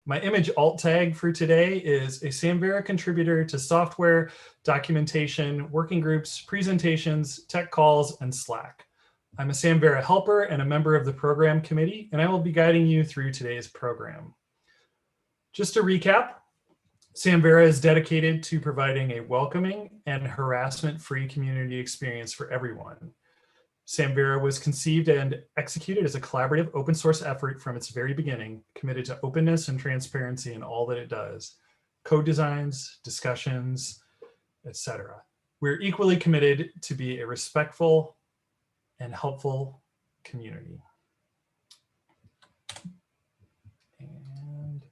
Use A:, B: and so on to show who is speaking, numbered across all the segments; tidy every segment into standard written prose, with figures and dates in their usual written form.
A: My image alt tag for today is a Samvera contributor to software, documentation, working groups, presentations, tech calls, and Slack. I'm a Samvera helper and a member of the program committee, and I will be guiding you through today's program. Just to recap, Samvera is dedicated to providing a welcoming and harassment-free community experience for everyone. Samvera was conceived and executed as a collaborative open source effort from its very beginning, committed to openness and transparency in all that it does, code designs, discussions, etc. We're equally committed to be a respectful and helpful community. And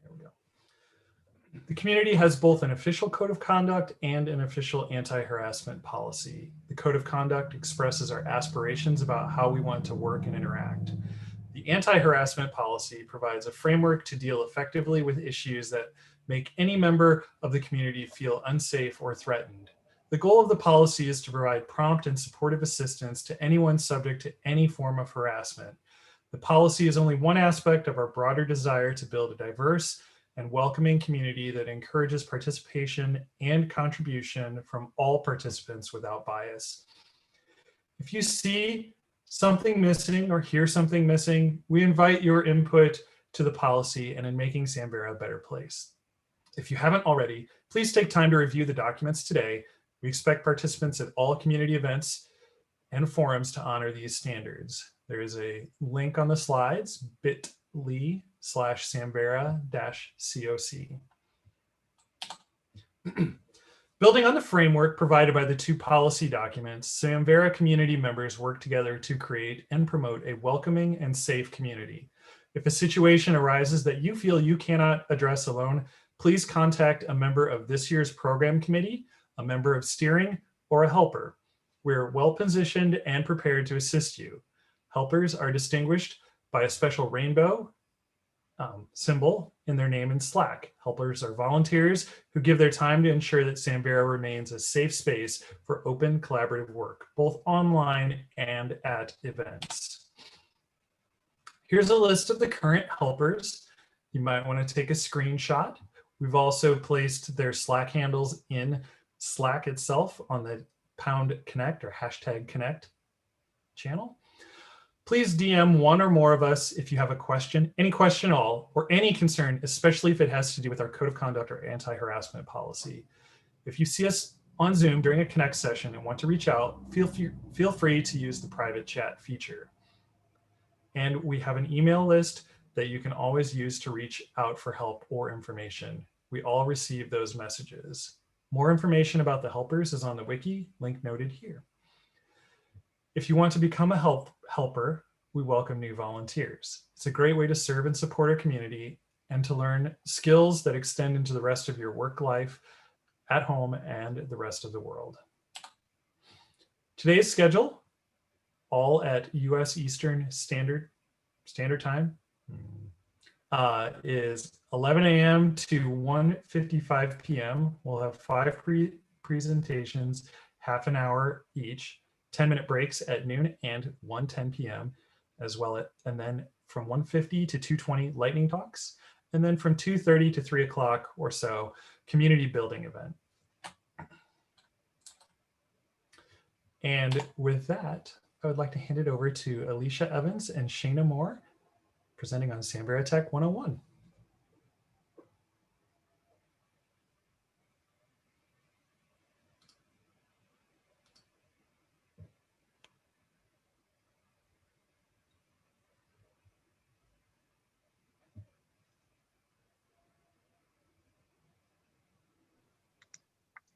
A: there we go. The community has both an official code of conduct and an official anti-harassment policy. The code of conduct expresses our aspirations about how we want to work and interact. The anti-harassment policy provides a framework to deal effectively with issues that make any member of the community feel unsafe or threatened. The goal of the policy is to provide prompt and supportive assistance to anyone subject to any form of harassment. The policy is only one aspect of our broader desire to build a diverse and welcoming community that encourages participation and contribution from all participants without bias. If you see something missing or hear something missing, we invite your input to the policy and in making Samvera a better place. If you haven't already, please take time to review the documents today. We expect participants at all community events and forums to honor these standards. There is a link on the slides, bit.ly/Samvera-COC. Building on the framework provided by the two policy documents, Samvera community members work together to create and promote a welcoming and safe community. If a situation arises that you feel you cannot address alone, please contact a member of this year's program committee, a member of steering, or a helper. We're well positioned and prepared to assist you. Helpers are distinguished by a special rainbow symbol in their name in Slack. Helpers are volunteers who give their time to ensure that Samvera remains a safe space for open collaborative work, both online and at events. Here's a list of the current helpers. You might want to take a screenshot. We've also placed their Slack handles in Slack itself on the #connect or #connect channel. Please DM one or more of us if you have a question, any question at all, or any concern, especially if it has to do with our code of conduct or anti-harassment policy. If you see us on Zoom during a Connect session and want to reach out, feel free to use the private chat feature. And we have an email list that you can always use to reach out for help or information. We all receive those messages. More information about the helpers is on the wiki, link noted here. If you want to become a helper, we welcome new volunteers. It's a great way to serve and support our community and to learn skills that extend into the rest of your work life at home and the rest of the world. Today's schedule, all at US Eastern Standard Time, is 11 a.m. to 1:55 p.m. We'll have 5 presentations, half an hour each. 10-minute breaks at noon and 1:10 p.m. as well. And then from 1:50 to 2:20, lightning talks. And then from 2:30 to 3 o'clock or so, community building event. And with that, I would like to hand it over to Alicia Evans and Shayna Moore, presenting on Samvera Tech 101.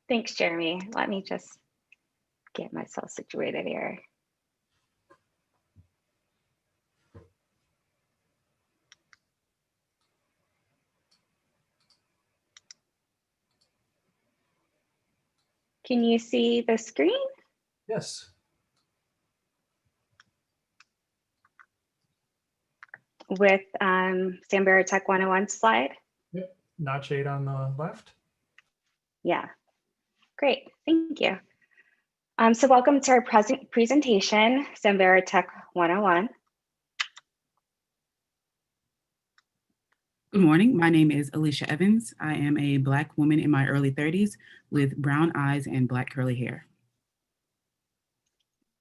B: Thanks, Jeremy. Let me just get myself situated here. Can you see the screen?
A: Yes.
B: With Samvera Tech 101 slide?
A: Yep. Notch 8 on the left.
B: Yeah. Great, thank you. So welcome to our presentation, Samvera Tech 101.
C: Good morning. My name is Alicia Evans. I am a Black woman in my early 30s with brown eyes and Black curly hair.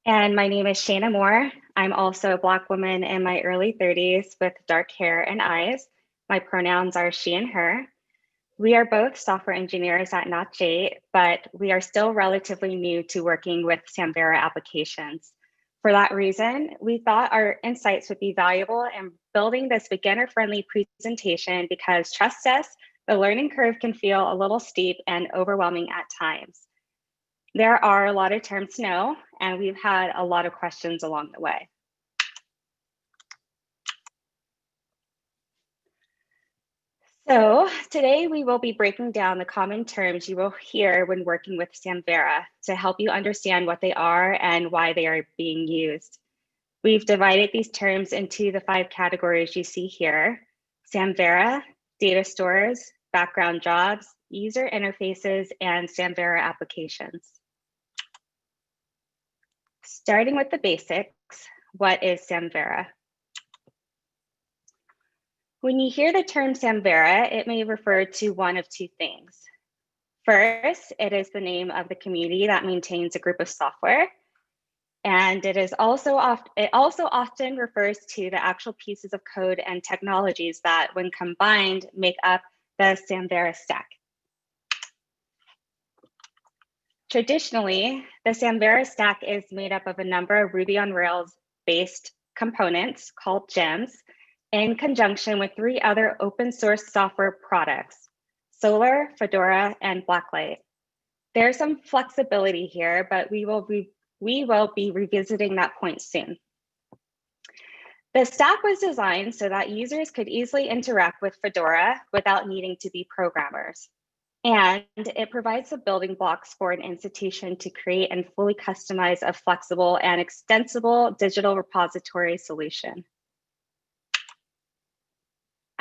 B: And my name is Shayna Moore. I'm also a Black woman in my early 30s with dark hair and eyes. My pronouns are she and her. We are both software engineers at Not8, but we are still relatively new to working with Samvera applications. For that reason, we thought our insights would be valuable in building this beginner-friendly presentation because, trust us, the learning curve can feel a little steep and overwhelming at times. There are a lot of terms to know, and we've had a lot of questions along the way. So today we will be breaking down the common terms you will hear when working with Samvera to help you understand what they are and why they are being used. We've divided these terms into the 5 categories you see here: Samvera, data stores, background jobs, user interfaces, and Samvera applications. Starting with the basics, what is Samvera? When you hear the term Samvera, it may refer to one of 2 things. First, it is the name of the community that maintains a group of software. And it also often refers to the actual pieces of code and technologies that, when combined, make up the Samvera stack. Traditionally, the Samvera stack is made up of a number of Ruby on Rails based components called gems, in conjunction with 3 other open source software products: Solar, Fedora, and Blacklight. There's some flexibility here, but we will be revisiting that point soon. The stack was designed so that users could easily interact with Fedora without needing to be programmers. And it provides the building blocks for an institution to create and fully customize a flexible and extensible digital repository solution.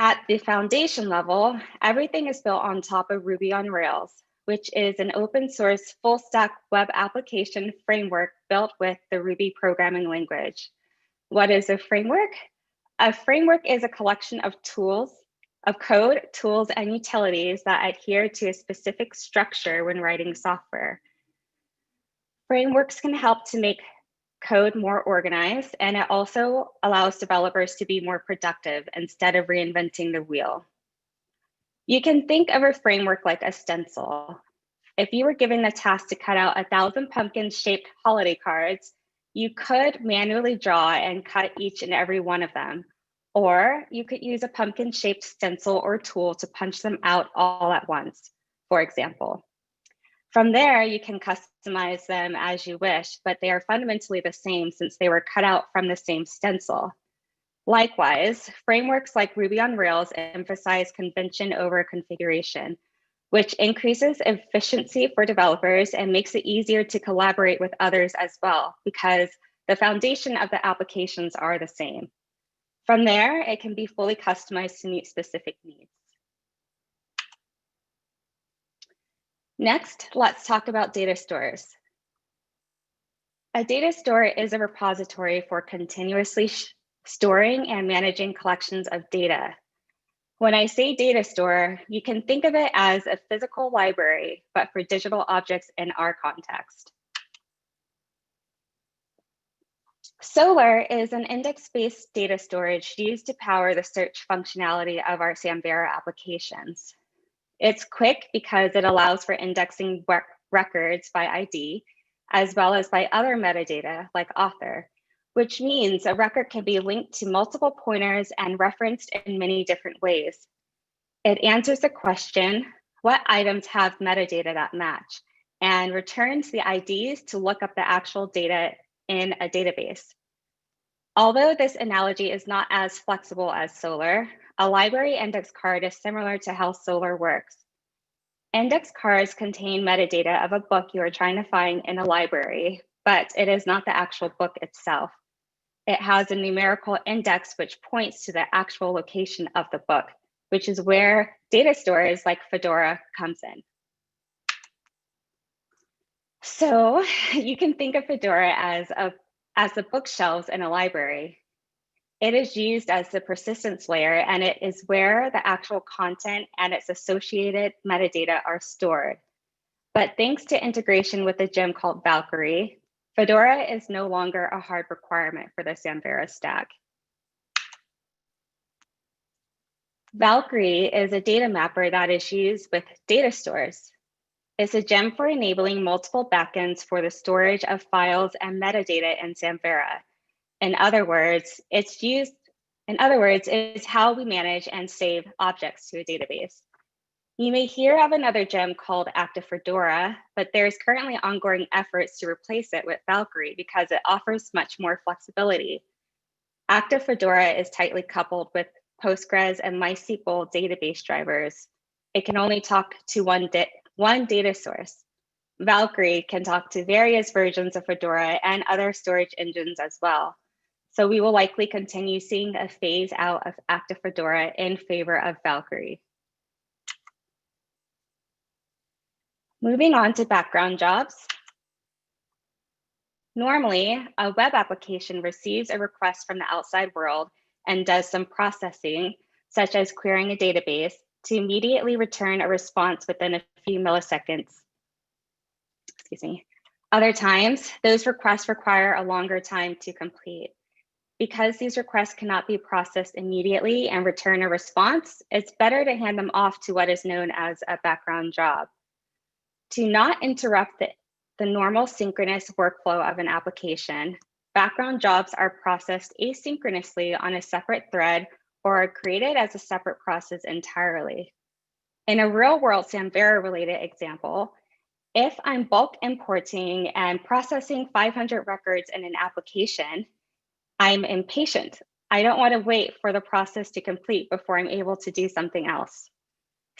B: At the foundation level, everything is built on top of Ruby on Rails, which is an open source full stack web application framework built with the Ruby programming language. What is a framework? A framework is a collection of code, tools, and utilities that adhere to a specific structure when writing software. Frameworks can help to make code more organized, and it also allows developers to be more productive instead of reinventing the wheel. You can think of a framework like a stencil. If you were given the task to cut out 1,000 pumpkin-shaped holiday cards, you could manually draw and cut each and every one of them. Or you could use a pumpkin-shaped stencil or tool to punch them out all at once, for example. From there, you can customize them as you wish, but they are fundamentally the same since they were cut out from the same stencil. Likewise, frameworks like Ruby on Rails emphasize convention over configuration, which increases efficiency for developers and makes it easier to collaborate with others as well, because the foundation of the applications are the same. From there, it can be fully customized to meet specific needs. Next, let's talk about data stores. A data store is a repository for continuously storing and managing collections of data. When I say data store, you can think of it as a physical library, but for digital objects in our context. Solar is an index-based data storage used to power the search functionality of our Samvera applications. It's quick because it allows for indexing records by ID, as well as by other metadata like author, which means a record can be linked to multiple pointers and referenced in many different ways. It answers the question, what items have metadata that match, and returns the IDs to look up the actual data in a database. Although this analogy is not as flexible as Solar, a library index card is similar to how Solar works. Index cards contain metadata of a book you are trying to find in a library, but it is not the actual book itself. It has a numerical index which points to the actual location of the book, which is where data stores like Fedora comes in. So you can think of Fedora as the bookshelves in a library. It is used as the persistence layer, and it is where the actual content and its associated metadata are stored. But thanks to integration with a gem called Valkyrie, Fedora is no longer a hard requirement for the Samvera stack. Valkyrie is a data mapper that is used with data stores. It's a gem for enabling multiple backends for the storage of files and metadata in Samvera. In other words, it's how we manage and save objects to a database. You may hear of another gem called Active Fedora, but there's currently ongoing efforts to replace it with Valkyrie because it offers much more flexibility. Active Fedora is tightly coupled with Postgres and MySQL database drivers. It can only talk to one data source. Valkyrie can talk to various versions of Fedora and other storage engines as well. So we will likely continue seeing a phase out of Active Fedora in favor of Valkyrie. Moving on to background jobs. Normally, a web application receives a request from the outside world and does some processing, such as querying a database, to immediately return a response within a few milliseconds. Excuse me. Other times, those requests require a longer time to complete. Because these requests cannot be processed immediately and return a response, it's better to hand them off to what is known as a background job. To not interrupt the normal synchronous workflow of an application, background jobs are processed asynchronously on a separate thread or are created as a separate process entirely. In a real-world Samvera-related example, if I'm bulk importing and processing 500 records in an application, I'm impatient. I don't want to wait for the process to complete before I'm able to do something else.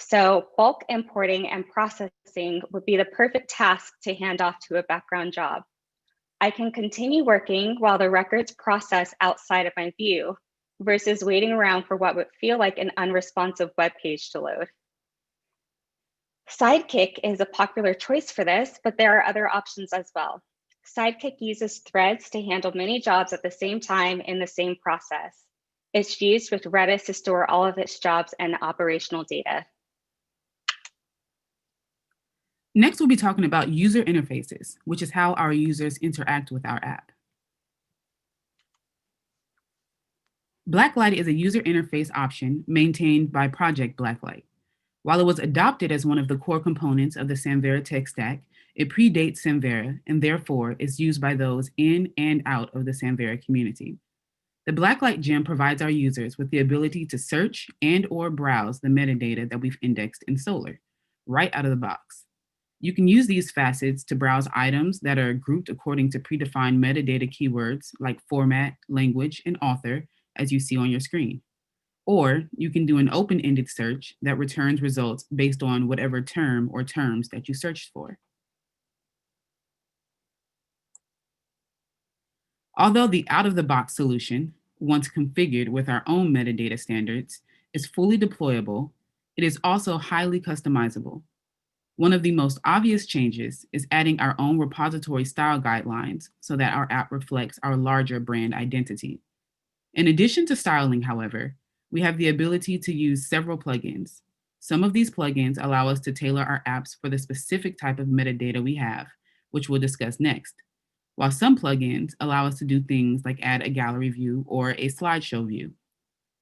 B: So bulk importing and processing would be the perfect task to hand off to a background job. I can continue working while the records process outside of my view versus waiting around for what would feel like an unresponsive web page to load. Sidekick is a popular choice for this, but there are other options as well. Sidekick uses threads to handle many jobs at the same time in the same process. It's used with Redis to store all of its jobs and operational data.
C: Next, we'll be talking about user interfaces, which is how our users interact with our app. Blacklight is a user interface option maintained by Project Blacklight. While it was adopted as one of the core components of the Samvera tech stack, it predates Samvera and therefore is used by those in and out of the Samvera community. The Blacklight gem provides our users with the ability to search and/or browse the metadata that we've indexed in Solr, right out of the box. You can use these facets to browse items that are grouped according to predefined metadata keywords like format, language, and author, as you see on your screen. Or you can do an open-ended search that returns results based on whatever term or terms that you searched for. Although the out-of-the-box solution, once configured with our own metadata standards, is fully deployable, it is also highly customizable. One of the most obvious changes is adding our own repository style guidelines so that our app reflects our larger brand identity. In addition to styling, however, we have the ability to use several plugins. Some of these plugins allow us to tailor our apps for the specific type of metadata we have, which we'll discuss next, while some plugins allow us to do things like add a gallery view or a slideshow view.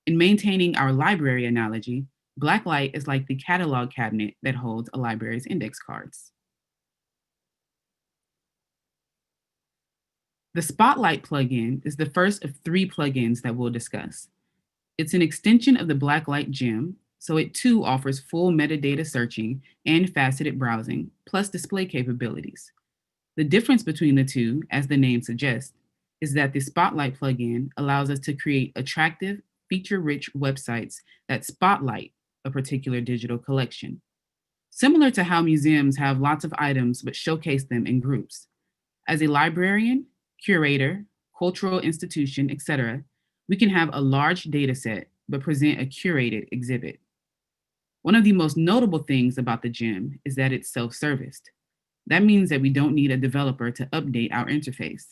C: In maintaining our library analogy, Blacklight is like the catalog cabinet that holds a library's index cards. The Spotlight plugin is the first of 3 plugins that we'll discuss. It's an extension of the Blacklight gem, so it too offers full metadata searching and faceted browsing, plus display capabilities. The difference between the two, as the name suggests, is that the Spotlight plugin allows us to create attractive, feature-rich websites that spotlight a particular digital collection. Similar to how museums have lots of items but showcase them in groups. As a librarian, curator, cultural institution, etc., we can have a large data set but present a curated exhibit. One of the most notable things about the gem is that it's self-serviced. That means that we don't need a developer to update our interface.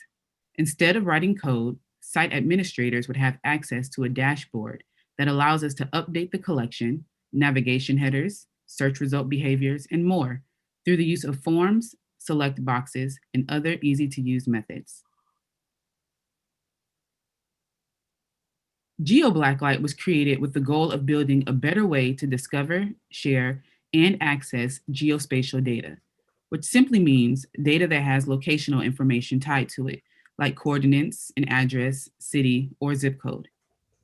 C: Instead of writing code, site administrators would have access to a dashboard that allows us to update the collection, navigation headers, search result behaviors, and more through the use of forms, select boxes, and other easy-to-use methods. GeoBlacklight was created with the goal of building a better way to discover, share, and access geospatial data, which simply means data that has locational information tied to it, like coordinates, an address, city, or zip code.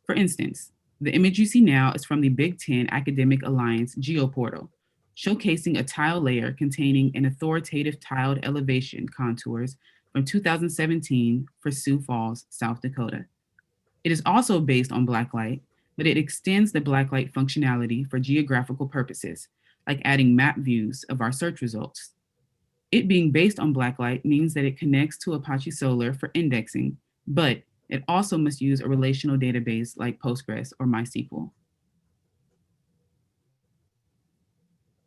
C: For instance, the image you see now is from the Big Ten Academic Alliance GeoPortal, showcasing a tile layer containing an authoritative tiled elevation contours from 2017 for Sioux Falls, South Dakota. It is also based on Blacklight, but it extends the Blacklight functionality for geographical purposes, like adding map views of our search results. It being based on Blacklight means that it connects to Apache Solr for indexing, but it also must use a relational database like Postgres or MySQL.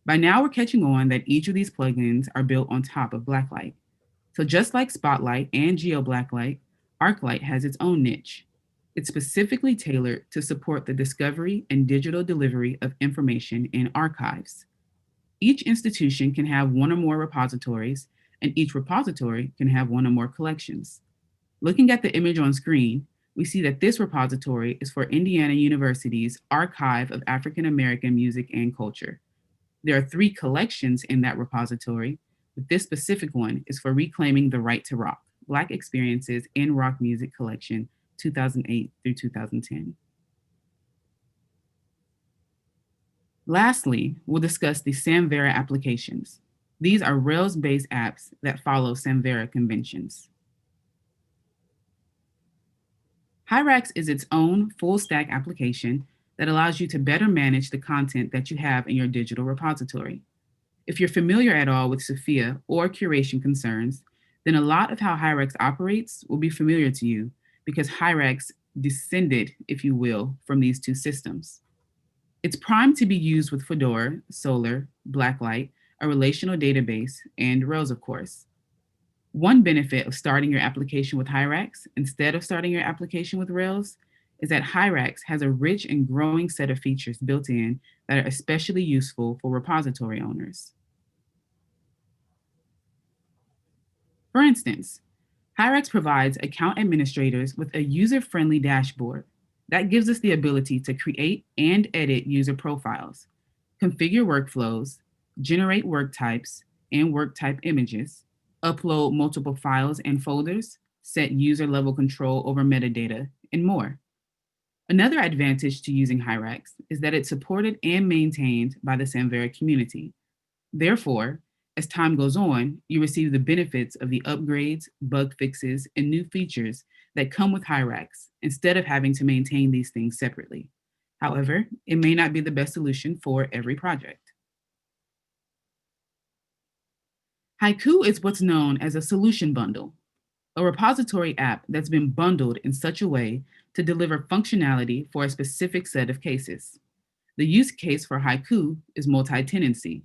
C: By now, we're catching on that each of these plugins are built on top of Blacklight. So just like Spotlight and GeoBlacklight, ArcLight has its own niche. It's specifically tailored to support the discovery and digital delivery of information in archives. Each institution can have one or more repositories, and each repository can have one or more collections. Looking at the image on screen, we see that this repository is for Indiana University's Archive of African American Music and Culture. There are 3 collections in that repository, but this specific one is for Reclaiming the Right to Rock, Black Experiences in Rock Music Collection, 2008 through 2010. Lastly, we'll discuss the Samvera applications. These are Rails-based apps that follow Samvera conventions. Hyrax is its own full-stack application that allows you to better manage the content that you have in your digital repository. If you're familiar at all with Sophia or curation concerns, then a lot of how Hyrax operates will be familiar to you because Hyrax descended, if you will, from these 2 systems. It's primed to be used with Fedora, Solr, Blacklight, a relational database, and Rails, of course. One benefit of starting your application with Hyrax instead of starting your application with Rails is that Hyrax has a rich and growing set of features built in that are especially useful for repository owners. For instance, Hyrax provides account administrators with a user-friendly dashboard that gives us the ability to create and edit user profiles, configure workflows, generate work types and work type images, upload multiple files and folders, set user-level control over metadata, and more. Another advantage to using Hyrax is that it's supported and maintained by the Samvera community. Therefore, as time goes on, you receive the benefits of the upgrades, bug fixes, and new features that come with Hyrax instead of having to maintain these things separately. However, it may not be the best solution for every project. Haiku is what's known as a solution bundle, a repository app that's been bundled in such a way to deliver functionality for a specific set of cases. The use case for Haiku is multi-tenancy.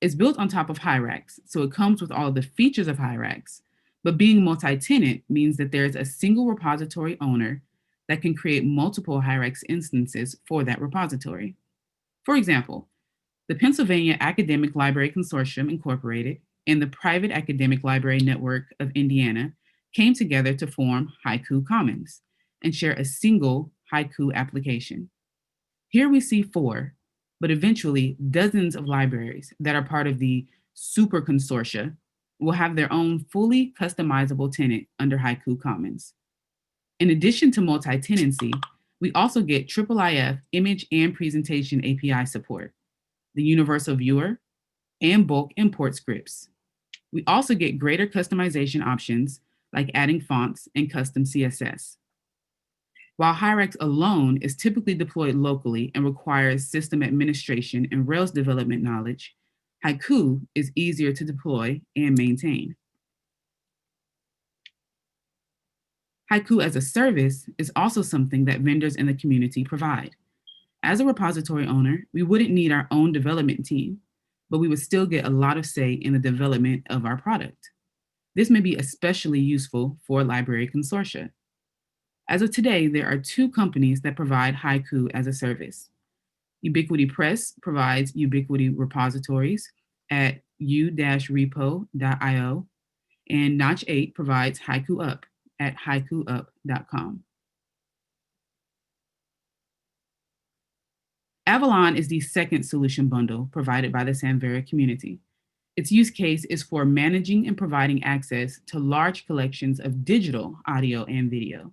C: It's built on top of Hyrax, so it comes with all of the features of Hyrax, but being multi-tenant means that there's a single repository owner that can create multiple Hyrax instances for that repository. For example, the Pennsylvania Academic Library Consortium, Incorporated, and the Private Academic Library Network of Indiana came together to form Haiku Commons and share a single Haiku application. Here we see 4, but eventually dozens of libraries that are part of the super consortia will have their own fully customizable tenant under Haiku Commons. In addition to multi-tenancy, we also get IIIF image and presentation API support, the universal viewer, and bulk import scripts. We also get greater customization options like adding fonts and custom CSS. While Hyrax alone is typically deployed locally and requires system administration and Rails development knowledge, Haiku is easier to deploy and maintain. Haiku as a service is also something that vendors in the community provide. As a repository owner, we wouldn't need our own development team, but we would still get a lot of say in the development of our product. This may be especially useful for library consortia. As of today, there are 2 companies that provide Haiku as a service. Ubiquity Press provides Ubiquity repositories at u-repo.io, and Notch 8 provides Haiku Up at haikuup.com. Avalon is the second solution bundle provided by the Samvera community. Its use case is for managing and providing access to large collections of digital audio and video.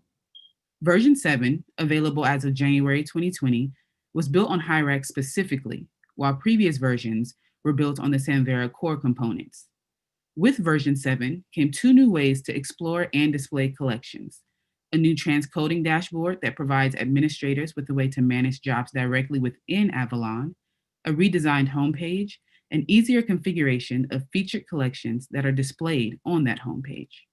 C: Version 7, available as of January 2020, was built on Hyrax specifically, while previous versions were built on the Samvera core components. With version 7 came 2 new ways to explore and display collections: a new transcoding dashboard that provides administrators with a way to manage jobs directly within Avalon, a redesigned homepage, and easier configuration of featured collections that are displayed on that homepage.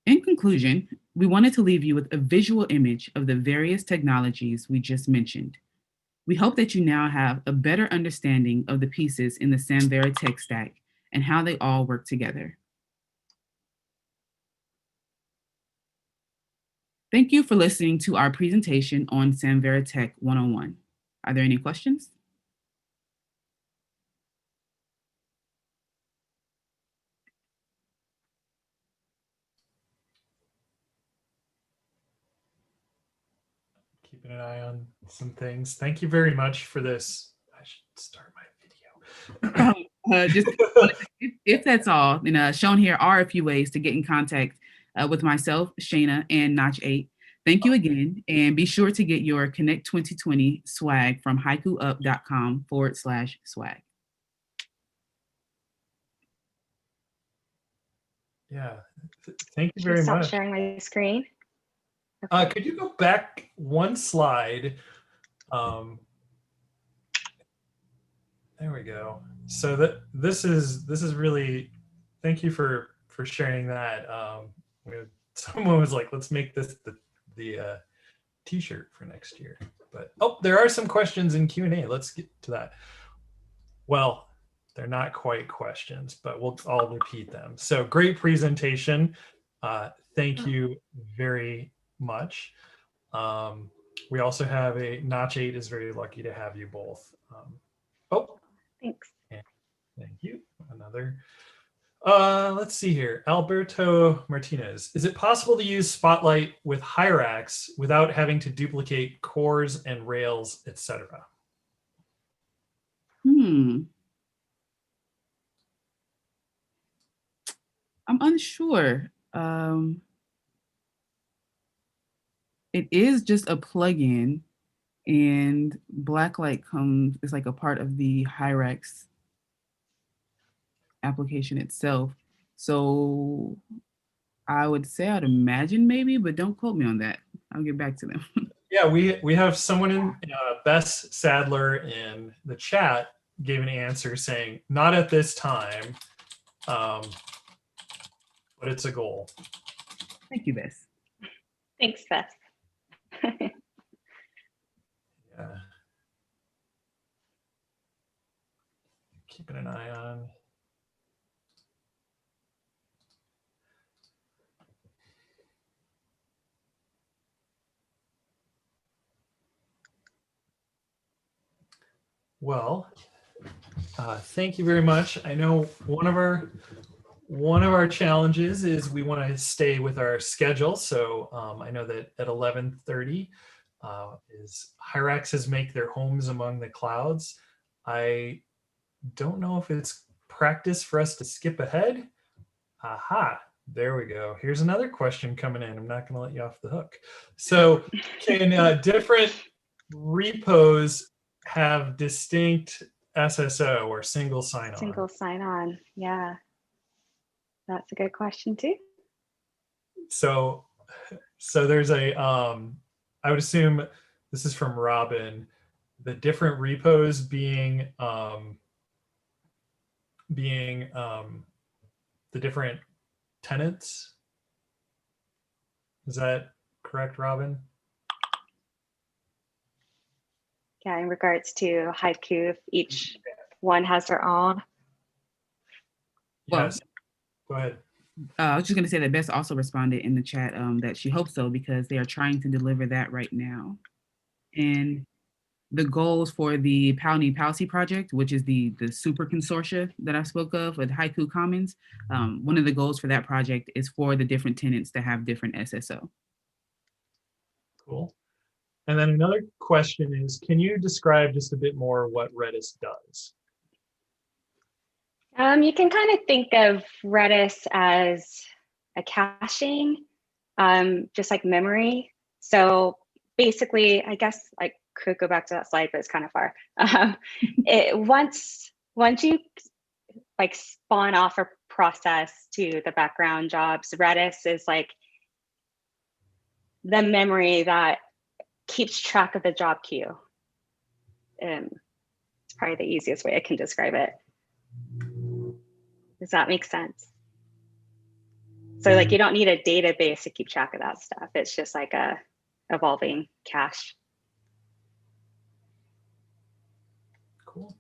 C: In conclusion, we wanted to leave you with a visual image of the various technologies we just mentioned. We hope that you now have a better understanding of the pieces in the Samvera tech stack and how they all work together. Thank you for listening to our presentation on Samvera Tech 101. Are there any questions?
A: Keeping an eye on some things. Thank you very much for this. I should start my video.
C: If that's all, then shown here are a few ways to get in contact with myself, Shayna, and Notch 8. Thank you again, and be sure to get your Connect 2020 swag from haikuup.com/swag.
A: Yeah, thank you very much.
B: Stop sharing my screen.
A: Okay. Could you go back one slide? There we go. So this is really, thank you for sharing that. Someone was like, let's make this the t-shirt for next year. But there are some questions in Q&A. Let's get to that. Well, they're not quite questions, but I'll repeat them. So great presentation. Thank you very much. We also have Notch 8 is very lucky to have you both.
B: Thanks.
A: Thank you. Another. Let's see here. Alberto Martinez. Is it possible to use Spotlight with Hyrax without having to duplicate cores and Rails, etc.?
C: I'm unsure. It is just a plugin, and Blacklight is like a part of the Hyrax application itself. So I would say I'd imagine maybe, but don't quote me on that. I'll get back to them.
A: Yeah, we have someone in Bess Sadler in the chat gave an answer saying not at this time, but it's a goal.
C: Thank you, Bess.
B: Thanks, Beth.
A: Yeah. Keeping an eye on. Well, thank you very much. I know one of our challenges is we want to stay with our schedule. So I know that at 11:30 is Hyraxes make their homes among the clouds. I don't know if it's practice for us to skip ahead. Aha, there we go. Here's another question coming in. I'm not going to let you off the hook. So can different repos have distinct SSO or single sign-on?
B: Single sign-on, yeah. That's a good question too.
A: So there's I would assume this is from Robin, the different repos being the different tenants. Is that correct, Robin?
B: Yeah, in regards to Haiku, if each one has their own.
A: Yes. Go ahead.
C: I was just going to say that Bess also responded in the chat that she hopes so because they are trying to deliver that right now. And the goals for the Pawnee Policy Project, which is the super consortia that I spoke of with Haiku Commons, one of the goals for that project is for the different tenants to have different SSO.
A: Cool. And then another question is, can you describe just a bit more what Redis does?
B: You can kind of think of Redis as a caching, just like memory. So basically, I guess I could go back to that slide, but it's kind of far. Once you like spawn off a process to the background jobs, Redis is like the memory that keeps track of the job queue. It's probably the easiest way I can describe it. Does that make sense? So like you don't need a database to keep track of that stuff. It's just like a evolving cache.
A: Cool.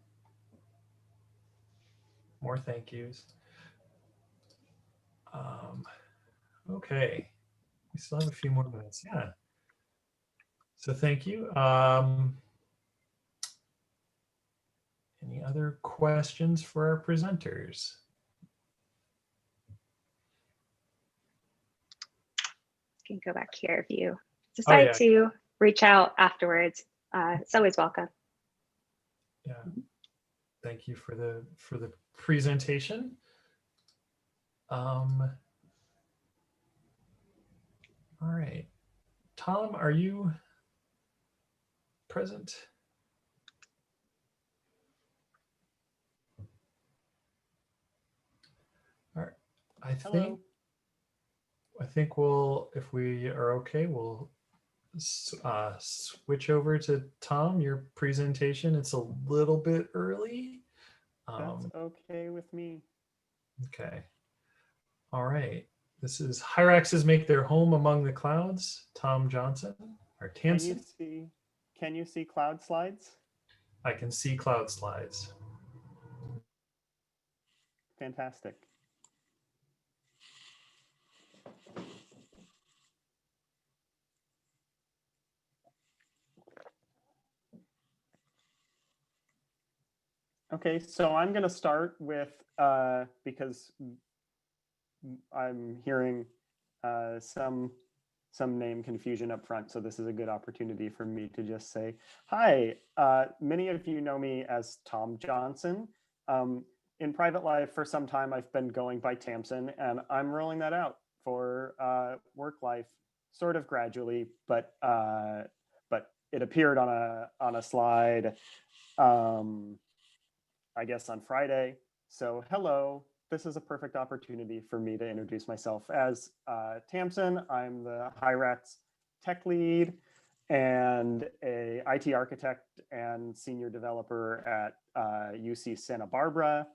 A: More thank yous. Okay, we still have a few more minutes. Yeah. So thank you. Any other questions for our presenters?
B: You can go back here if you decide to reach out afterwards. It's always welcome.
A: Yeah. Thank you for the presentation. All right. Tom, are you present? All right. I think we'll, if we are okay, we'll switch over to Tom, your presentation. It's a little bit early.
D: That's okay with me.
A: Okay. All right. This is Hyraxes Make Their Home Among the Clouds. Tom Johnson, or Tamsin.
D: Can you see cloud slides?
A: I can see cloud slides.
D: Fantastic. Okay, so I'm going to start with, because I'm hearing some name confusion up front, so this is a good opportunity for me to just say, hi, many of you know me as Tom Johnson. In private life, for some time, I've been going by Tamsin, and I'm rolling that out for work life sort of gradually, but it appeared on a slide, I guess on Friday. So hello, this is a perfect opportunity for me to introduce myself as Tamsin. I'm the Hyrax tech lead and a IT architect and senior developer at UC Santa Barbara,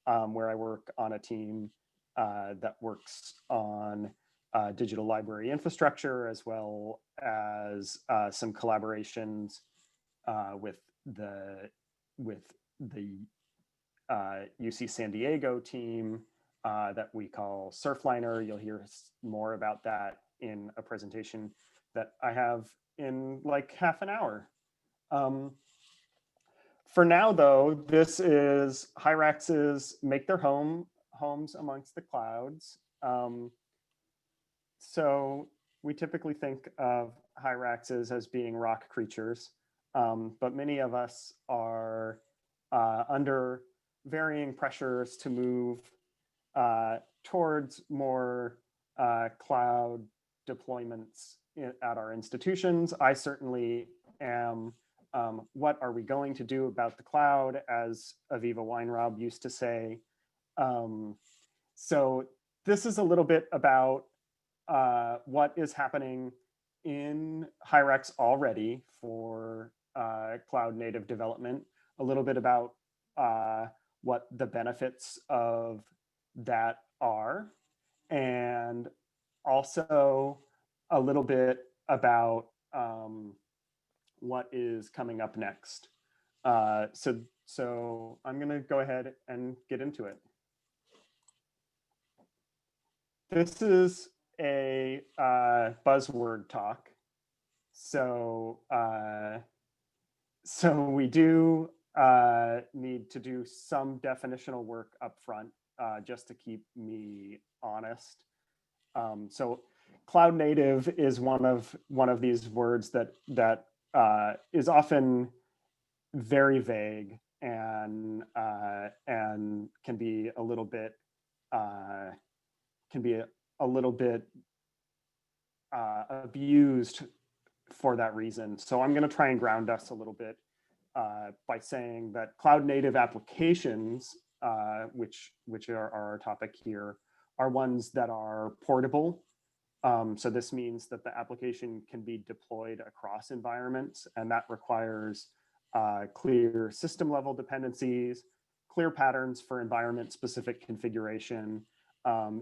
D: where I work on a team that works on digital library infrastructure, as well as some collaborations with the UC San Diego team that we call Surfliner. You'll hear more about that in a presentation that I have in like half an hour. For now, though, this is Hyraxes Make Their Homes Amongst the Clouds. So we typically think of Hyraxes as being rock creatures, but many of us are under varying pressures to move towards more cloud deployments at our institutions. I certainly am. What are we going to do about the cloud, as Aviva Weinraub used to say. So this is a little bit about what is happening in Hyrax already for cloud native development, a little bit about what the benefits of that are, and also a little bit about what is coming up next. So I'm going to go ahead and get into it. This is a buzzword talk. So, we do need to do some definitional work up front, just to keep me honest. So cloud native is one of these words that is often very vague and can be a little bit abused for that reason. So I'm going to try and ground us a little bit by saying that cloud native applications, which are our topic here, are ones that are portable. So this means that the application can be deployed across environments, and that requires clear system level dependencies, clear patterns for environment specific configuration.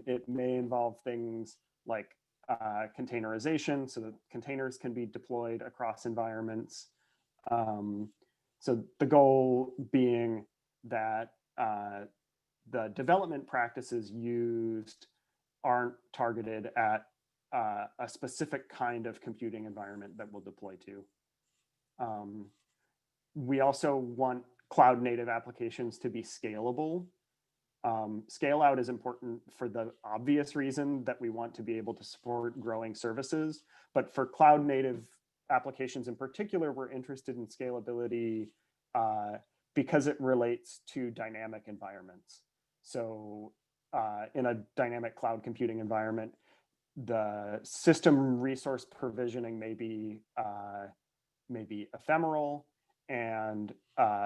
D: It may involve things like containerization, so that containers can be deployed across environments. So the goal being that the development practices used aren't targeted at a specific kind of computing environment that we'll deploy to. We also want cloud native applications to be scalable. Scale out is important for the obvious reason that we want to be able to support growing services, but for cloud native applications in particular, we're interested in scalability because it relates to dynamic environments. So in a dynamic cloud computing environment, the system resource provisioning may be ephemeral, and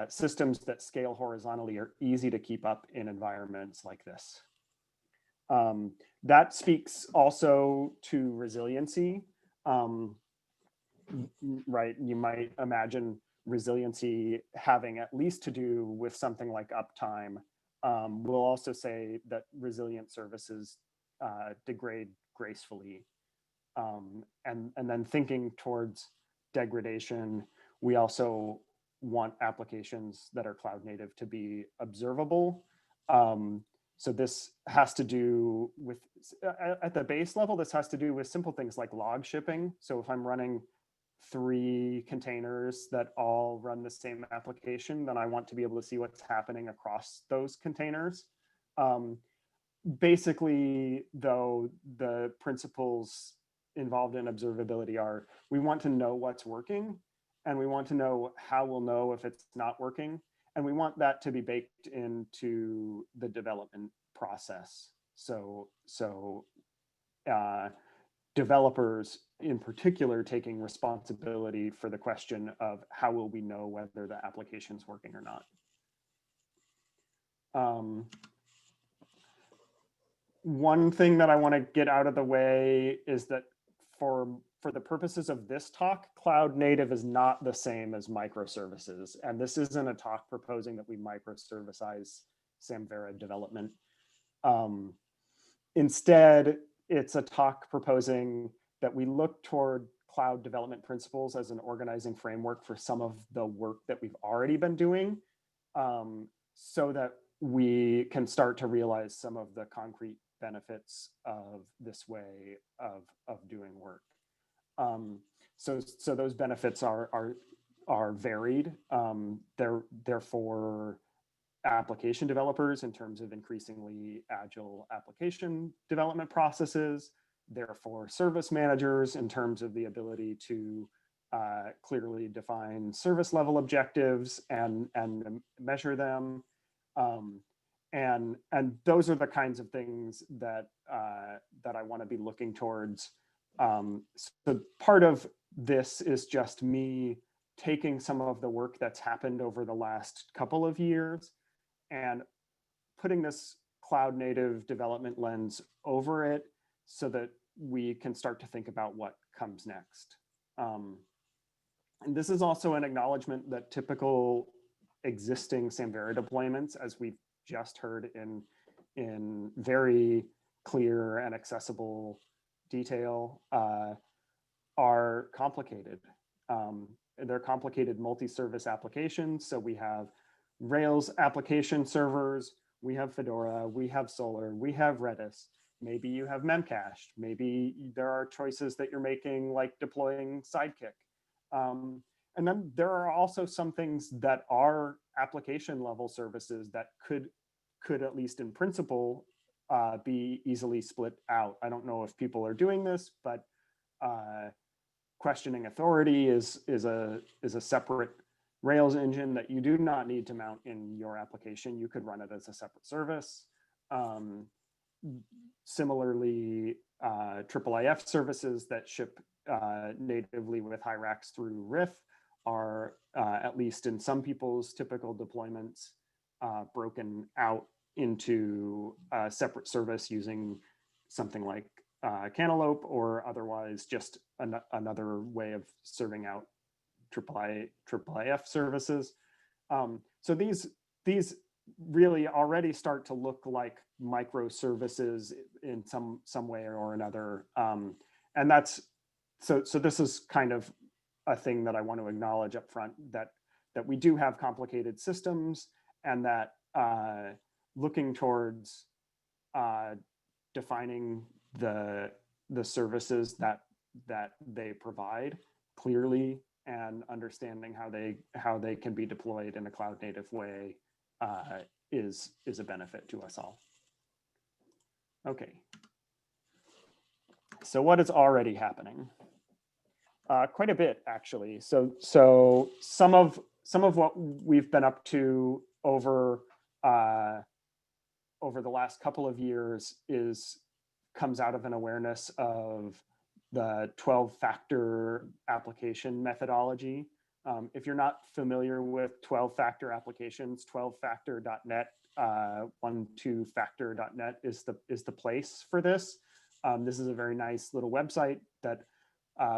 D: systems that scale horizontally are easy to keep up in environments like this. That speaks also to resiliency. Right, you might imagine resiliency having at least to do with something like uptime. We'll also say that resilient services degrade gracefully. And then thinking towards degradation, we also want applications that are cloud native to be observable. So this has to do with, at the base level, this has to do with simple things like log shipping. So if I'm running 3 containers that all run the same application, then I want to be able to see what's happening across those containers. Basically, though, the principles involved in observability are, we want to know what's working, and we want to know how we'll know if it's not working, and we want that to be baked into the development process. So developers in particular taking responsibility for the question of how will we know whether the application's working or not. One thing that I want to get out of the way is that for the purposes of this talk, cloud native is not the same as microservices. And this isn't a talk proposing that we microservicize Samvera development. Instead, it's a talk proposing that we look toward cloud development principles as an organizing framework for some of the work that we've already been doing, so that we can start to realize some of the concrete benefits of this way of doing work. So those benefits are varied. They're for application developers in terms of increasingly agile application development processes. They're for service managers in terms of the ability to clearly define service level objectives and measure them. And those are the kinds of things that I want to be looking towards. So part of this is just me taking some of the work that's happened over the last couple of years and putting this cloud native development lens over it so that we can start to think about what comes next. And this is also an acknowledgement that typical existing Samvera deployments, as we've just heard in very clear and accessible detail, are complicated. They're complicated multi-service applications. So we have Rails application servers, we have Fedora, we have Solr, we have Redis. Maybe you have memcached. Maybe there are choices that you're making, like deploying Sidekick. And then there are also some things that are application level services that could at least in principle be easily split out. I don't know if people are doing this, but questioning authority is a separate Rails engine that you do not need to mount in your application. You could run it as a separate service. Similarly, IIIF services that ship natively with Hyrax through Riff are, at least in some people's typical deployments, broken out into a separate service using something like Cantaloupe, or otherwise just another way of serving out IIIF services. So these really already start to look like microservices in some way or another, and that's so this is kind of a thing that I want to acknowledge up front, that we do have complicated systems, and that looking towards defining the services that they provide clearly, and understanding how they can be deployed in a cloud native way is a benefit to us all. Okay. So what is already happening? Quite a bit, actually. So some of what we've been up to over the last couple of years comes out of an awareness of the 12-factor application methodology. If you're not familiar with 12-factor applications, 12factor.net, 12factor.net is the place for this. This is a very nice little website that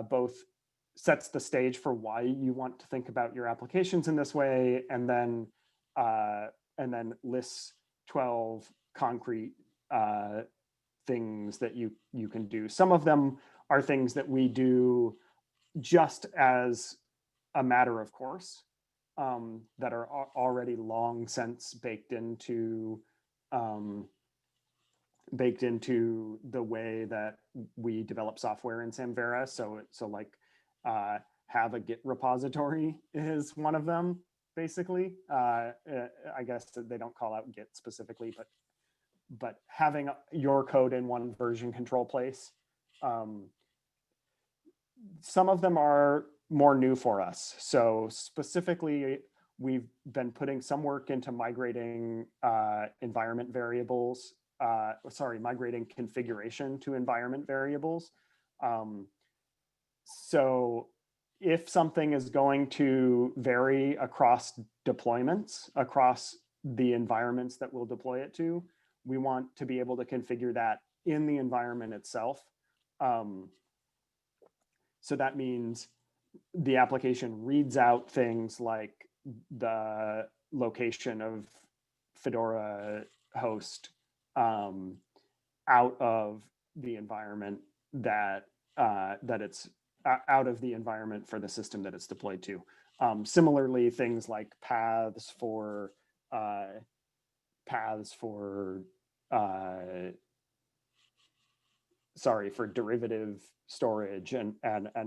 D: both sets the stage for why you want to think about your applications in this way, and then lists 12 concrete things that you can do. Some of them are things that we do just as a matter of course, that are already long since baked into the way that we develop software in Samvera. So like have a Git repository is one of them, basically. I guess they don't call out Git specifically, but having your code in one version control place. Some of them are more new for us. So specifically, we've been putting some work into migrating environment variables, migrating configuration to environment variables. So if something is going to vary across deployments, across the environments that we'll deploy it to, we want to be able to configure that in the environment itself. So that means the application reads out things like the location of Fedora host out of the environment that it's out of the environment for the system that it's deployed to. Similarly, things like paths for derivative storage and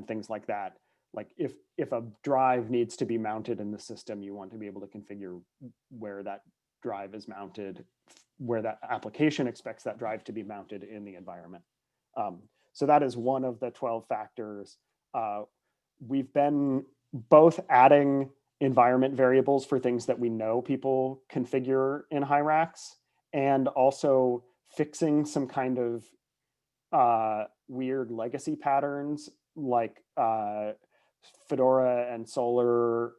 D: things like that. Like if a drive needs to be mounted in the system, you want to be able to configure where that drive is mounted, where that application expects that drive to be mounted in the environment. So that is one of the 12 factors. We've been both adding environment variables for things that we know people configure in Hyrax, and also fixing some kind of weird legacy patterns, like Fedora and Solar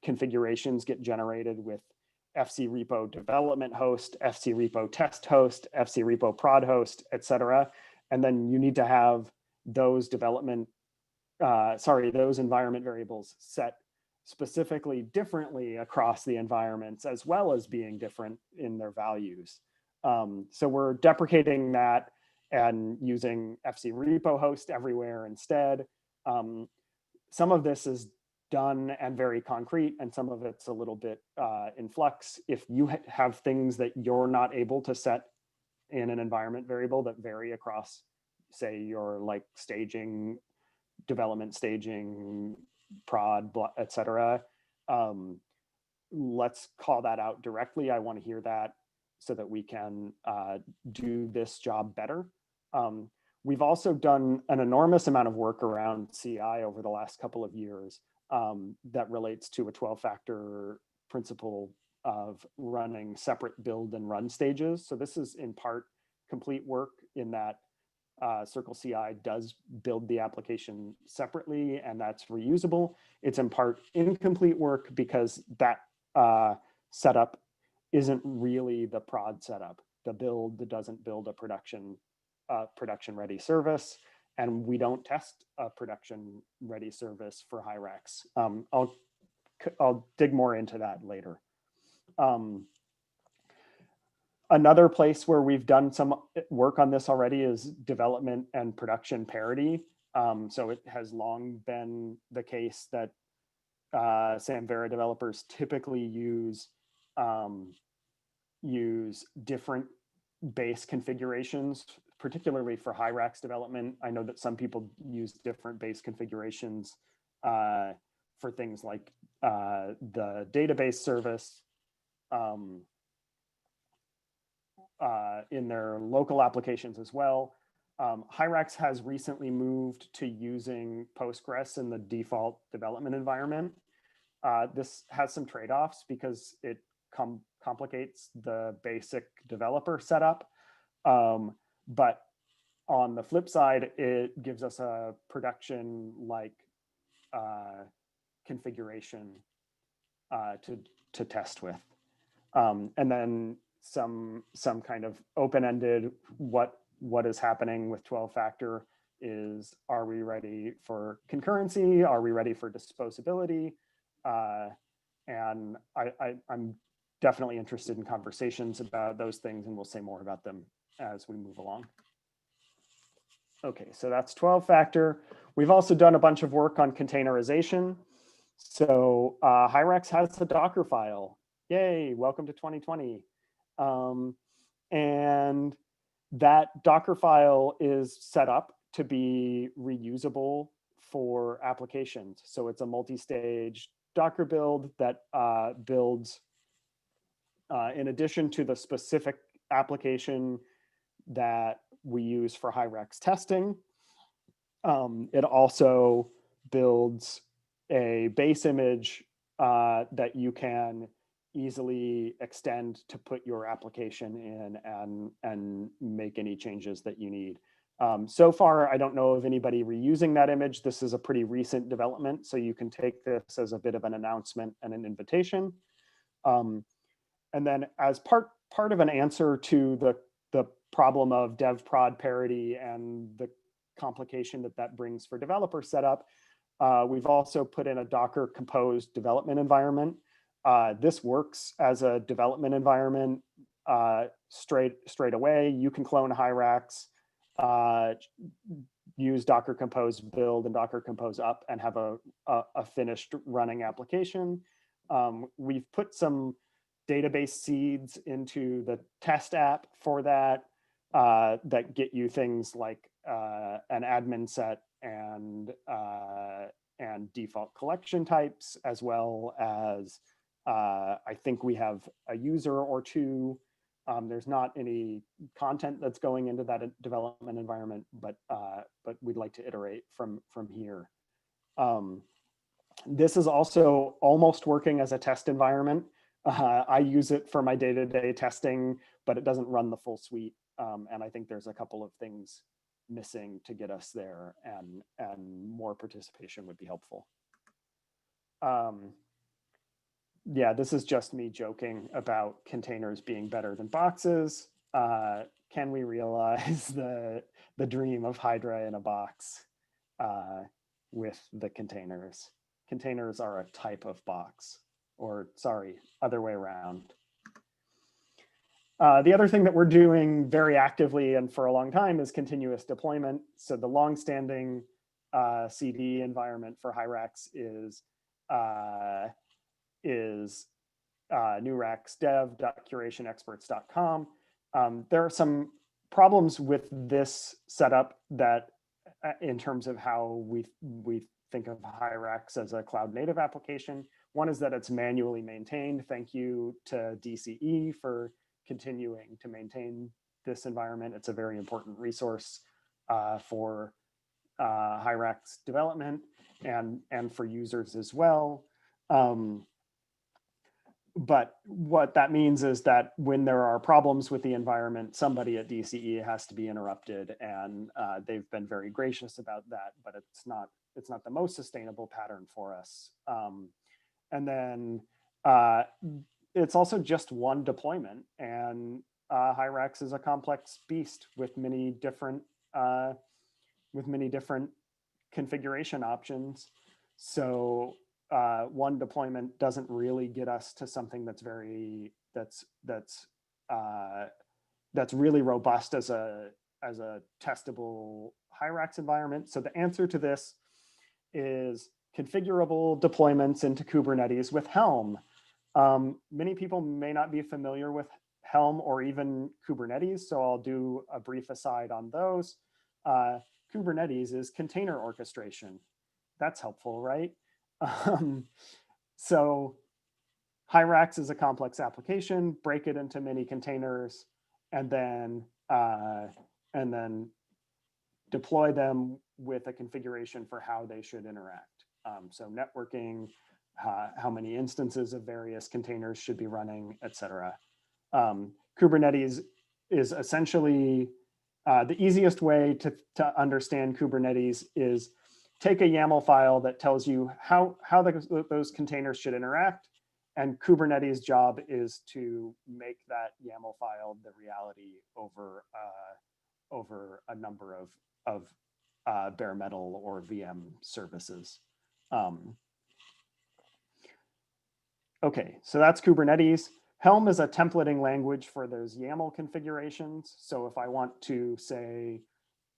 D: configurations get generated with FC repo development host, FC repo test host, FC repo prod host, etc. And then you need to have those those environment variables set specifically differently across the environments, as well as being different in their values. So we're deprecating that and using FC repo host everywhere instead. Some of this is done and very concrete, and some of it's a little bit in flux. If you have things that you're not able to set in an environment variable that vary across, say, your like staging, development staging, prod, et cetera. Let's call that out directly. I want to hear that so that we can do this job better. We've also done an enormous amount of work around CI over the last couple of years that relates to a 12-factor principle of running separate build and run stages. So this is in part complete work in that Circle CI does build the application separately, and that's reusable. It's in part incomplete work because that setup isn't really the prod setup. The build that doesn't build a production ready service, and we don't test a production ready service for Hyrax. I'll dig more into that later. Another place where we've done some work on this already is development and production parity. So it has long been the case that Samvera developers typically use different base configurations, particularly for Hyrax development. I know that some people use different base configurations for things like the database service in their local applications as well. Hyrax has recently moved to using Postgres in the default development environment. This has some trade-offs because it complicates the basic developer setup. But on the flip side, it gives us a production-like configuration to test with. And then some kind of open-ended what is happening with 12-factor is, are we ready for concurrency? Are we ready for disposability? And I'm definitely interested in conversations about those things, and we'll say more about them as we move along. Okay, so that's 12-factor. We've also done a bunch of work on containerization. So Hyrax has a Docker file. Yay, welcome to 2020. And that Docker file is set up to be reusable for applications. So it's a multi-stage Docker build that builds, in addition to the specific application that we use for Hyrax testing, it also builds a base image that you can easily extend to put your application in and make any changes that you need. So far, I don't know of anybody reusing that image. This is a pretty recent development, so you can take this as a bit of an announcement and an invitation. And then as part of an answer to the problem of dev prod parity and the complication that brings for developer setup, we've also put in a Docker composed development environment. This works as a development environment straight away. You can clone Hyrax, use Docker Compose build and Docker Compose up and have a finished running application. We've put some database seeds into the test app for that that get you things like an admin set and default collection types, as well as I think we have a user or two. There's not any content that's going into that development environment, but we'd like to iterate from here. This is also almost working as a test environment. I use it for my day-to-day testing, but it doesn't run the full suite. And I think there's a couple of things missing to get us there, and more participation would be helpful. Yeah, this is just me joking about containers being better than boxes. Can we realize the dream of Hydra in a box with the containers? Containers are a type of box, or sorry, other way around. The other thing that we're doing very actively and for a long time is continuous deployment. So the longstanding CD environment for Hyrax is newraxdev.curationexperts.com. There are some problems with this setup that in terms of how we think of Hyrax as a cloud native application. One is that it's manually maintained. Thank you to DCE for continuing to maintain this environment. It's a very important resource for Hyrax development and for users as well. But what that means is that when there are problems with the environment, somebody at DCE has to be interrupted, and they've been very gracious about that, but it's not the most sustainable pattern for us. And then it's also just one deployment, and Hyrax is a complex beast with many different configuration options. So one deployment doesn't really get us to something that's really robust as a testable Hyrax environment. So the answer to this is configurable deployments into Kubernetes with Helm. Many people may not be familiar with Helm or even Kubernetes, so I'll do a brief aside on those. Kubernetes is container orchestration. That's helpful, right? So Hyrax is a complex application, break it into many containers, and then deploy them with a configuration for how they should interact. So networking, how many instances of various containers should be running, et cetera. Kubernetes is essentially the easiest way to understand Kubernetes is take a YAML file that tells you how those containers should interact, and Kubernetes' job is to make that YAML file the reality over a number of bare metal or VM services. Okay, so that's Kubernetes. Helm is a templating language for those YAML configurations. So if I want to, say,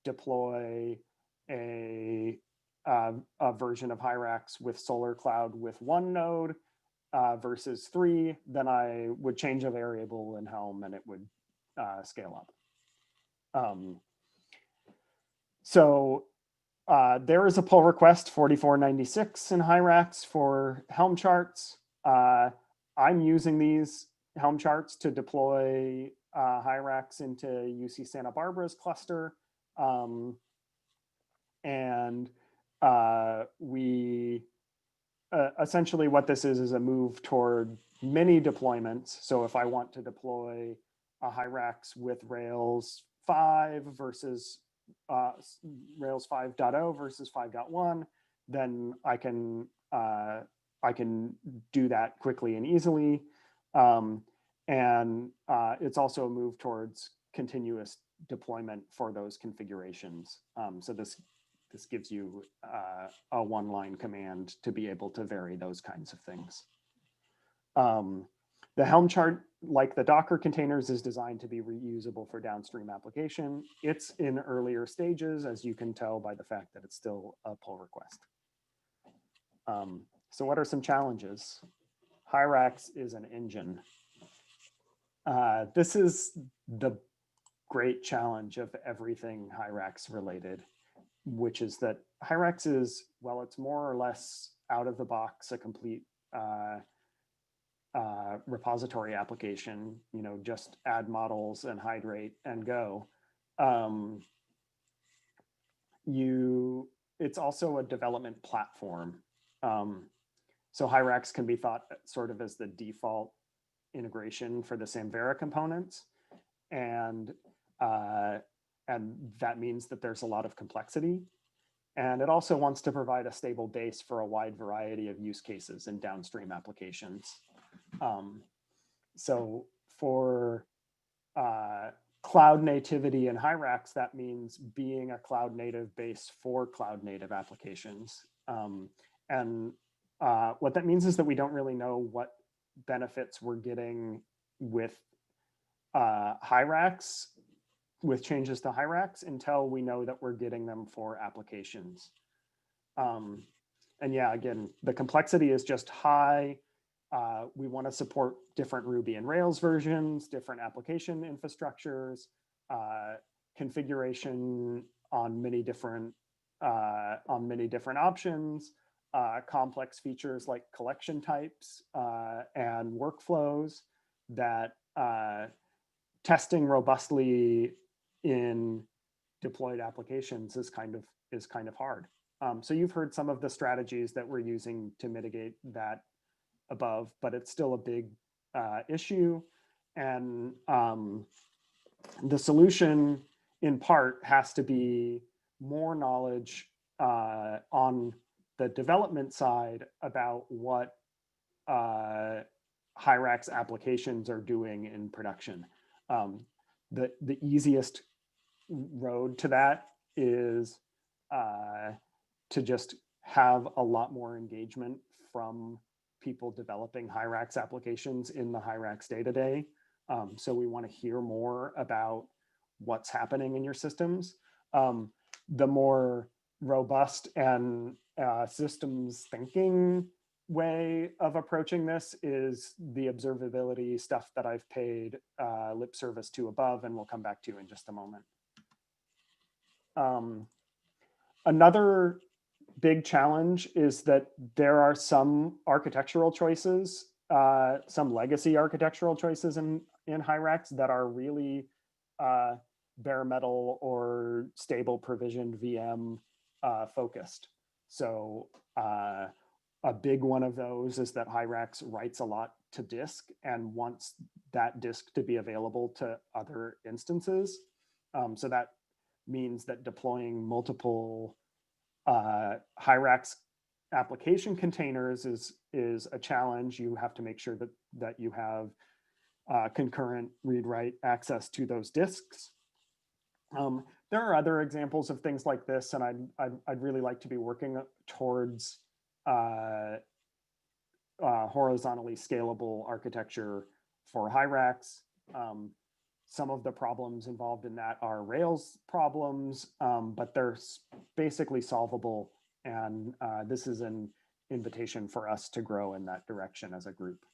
D: deploy a version of Hyrax with Solar Cloud with one node versus 3, then I would change a variable in Helm and it would scale up. So there is a pull request 4496 in Hyrax for Helm charts. I'm using these Helm charts to deploy Hyrax into UC Santa Barbara's cluster. We essentially what this is a move toward many deployments. So if I want to deploy a Hyrax with Rails 5 versus Rails 5.0 versus 5.1, then I can do that quickly and easily. It's also a move towards continuous deployment for those configurations. So this gives you a one-line command to be able to vary those kinds of things. The Helm chart, like the Docker containers, is designed to be reusable for downstream application. It's in earlier stages, as you can tell by the fact that it's still a pull request. So what are some challenges? Hyrax is an engine. This is the great challenge of everything Hyrax related, which is that Hyrax is, well, it's more or less out of the box, a complete repository application, just add models and hydrate and go. It's also a development platform. So Hyrax can be thought sort of as the default integration for the Samvera components. And that means that there's a lot of complexity. And it also wants to provide a stable base for a wide variety of use cases and downstream applications. So for cloud nativity in Hyrax, that means being a cloud native base for cloud native applications. What that means is that we don't really know what benefits we're getting with Hyrax, with changes to Hyrax, until we know that we're getting them for applications. And yeah, again, the complexity is just high. We want to support different Ruby and Rails versions, different application infrastructures. configuration on many different options, complex features like collection types and workflows that testing robustly in deployed applications is kind of hard. So you've heard some of the strategies that we're using to mitigate that above, but it's still a big issue. And the solution in part has to be more knowledge on the development side about what Hyrax applications are doing in production. The easiest road to that is to just have a lot more engagement from people developing Hyrax applications in the Hyrax day-to-day. So we want to hear more about what's happening in your systems. The more robust and systems thinking way of approaching this is the observability stuff that I've paid lip service to above, and we'll come back to in just a moment. Another big challenge is that there are some architectural choices, some legacy architectural choices in Hyrax that are really bare metal or stable provisioned VM focused. So a big one of those is that Hyrax writes a lot to disk and wants that disk to be available to other instances. So that means that deploying multiple Hyrax application containers is a challenge. You have to make sure that you have concurrent read-write access to those disks. There are other examples of things like this, and I'd really like to be working towards horizontally scalable architecture for Hyrax. Some of the problems involved in that are Rails problems, but they're basically solvable. And this is an invitation for us to grow in that direction as a group.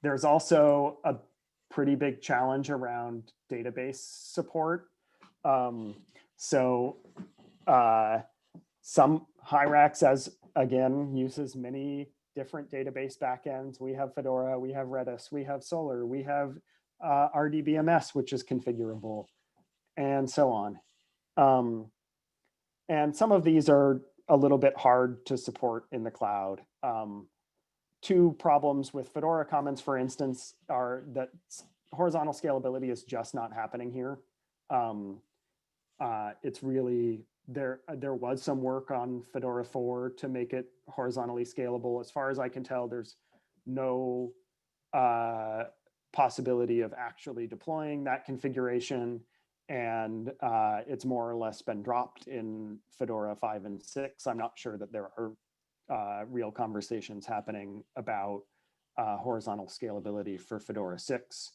D: There's also a pretty big challenge around database support. Some Hyrax, as again, uses many different database backends. We have Fedora, we have Redis, we have Solr, we have RDBMS, which is configurable, and so on. And some of these are a little bit hard to support in the cloud. Two problems with Fedora Commons, for instance, are that horizontal scalability is just not happening here. It's really, there was some work on Fedora 4 to make it horizontally scalable. As far as I can tell, there's no possibility of actually deploying that configuration. And it's more or less been dropped in Fedora 5 and 6. I'm not sure that there are real conversations happening about horizontal scalability for Fedora 6.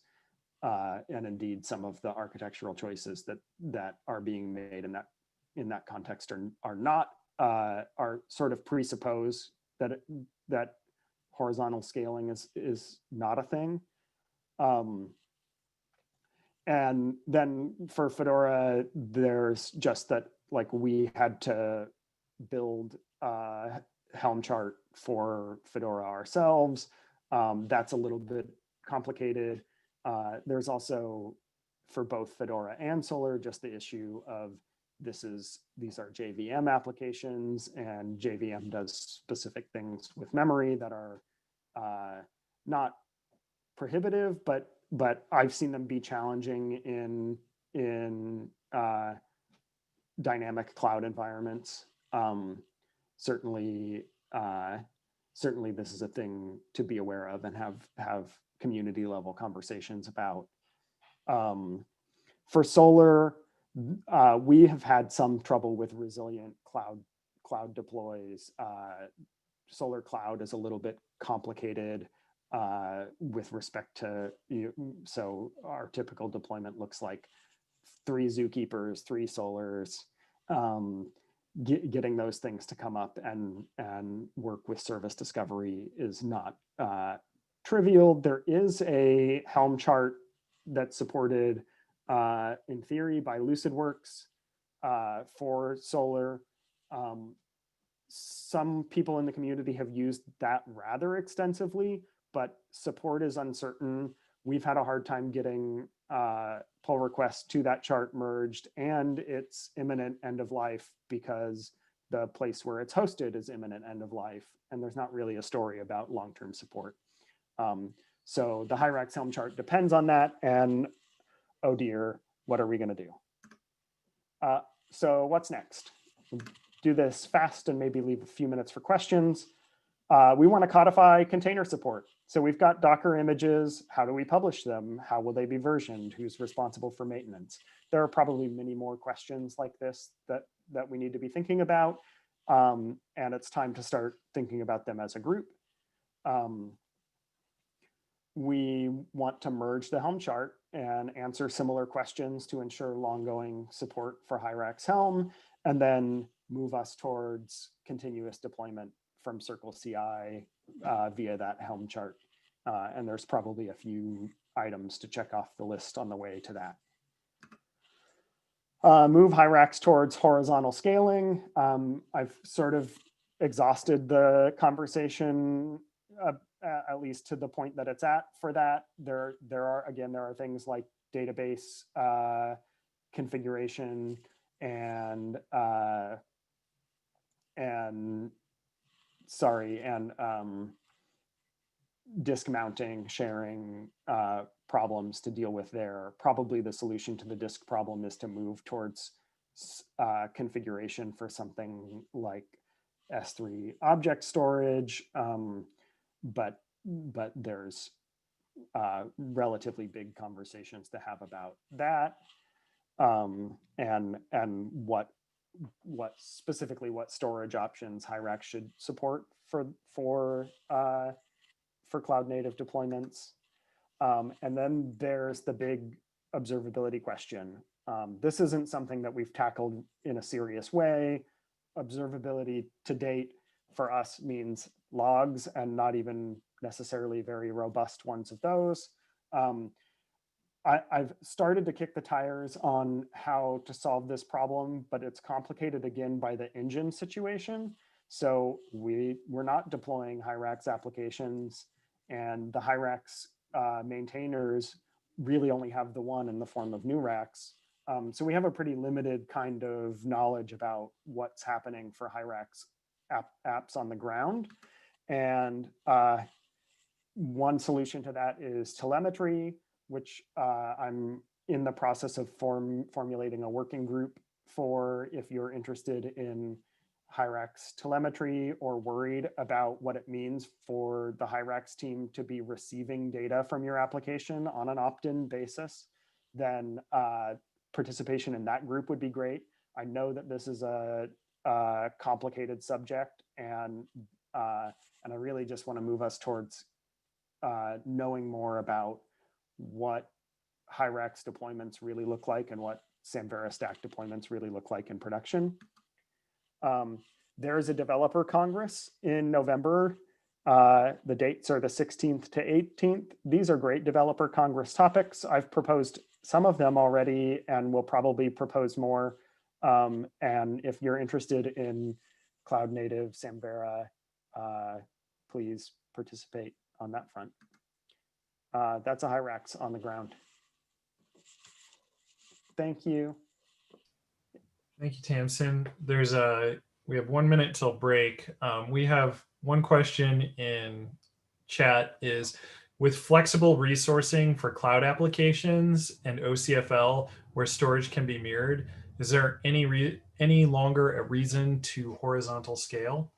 D: And indeed, some of the architectural choices that are being made in that context are sort of presuppose that horizontal scaling is not a thing. And then for Fedora, there's just that, like, we had to build a Helm chart for Fedora ourselves. That's a little bit complicated. There's also, for both Fedora and Solr, just the issue of these are JVM applications, and JVM does specific things with memory that are not prohibitive, but I've seen them be challenging in dynamic cloud environments. Certainly this is a thing to be aware of and have community level conversations about. For Solr, we have had some trouble with resilient cloud deploys. Solr Cloud is a little bit complicated with respect to, so our typical deployment looks like 3 Zookeepers, 3 Solrs. Getting those things to come up and work with service discovery is not trivial. There is a Helm chart that's supported in theory by LucidWorks for solar. Some people in the community have used that rather extensively, but support is uncertain. We've had a hard time getting pull requests to that chart merged, and it's imminent end of life because the place where it's hosted is imminent end of life, and there's not really a story about long-term support. So the Hyrax Helm chart depends on that, and oh dear, what are we going to do? So what's next? Do this fast and maybe leave a few minutes for questions. We want to codify container support. So we've got Docker images. How do we publish them? How will they be versioned? Who's responsible for maintenance? There are probably many more questions like this that we need to be thinking about. And it's time to start thinking about them as a group. We want to merge the Helm chart and answer similar questions to ensure long-going support for Hyrax Helm, and then move us towards continuous deployment from Circle CI via that Helm chart. And there's probably a few items to check off the list on the way to that. Move Hyrax towards horizontal scaling. I've sort of exhausted the conversation, at least to the point that it's at for that. There are things like database configuration and disk mounting, sharing problems to deal with there. Probably the solution to the disk problem is to move towards configuration for something like S3 object storage, but there's relatively big conversations to have about that, and what specifically what storage options Hyrax should support for cloud native deployments. And then there's the big observability question. This isn't something that we've tackled in a serious way. Observability to date for us means logs and not even necessarily very robust ones of those. I've started to kick the tires on how to solve this problem, but it's complicated again by the engine situation. So we're not deploying Hyrax applications, and the Hyrax maintainers really only have the one in the form of NewRax. So we have a pretty limited kind of knowledge about what's happening for Hyrax apps on the ground. And one solution to that is telemetry, which I'm in the process of formulating a working group for. If you're interested in Hyrax telemetry or worried about what it means for the Hyrax team to be receiving data from your application on an opt-in basis, then participation in that group would be great. I know that this is a complicated subject, and I really just want to move us towards knowing more about what Hyrax deployments really look like and what Samvera stack deployments really look like in production. There is a developer congress in November. The dates are the 16th to 18th. These are great developer congress topics. I've proposed some of them already and will probably propose more. And if you're interested in cloud native Samvera, please participate on that front. That's a Hyrax on the ground. Thank you.
A: Thank you, Tamsin. We have 1 minute till break. We have one question in chat is, with flexible resourcing for cloud applications and OCFL where storage can be mirrored, is there any longer a reason to horizontal scale?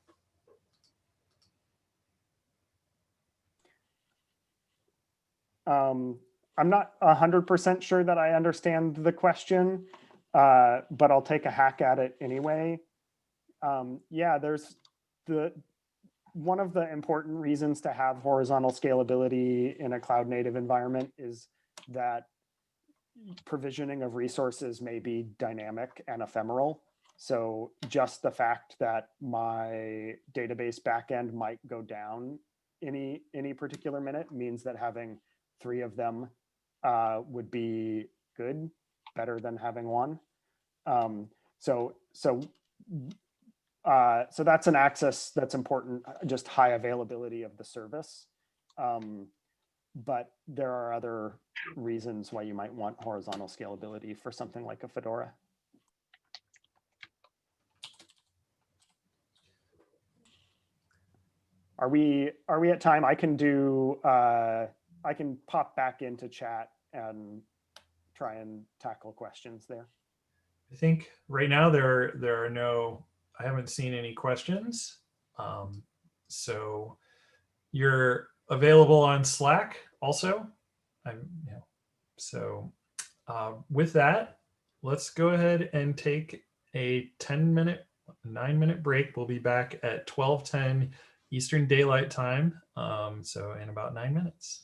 D: I'm not 100% sure that I understand the question, but I'll take a hack at it anyway. Yeah, there's one of the important reasons to have horizontal scalability in a cloud native environment is that provisioning of resources may be dynamic and ephemeral. So just the fact that my database backend might go down any particular minute means that having 3 of them would be good, better than having one. So that's an access that's important, just high availability of the service. But there are other reasons why you might want horizontal scalability for something like a Fedora. Are we at time? I can do, I can pop back into chat and try and tackle questions there.
A: I think right now there are no, I haven't seen any questions. So you're available on Slack also. So with that, let's go ahead and take a 10-minute, 9-minute break. We'll be back at 12:10 Eastern Daylight Time. So in about 9 minutes.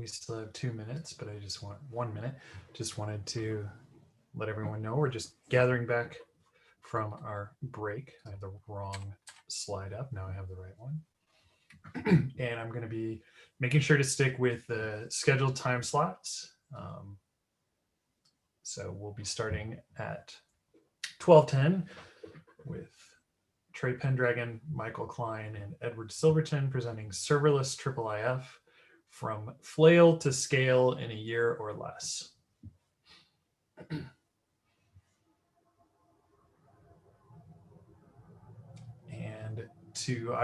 A: we still have 2 minutes, but I just want 1 minute. Just wanted to let everyone know we're just gathering back from our break. I have the wrong slide up. Now I have the right one. And I'm going to be making sure to stick with the scheduled time slots. So we'll be starting at 12:10 with Trey Pendragon, Michael Klein, and Edward Silverton presenting serverless IIIF from flail to scale in a year or less. And to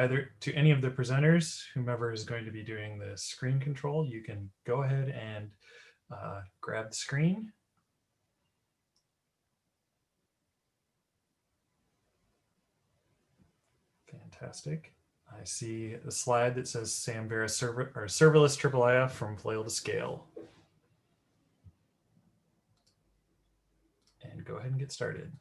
A: any of the presenters, whomever is going to be doing the screen control, you can go ahead and grab the screen. Fantastic. I see a slide that says Samvera serverless IIIF from flail to scale. And go ahead and get started.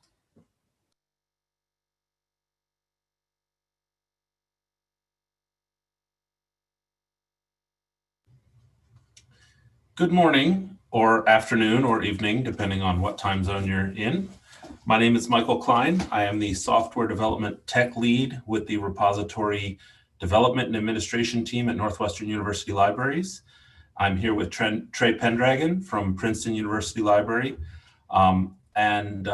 E: Good morning, or afternoon, or evening, depending on what time zone you're in. My name is Michael Klein. I am the software development tech lead with the repository development and administration team at Northwestern University Libraries. I'm here with Trey Pendragon from Princeton University Library and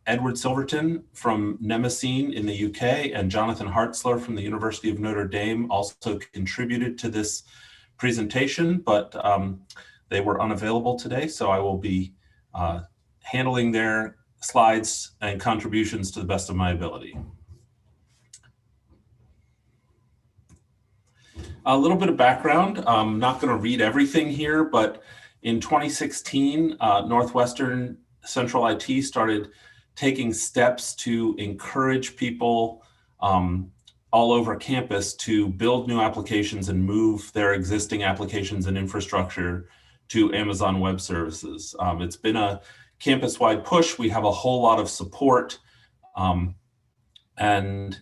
E: Edward Silverton from Nemesine in the UK, and Jonathan Hartzler from the University of Notre Dame also contributed to this presentation, but they were unavailable today, so I will be handling their slides and contributions to the best of my ability. A little bit of background. I'm not going to read everything here, but in 2016, Northwestern Central IT started taking steps to encourage people all over campus to build new applications and move their existing applications and infrastructure to Amazon Web Services. It's been a campus-wide push. We have a whole lot of support, and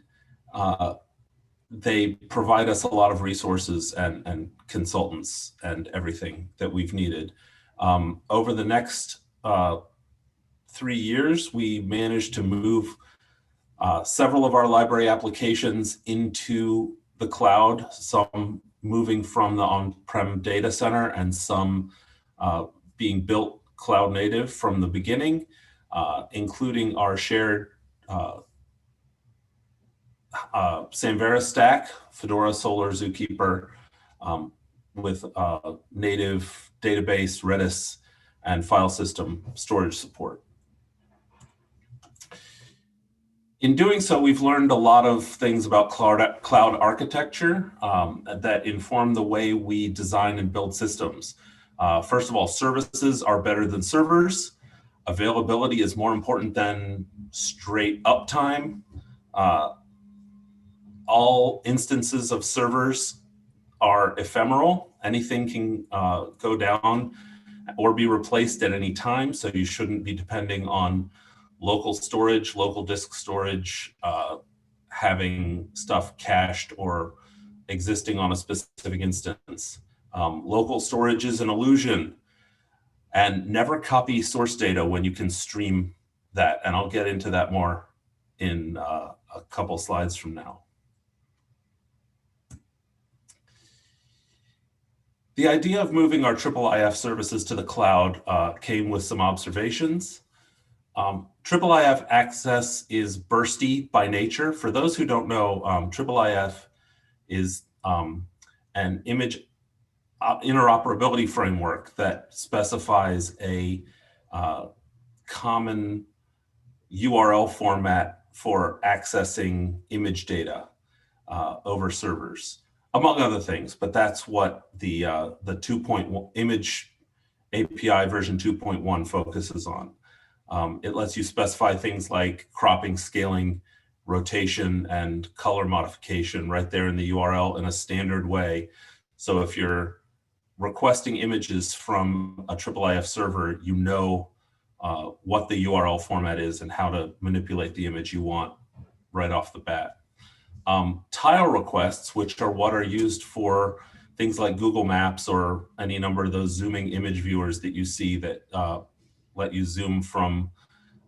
E: they provide us a lot of resources and consultants and everything that we've needed. Over the next 3 years, we managed to move several of our library applications into the cloud, some moving from the on-prem data center and some being built cloud native from the beginning, including our shared Samvera stack, Fedora, Solr, Zookeeper, with native database, Redis, and file system storage support. In doing so, we've learned a lot of things about cloud architecture that inform the way we design and build systems. First of all, services are better than servers. Availability is more important than straight uptime. All instances of servers are ephemeral. Anything can go down or be replaced at any time, so you shouldn't be depending on local storage, local disk storage, having stuff cached or existing on a specific instance. Local storage is an illusion, and never copy source data when you can stream that. And I'll get into that more in a couple slides from now. The idea of moving our IIIF services to the cloud came with some observations. IIIF access is bursty by nature. For those who don't know, IIIF is an image interoperability framework that specifies a common URL format for accessing image data over servers, among other things. But that's what the 2.1 image API version 2.1 focuses on. It lets you specify things like cropping, scaling, rotation, and color modification right there in the URL in a standard way. So if you're requesting images from a IIIF server, you know what the URL format is and how to manipulate the image you want right off the bat. Tile requests, which are what are used for things like Google Maps or any number of those zooming image viewers that you see that let you zoom from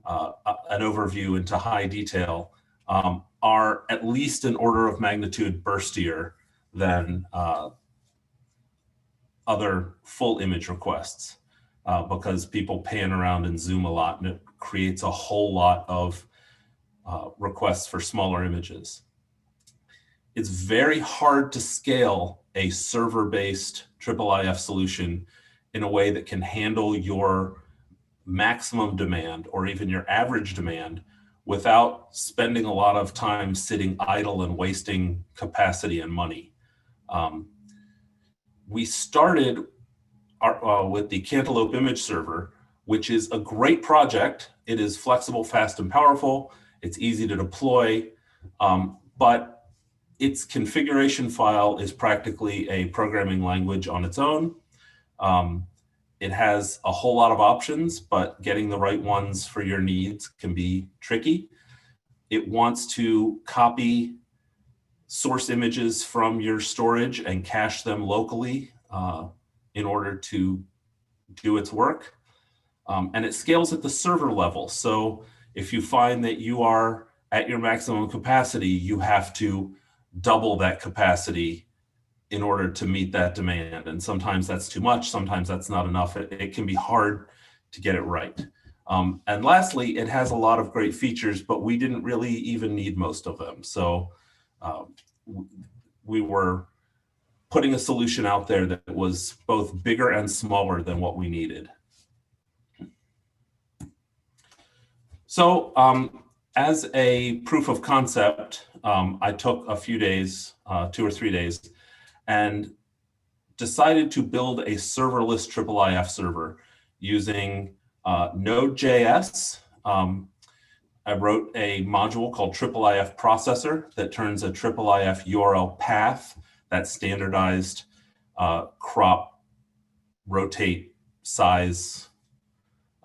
E: an overview into high detail, are at least an order of magnitude burstier than other full image requests, because people pan around and zoom a lot, and it creates a whole lot of requests for smaller images. It's very hard to scale a server-based IIIF solution in a way that can handle your maximum demand or even your average demand without spending a lot of time sitting idle and wasting capacity and money. We started with the Cantaloupe image server, which is a great project. It is flexible, fast, and powerful. It's easy to deploy, but its configuration file is practically a programming language on its own. It has a whole lot of options, but getting the right ones for your needs can be tricky. It wants to copy source images from your storage and cache them locally in order to do its work. And it scales at the server level. So if you find that you are at your maximum capacity, you have to double that capacity in order to meet that demand. And sometimes that's too much, sometimes that's not enough. It can be hard to get it right. And lastly, it has a lot of great features, but we didn't really even need most of them. So we were putting a solution out there that was both bigger and smaller than what we needed. So as a proof of concept, I took a few days, 2 or 3 days, and decided to build a serverless IIIF server using Node.js. I wrote a module called IIIF processor that turns a IIIF URL path, that standardized crop, rotate, size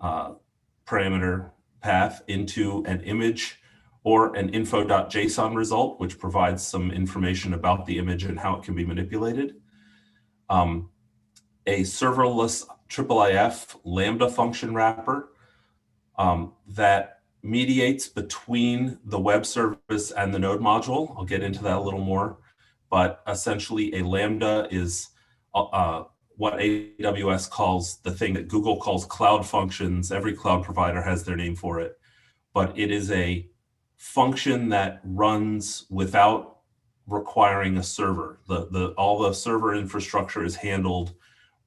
E: parameter path, into an image or an info.json result, which provides some information about the image and how it can be manipulated. A serverless IIIF Lambda function wrapper that mediates between the web service and the node module. I'll get into that a little more, but essentially a Lambda is what AWS calls the thing that Google calls cloud functions. Every cloud provider has their name for it, but it is a function that runs without requiring a server. All the server infrastructure is handled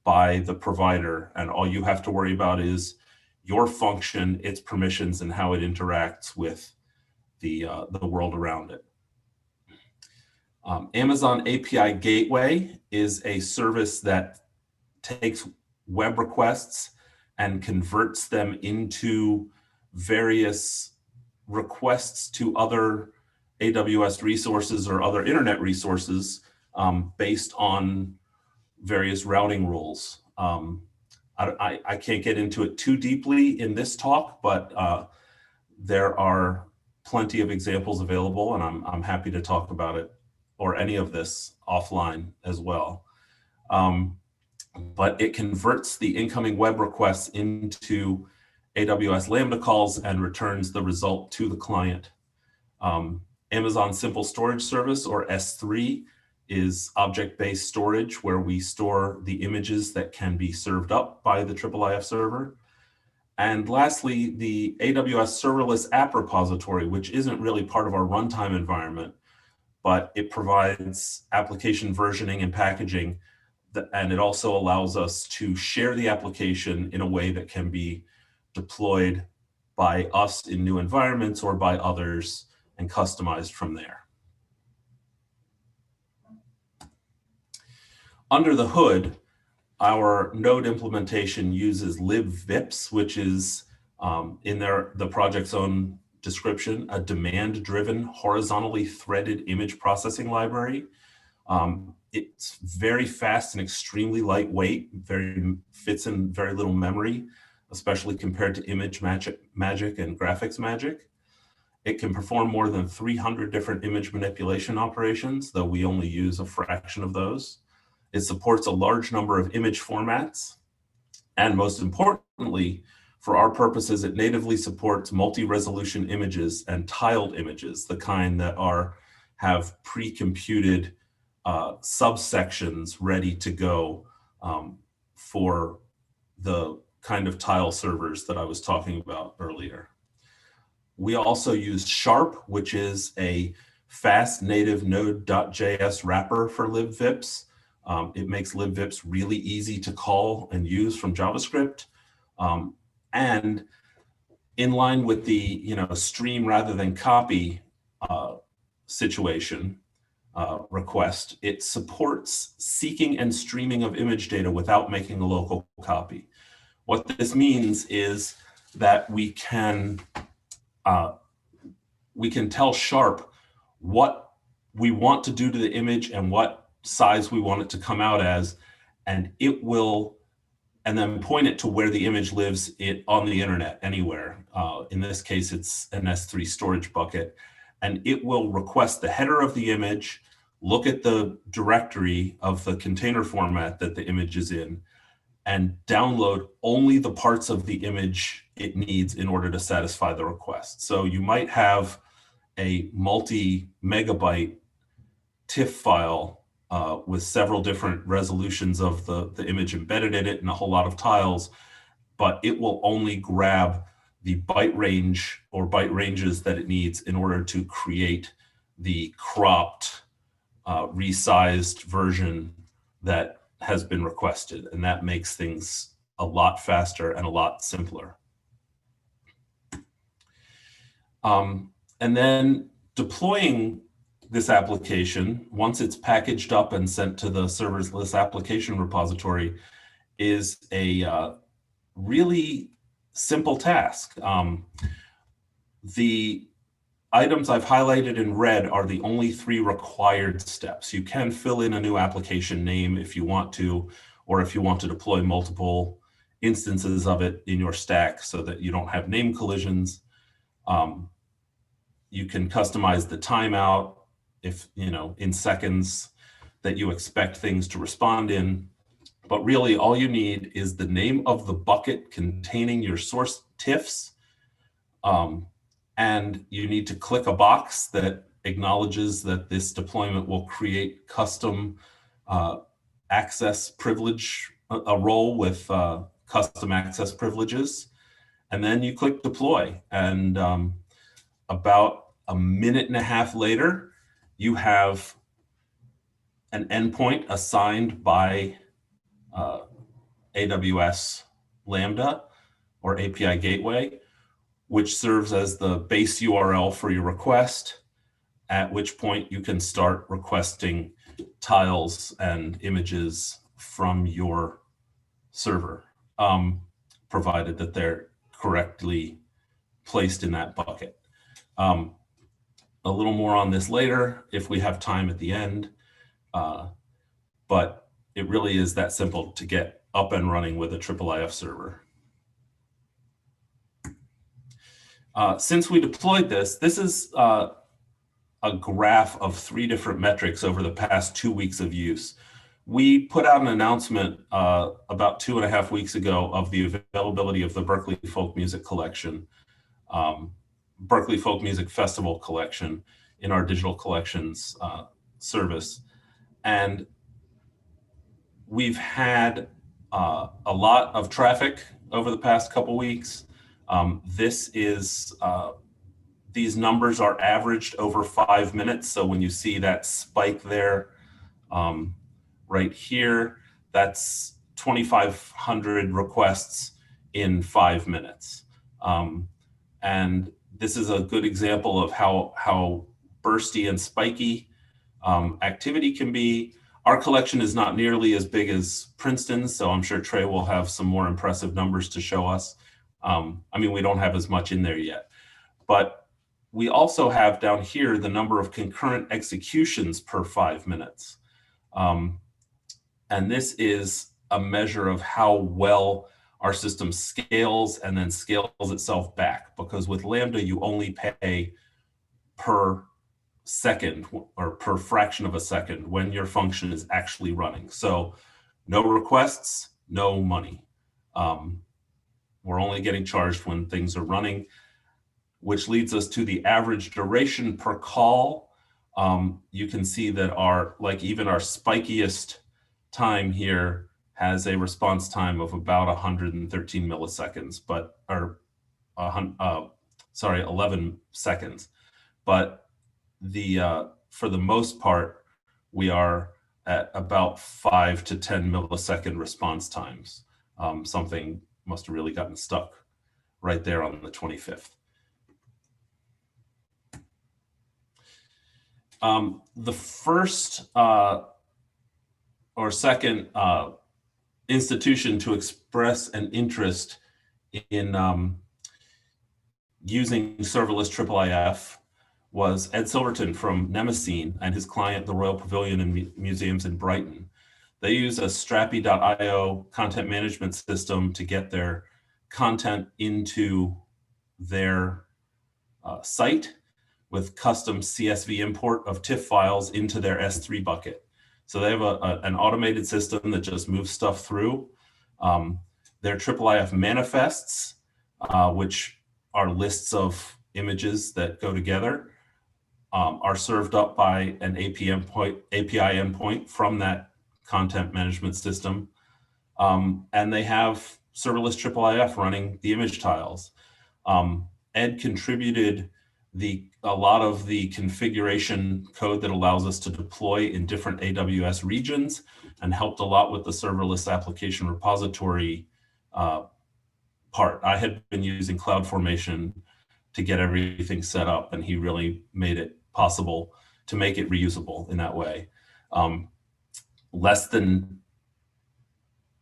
E: by the provider, and all you have to worry about is your function, its permissions, and how it interacts with the world around it. Amazon API Gateway is a service that takes web requests and converts them into various requests to other AWS resources or other internet resources based on various routing rules. I can't get into it too deeply in this talk, but there are plenty of examples available, and I'm happy to talk about it or any of this offline as well. But it converts the incoming web requests into AWS Lambda calls and returns the result to the client. Amazon Simple Storage Service, or S3, is object-based storage where we store the images that can be served up by the IIIF server. And lastly, the AWS Serverless App Repository, which isn't really part of our runtime environment, but it provides application versioning and packaging, and it also allows us to share the application in a way that can be deployed by us in new environments or by others and customized from there. Under the hood, our node implementation uses libvips, which is in the project's own description, a demand-driven, horizontally threaded image processing library. It's very fast and extremely lightweight, fits in very little memory, especially compared to ImageMagick and GraphicsMagick. It can perform more than 300 different image manipulation operations, though we only use a fraction of those. It supports a large number of image formats. And most importantly, for our purposes, it natively supports multi-resolution images and tiled images, the kind that have pre-computed subsections ready to go for the kind of tile servers that I was talking about earlier. We also use Sharp, which is a fast native Node.js wrapper for libvips. It makes libvips really easy to call and use from JavaScript. And in line with the stream rather than copy situation request, it supports seeking and streaming of image data without making a local copy. What this means is that we can tell Sharp what we want to do to the image and what size we want it to come out as, and then point it to where the image lives on the internet anywhere. In this case, it's an S3 storage bucket, and it will request the header of the image, look at the directory of the container format that the image is in, and download only the parts of the image it needs in order to satisfy the request. So you might have a multi-megabyte TIFF file with several different resolutions of the image embedded in it and a whole lot of tiles, but it will only grab the byte range or byte ranges that it needs in order to create the cropped, resized version that has been requested. And that makes things a lot faster and a lot simpler. And then deploying this application, once it's packaged up and sent to the serverless application repository, is a really simple task. The items I've highlighted in red are the only 3 required steps. You can fill in a new application name if you want to, or if you want to deploy multiple instances of it in your stack so that you don't have name collisions. You can customize the timeout if, in seconds that you expect things to respond in. But really all you need is the name of the bucket containing your source TIFFs. And you need to click a box that acknowledges that this deployment will create custom access privilege, a role with custom access privileges. And then you click deploy. And about a minute and a half later, you have an endpoint assigned by AWS Lambda or API Gateway, which serves as the base URL for your request, at which point you can start requesting tiles and images from your server, provided that they're correctly placed in that bucket. A little more on this later if we have time at the end, but it really is that simple to get up and running with a IIIF server. Since we deployed this is a graph of 3 different metrics over the past 2 weeks of use. We put out an announcement about 2.5 weeks ago of the availability of the Berkeley Folk Music Collection, Berkeley Folk Music Festival Collection in our digital collections service. And we've had a lot of traffic over the past couple weeks. These numbers are averaged over 5 minutes. So when you see that spike there, right here, that's 2,500 requests in 5 minutes. And this is a good example of how bursty and spiky activity can be. Our collection is not nearly as big as Princeton's, so I'm sure Trey will have some more impressive numbers to show us. I mean, we don't have as much in there yet, but we also have down here the number of concurrent executions per 5 minutes. And this is a measure of how well our system scales and then scales itself back, because with Lambda, you only pay per second or per fraction of a second when your function is actually running. So no requests, no money. We're only getting charged when things are running, which leads us to the average duration per call. You can see that even our spikiest time here has a response time of about 113 milliseconds, but 11 seconds. But for the most part, we are at about 5 to 10 millisecond response times. Something must have really gotten stuck right there on the 25th. The first or second institution to express an interest in using serverless IIIF was Ed Silverton from Nemesine and his client, the Royal Pavilion and Museums in Brighton. They use a Strapi.io content management system to get their content into their site with custom CSV import of TIFF files into their S3 bucket. So they have an automated system that just moves stuff through. Their IIIF manifests, which are lists of images that go together, are served up by an API endpoint from that content management system. And they have serverless IIIF running the image tiles. Ed contributed a lot of the configuration code that allows us to deploy in different AWS regions and helped a lot with the serverless application repository part. I had been using CloudFormation to get everything set up, and he really made it possible to make it reusable in that way. Less than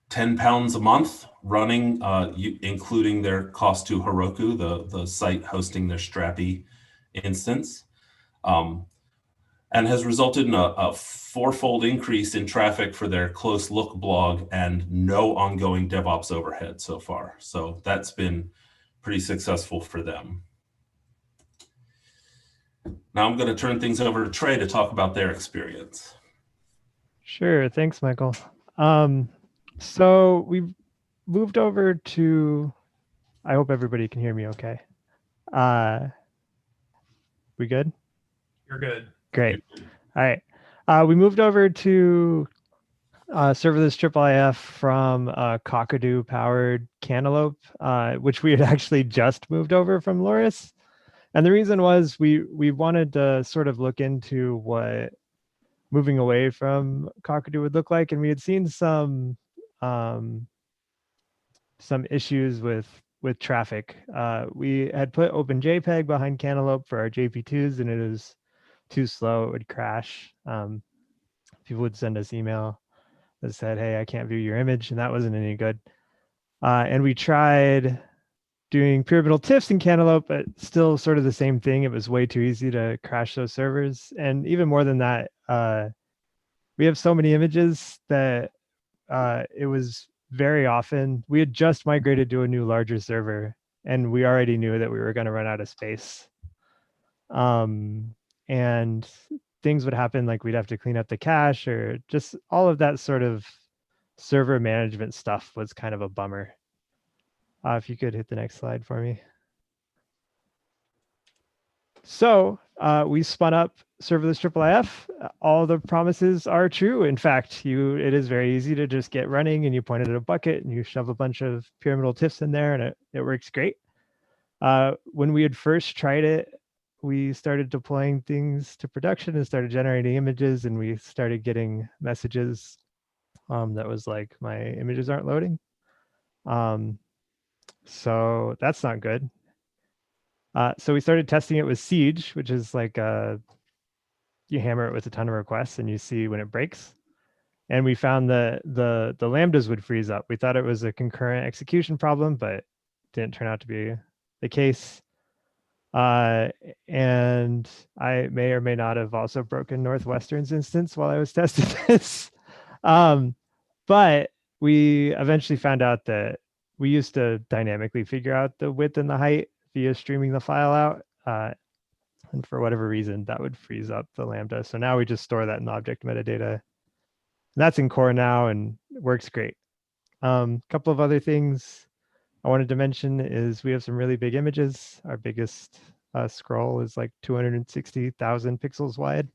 E: 10 pounds a month running, including their cost to Heroku, the site hosting their Strapi instance, and has resulted in a fourfold increase in traffic for their Close Look blog and no ongoing DevOps overhead so far. So that's been pretty successful for them. Now I'm going to turn things over to Trey to talk about their experience.
F: Sure. Thanks, Michael. So we moved over to, I hope everybody can hear me okay. We good?
A: You're good.
F: Great. All right. We moved over to serverless IIIF from Cockadoo powered Cantaloupe, which we had actually just moved over from Loris. And the reason was we wanted to sort of look into what moving away from Cockadoo would look like. And we had seen some issues with traffic. We had put OpenJPEG behind Cantaloupe for our JP2s, and it was too slow. It would crash. People would send us email that said, hey, I can't view your image, and that wasn't any good. And we tried doing pyramidal TIFFs in Cantaloupe, but still sort of the same thing. It was way too easy to crash those servers. And even more than that, we have so many images that it was very often, we had just migrated to a new larger server, and we already knew that we were going to run out of space. And things would happen, like we'd have to clean up the cache, or just all of that sort of server management stuff was kind of a bummer. If you could hit the next slide for me. So we spun up serverless IIIF. All the promises are true. In fact, it is very easy to just get running, and you point it at a bucket and you shove a bunch of pyramidal TIFFs in there, and it works great. When we had first tried it, we started deploying things to production and started generating images, and we started getting messages that was like, my images aren't loading. So that's not good. So we started testing it with Siege, which is like you hammer it with a ton of requests and you see when it breaks. And we found that the lambdas would freeze up. We thought it was a concurrent execution problem, but it didn't turn out to be the case. And I may or may not have also broken Northwestern's instance while I was testing this. But we eventually found out that we used to dynamically figure out the width and the height via streaming the file out. And for whatever reason, that would freeze up the Lambda. So now we just store that in object metadata. And that's in core now and it works great. A couple of other things I wanted to mention is we have some really big images. Our biggest scroll is like 260,000 pixels wide.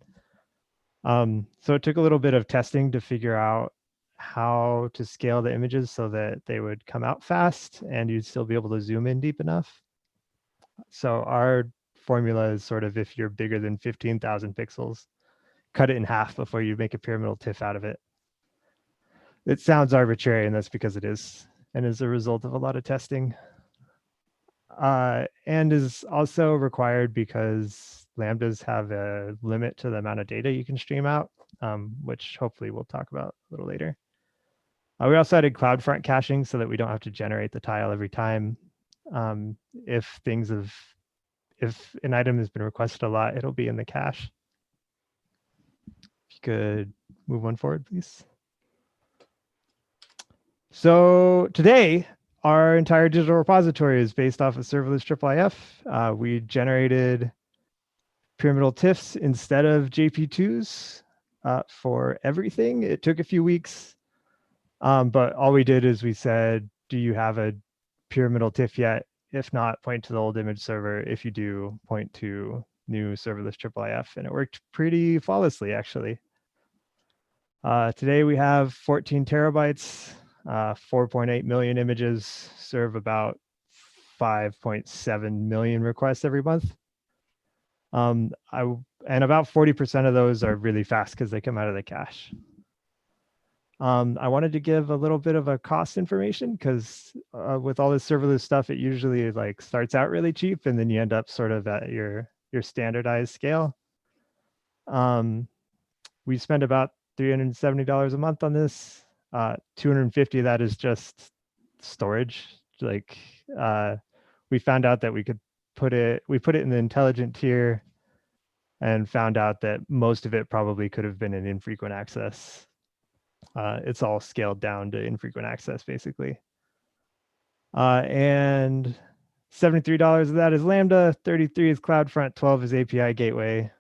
F: So it took a little bit of testing to figure out how to scale the images so that they would come out fast and you'd still be able to zoom in deep enough. So our formula is sort of if you're bigger than 15,000 pixels, cut it in half before you make a pyramidal TIFF out of it. It sounds arbitrary, and that's because it is, and is a result of a lot of testing. And is also required because Lambdas have a limit to the amount of data you can stream out, which hopefully we'll talk about a little later. We also added CloudFront caching so that we don't have to generate the tile every time. If an item has been requested a lot, it'll be in the cache. If you could move one forward, please. So today, our entire digital repository is based off of serverless IIIF. We generated pyramidal TIFFs instead of JP2s for everything. It took a few weeks, but all we did is we said, do you have a pyramidal TIFF yet? If not, point to the old image server. If you do, point to new serverless IIIF. And it worked pretty flawlessly, actually. Today we have 14 terabytes. 4.8 million images, serve about 5.7 million requests every month. And about 40% of those are really fast because they come out of the cache. I wanted to give a little bit of a cost information because with all this serverless stuff, it usually like starts out really cheap and then you end up sort of at your standardized scale. We spend about $370 a month on this. 250 of that is just storage. Like we found out that we put it in the intelligent tier and found out that most of it probably could have been in infrequent access. It's all scaled down to infrequent access basically. And $73 of that is Lambda, 33 is CloudFront, 12 is API Gateway.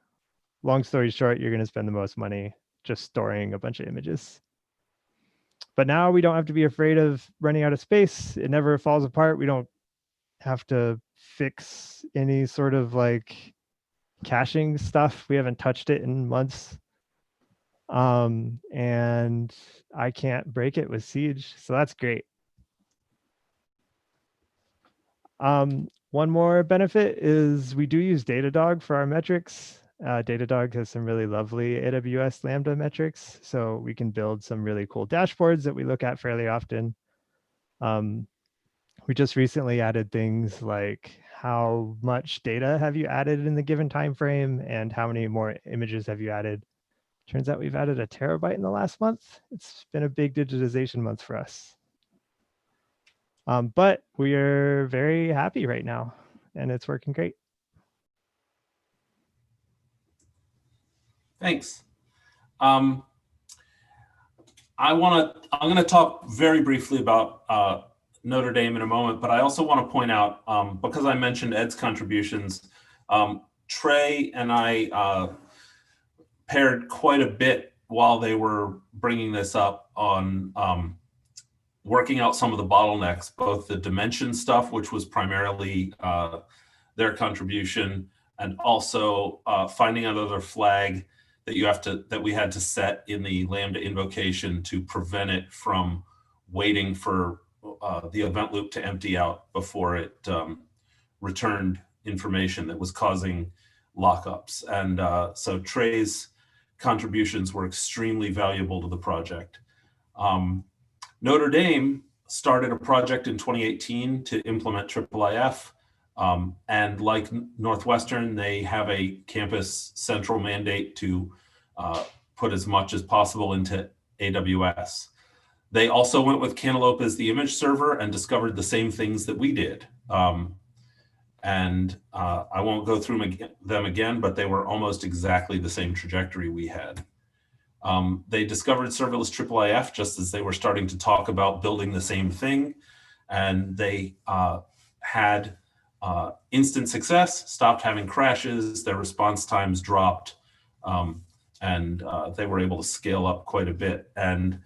F: Long story short, you're going to spend the most money just storing a bunch of images. But now we don't have to be afraid of running out of space. It never falls apart. We don't have to fix any sort of like caching stuff. We haven't touched it in months. And I can't break it with Siege. So that's great. One more benefit is we do use Datadog for our metrics. Datadog has some really lovely AWS Lambda metrics, so we can build some really cool dashboards that we look at fairly often. We just recently added things like how much data have you added in the given time frame and how many more images have you added. Turns out we've added 1 terabyte in the last month. It's been a big digitization month for us. But we are very happy right now and it's working great.
E: Thanks. I'm going to talk very briefly about Notre Dame in a moment, but I also want to point out, because I mentioned Ed's contributions, Trey and I paired quite a bit while they were bringing this up on working out some of the bottlenecks, both the dimension stuff, which was primarily their contribution, and also finding another flag that we had to set in the Lambda invocation to prevent it from waiting for the event loop to empty out before it returned information that was causing lockups. And so Trey's contributions were extremely valuable to the project. Notre Dame started a project in 2018 to implement IIIF. And like Northwestern, they have a campus central mandate to put as much as possible into AWS. They also went with Cantaloupe as the image server and discovered the same things that we did. I won't go through them again, but they were almost exactly the same trajectory we had. They discovered serverless IIIF just as they were starting to talk about building the same thing. And they had instant success, stopped having crashes, their response times dropped, and they were able to scale up quite a bit. And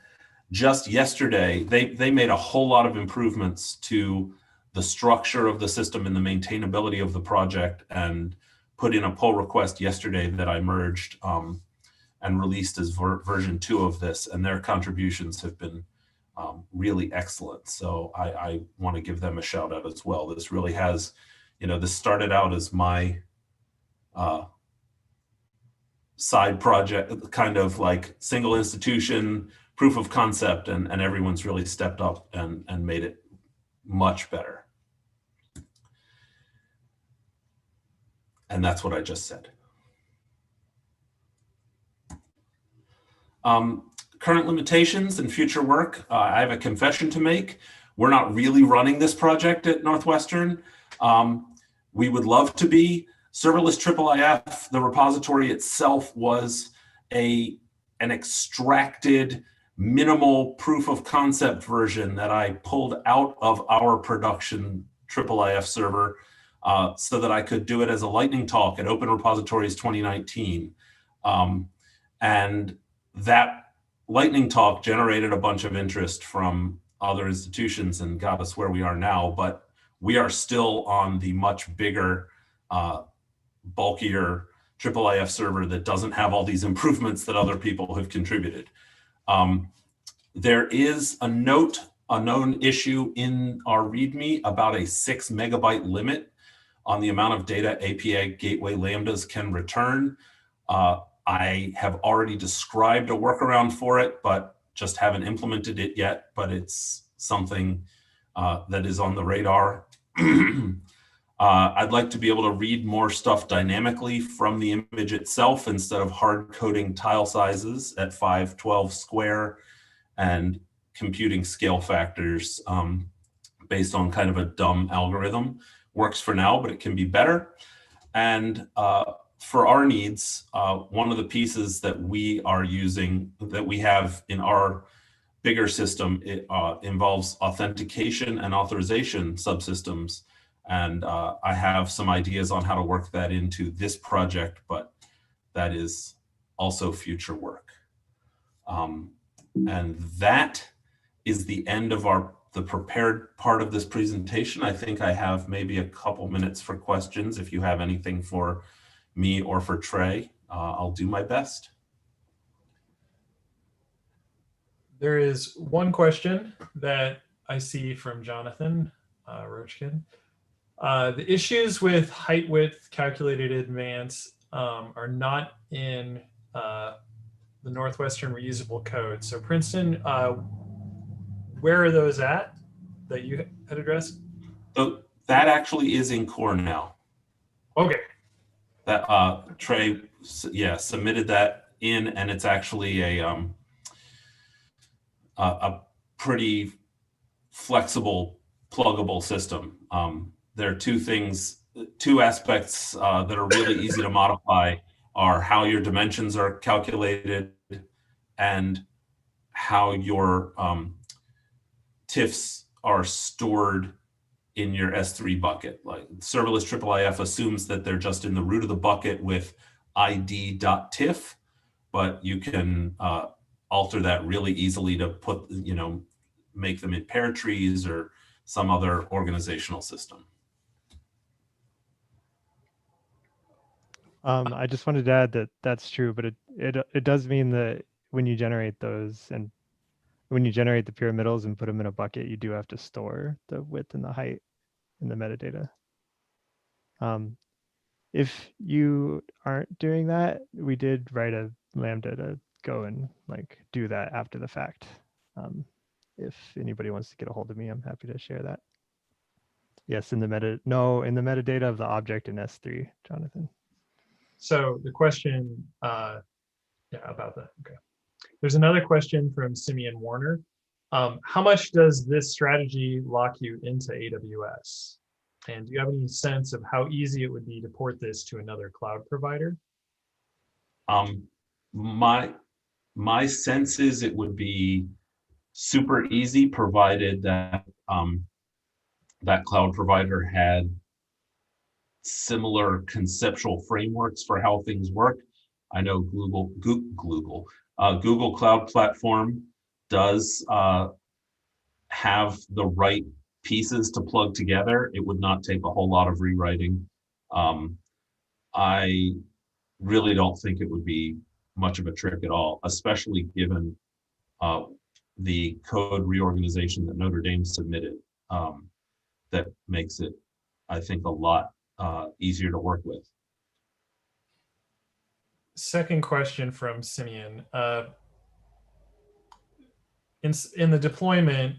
E: just yesterday, they made a whole lot of improvements to the structure of the system and the maintainability of the project, and put in a pull request yesterday that I merged and released as version 2 of this, and their contributions have been really excellent. So I want to give them a shout out as well. This really has, this started out as my side project, kind of like single institution proof of concept, and everyone's really stepped up and made it much better. And that's what I just said. Current limitations and future work. I have a confession to make. We're not really running this project at Northwestern. We would love to be. Serverless IIIF, the repository itself, was an extracted minimal proof of concept version that I pulled out of our production IIIF server so that I could do it as a lightning talk at Open Repositories 2019. And that lightning talk generated a bunch of interest from other institutions and got us where we are now, but we are still on the much bigger, bulkier IIIF server that doesn't have all these improvements that other people have contributed. There is a known issue in our README about a 6 megabyte limit on the amount of data API gateway lambdas can return. I have already described a workaround for it, but just haven't implemented it yet, but it's something that is on the radar. I'd like to be able to read more stuff dynamically from the image itself instead of hard coding tile sizes at 512 square and computing scale factors based on kind of a dumb algorithm. Works for now, but it can be better. And for our needs, one of the pieces that we are using, that we have in our bigger system, it involves authentication and authorization subsystems. And I have some ideas on how to work that into this project, but that is also future work. And that is the end of the prepared part of this presentation. I think I have maybe a couple minutes for questions. If you have anything for me or for Trey, I'll do my best.
A: There is one question that I see from Jonathan Roachkin. The issues with height width calculated in advance are not in the Northwestern reusable code. So Princeton, where are those at that you had addressed?
E: So that actually is in core now.
A: Okay.
E: That Trey, yeah, submitted that in, and it's actually a pretty flexible, pluggable system. There are two aspects that are really easy to modify are how your dimensions are calculated and how your TIFFs are stored in your S3 bucket. Like serverless IIIF assumes that they're just in the root of the bucket with id.tiff, but you can alter that really easily to put, make them in pair trees or some other organizational system.
F: I just wanted to add that that's true, but it does mean that when you generate those and when you generate the pyramidals and put them in a bucket, you do have to store the width and the height in the metadata. If you aren't doing that, we did write a Lambda to go and do that after the fact. If anybody wants to get a hold of me, I'm happy to share that. Yes, in the metadata of the object in S3, Jonathan.
A: So the question, yeah, about that. Okay. There's another question from Simeon Warner. How much does this strategy lock you into AWS? And do you have any sense of how easy it would be to port this to another cloud provider?
E: My sense is it would be super easy, provided that that cloud provider had similar conceptual frameworks for how things work. I know Google Cloud Platform does have the right pieces to plug together. It would not take a whole lot of rewriting. I really don't think it would be much of a trick at all, especially given the code reorganization that Notre Dame submitted. That makes it, I think, a lot easier to work with.
A: Second question from Simeon. In the deployment,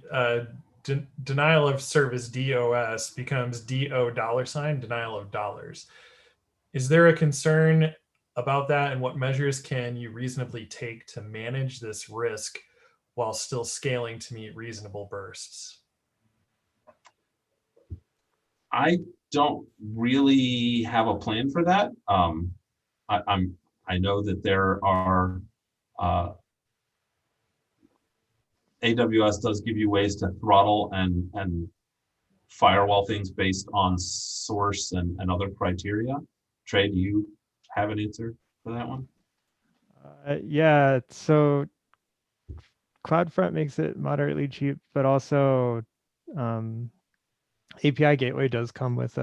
A: denial of service DOS becomes DO $, denial of dollars. Is there a concern about that, and what measures can you reasonably take to manage this risk while still scaling to meet reasonable bursts?
E: I don't really have a plan for that. I know that there are AWS does give you ways to throttle and firewall things based on source and other criteria. Trey, do you have an answer for that one?
F: Yeah, so CloudFront makes it moderately cheap, but also API Gateway does come with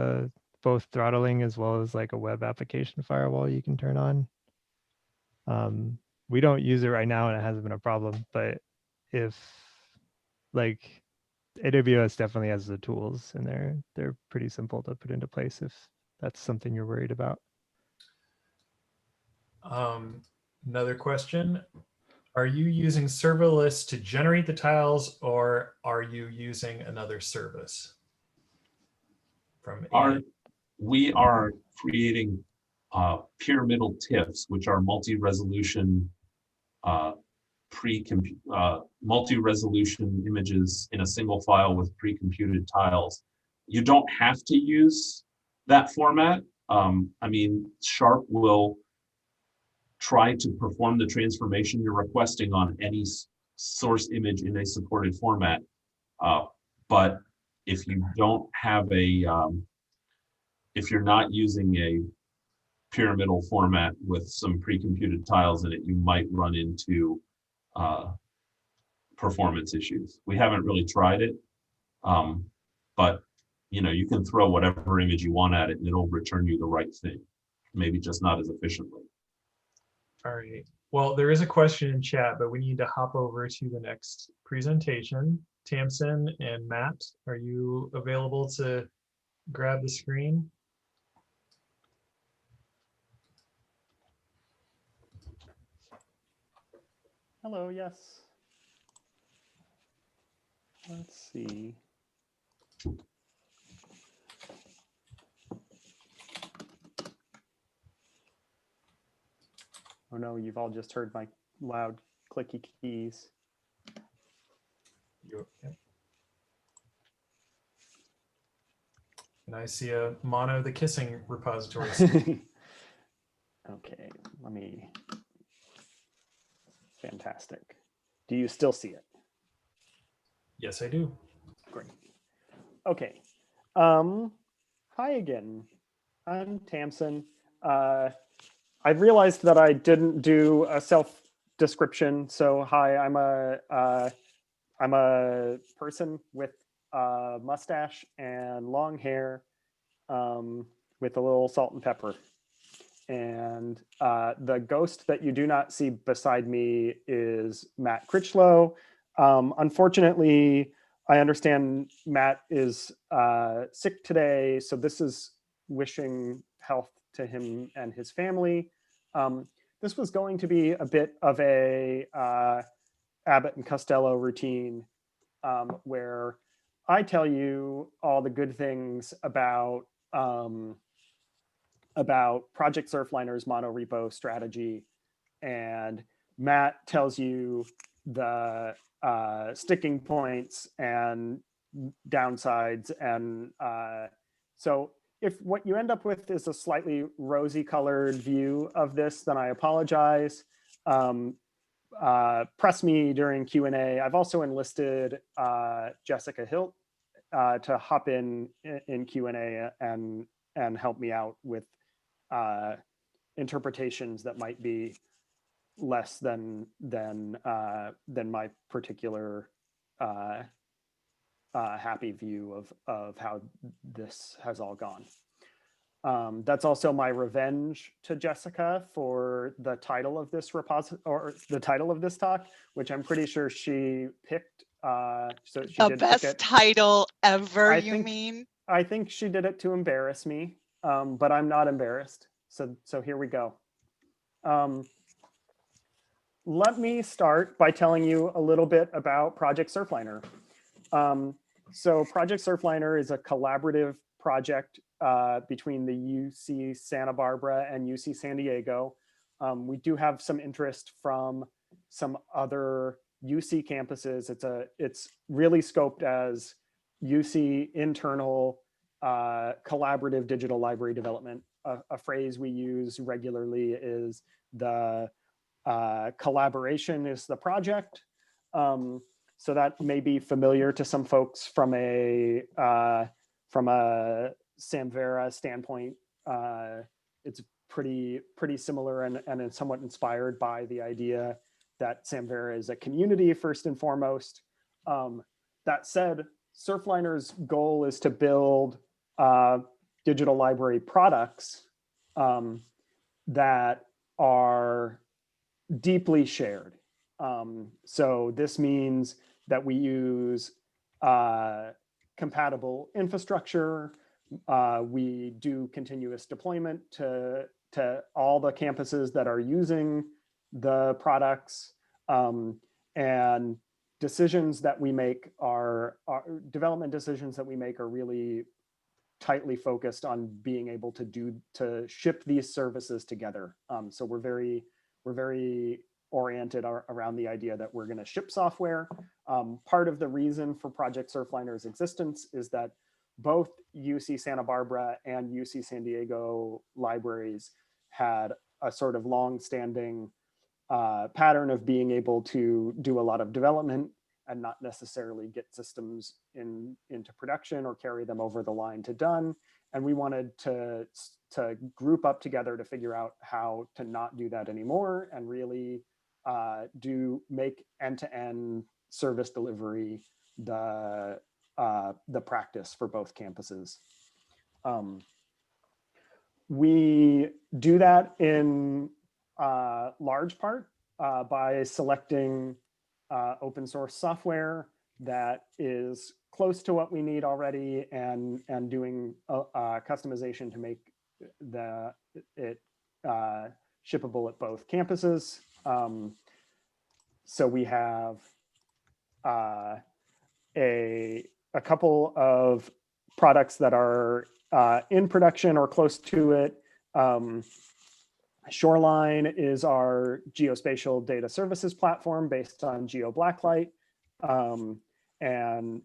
F: both throttling as well as like a web application firewall you can turn on. We don't use it right now and it hasn't been a problem, but if like AWS definitely has the tools and they're pretty simple to put into place if that's something you're worried about.
A: Another question. Are you using serverless to generate the tiles, or are you using another service?
E: We are creating pyramidal TIFFs, which are multi-resolution multi-resolution images in a single file with pre-computed tiles. You don't have to use that format. I mean, Sharp will try to perform the transformation you're requesting on any source image in a supported format. But if you don't have if you're not using a pyramidal format with some pre-computed tiles in it, you might run into performance issues. We haven't really tried it, but you can throw whatever image you want at it and it'll return you the right thing, maybe just not as efficiently.
A: All right. Well, there is a question in chat, but we need to hop over to the next presentation. Tamsin and Matt, are you available to grab the screen?
D: Hello, yes. Let's see. Oh no, you've all just heard my loud clicky keys.
A: Okay. And I see a Mono the Kissing repository.
D: Okay, let me. Fantastic. Do you still see it?
A: Yes, I do.
D: Great. Okay. Hi again. I'm Tamsin. I realized that I didn't do a self-description. So hi, I'm a person with a mustache and long hair, with a little salt and pepper. And the ghost that you do not see beside me is Matt Critchlow. Unfortunately, I understand Matt is sick today, so this is wishing health to him and his family. This was going to be a bit of a Abbott and Costello routine, where I tell you all the good things about Project Surfliner's monorepo strategy, and Matt tells you the sticking points and downsides. And so if what you end up with is a slightly rosy colored view of this, then I apologize. Press me during Q&A. I've also enlisted Jessica Hilt to hop in Q&A and help me out with interpretations that might be less than my particular happy view of how this has all gone. That's also my revenge to Jessica for the title of this the title of this talk, which I'm pretty sure she picked. So she
G: The
D: did
G: best
D: pick it.
G: title ever,
D: I
G: you
D: think,
G: mean?
D: I think she did it to embarrass me, but I'm not embarrassed. So here we go. Let me start by telling you a little bit about Project Surfliner. So Project Surfliner is a collaborative project between the UC Santa Barbara and UC San Diego. We do have some interest from some other UC campuses. It's really scoped as UC internal collaborative digital library development. A phrase we use regularly is the collaboration is the project. So that may be familiar to some folks from a Samvera standpoint. It's pretty similar and somewhat inspired by the idea that Samvera is a community first and foremost. That said, Surfliner's goal is to build digital library products that are deeply shared. So this means that we use compatible infrastructure. We do continuous deployment to all the campuses that are using the products, and decisions that we make development decisions that we make are really tightly focused on being able to ship these services together. So we're very oriented around the idea that we're going to ship software. Part of the reason for Project Surfliner's existence is that both UC Santa Barbara and UC San Diego libraries had a sort of long-standing pattern of being able to do a lot of development and not necessarily get systems into production or carry them over the line to done. And we wanted to group up together to figure out how to not do that anymore and really make end-to-end service delivery the practice for both campuses. We do that in large part by selecting open source software that is close to what we need already and doing customization to make it shippable at both campuses. So we have a couple of products that are in production or close to it. Shoreline is our geospatial data services platform based on GeoBlacklight. And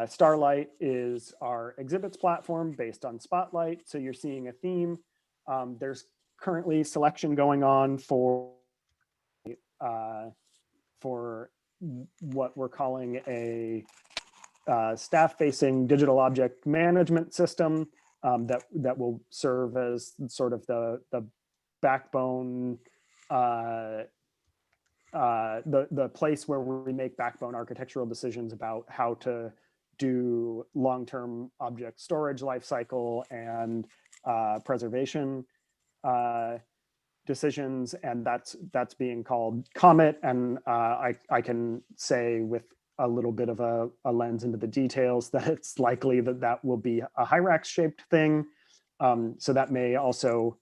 D: Starlight is our exhibits platform based on Spotlight. So you're seeing a theme. There's currently selection going on for what we're calling a staff-facing digital object management system that will serve as sort of the backbone, the place where we make backbone architectural decisions about how to do long-term object storage lifecycle and preservation decisions, and that's being called Comet. And I can say with a little bit of a lens into the details that it's likely that will be a Hyrax shaped thing. So that may also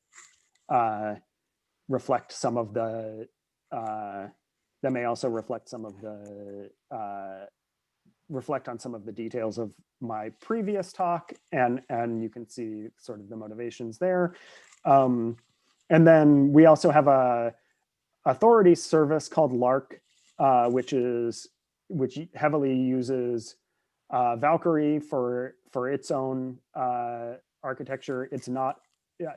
D: reflect some of the reflect on some of the details of my previous talk, and you can see sort of the motivations there. And then we also have a authority service called Lark, which heavily uses Valkyrie for its own architecture. It's not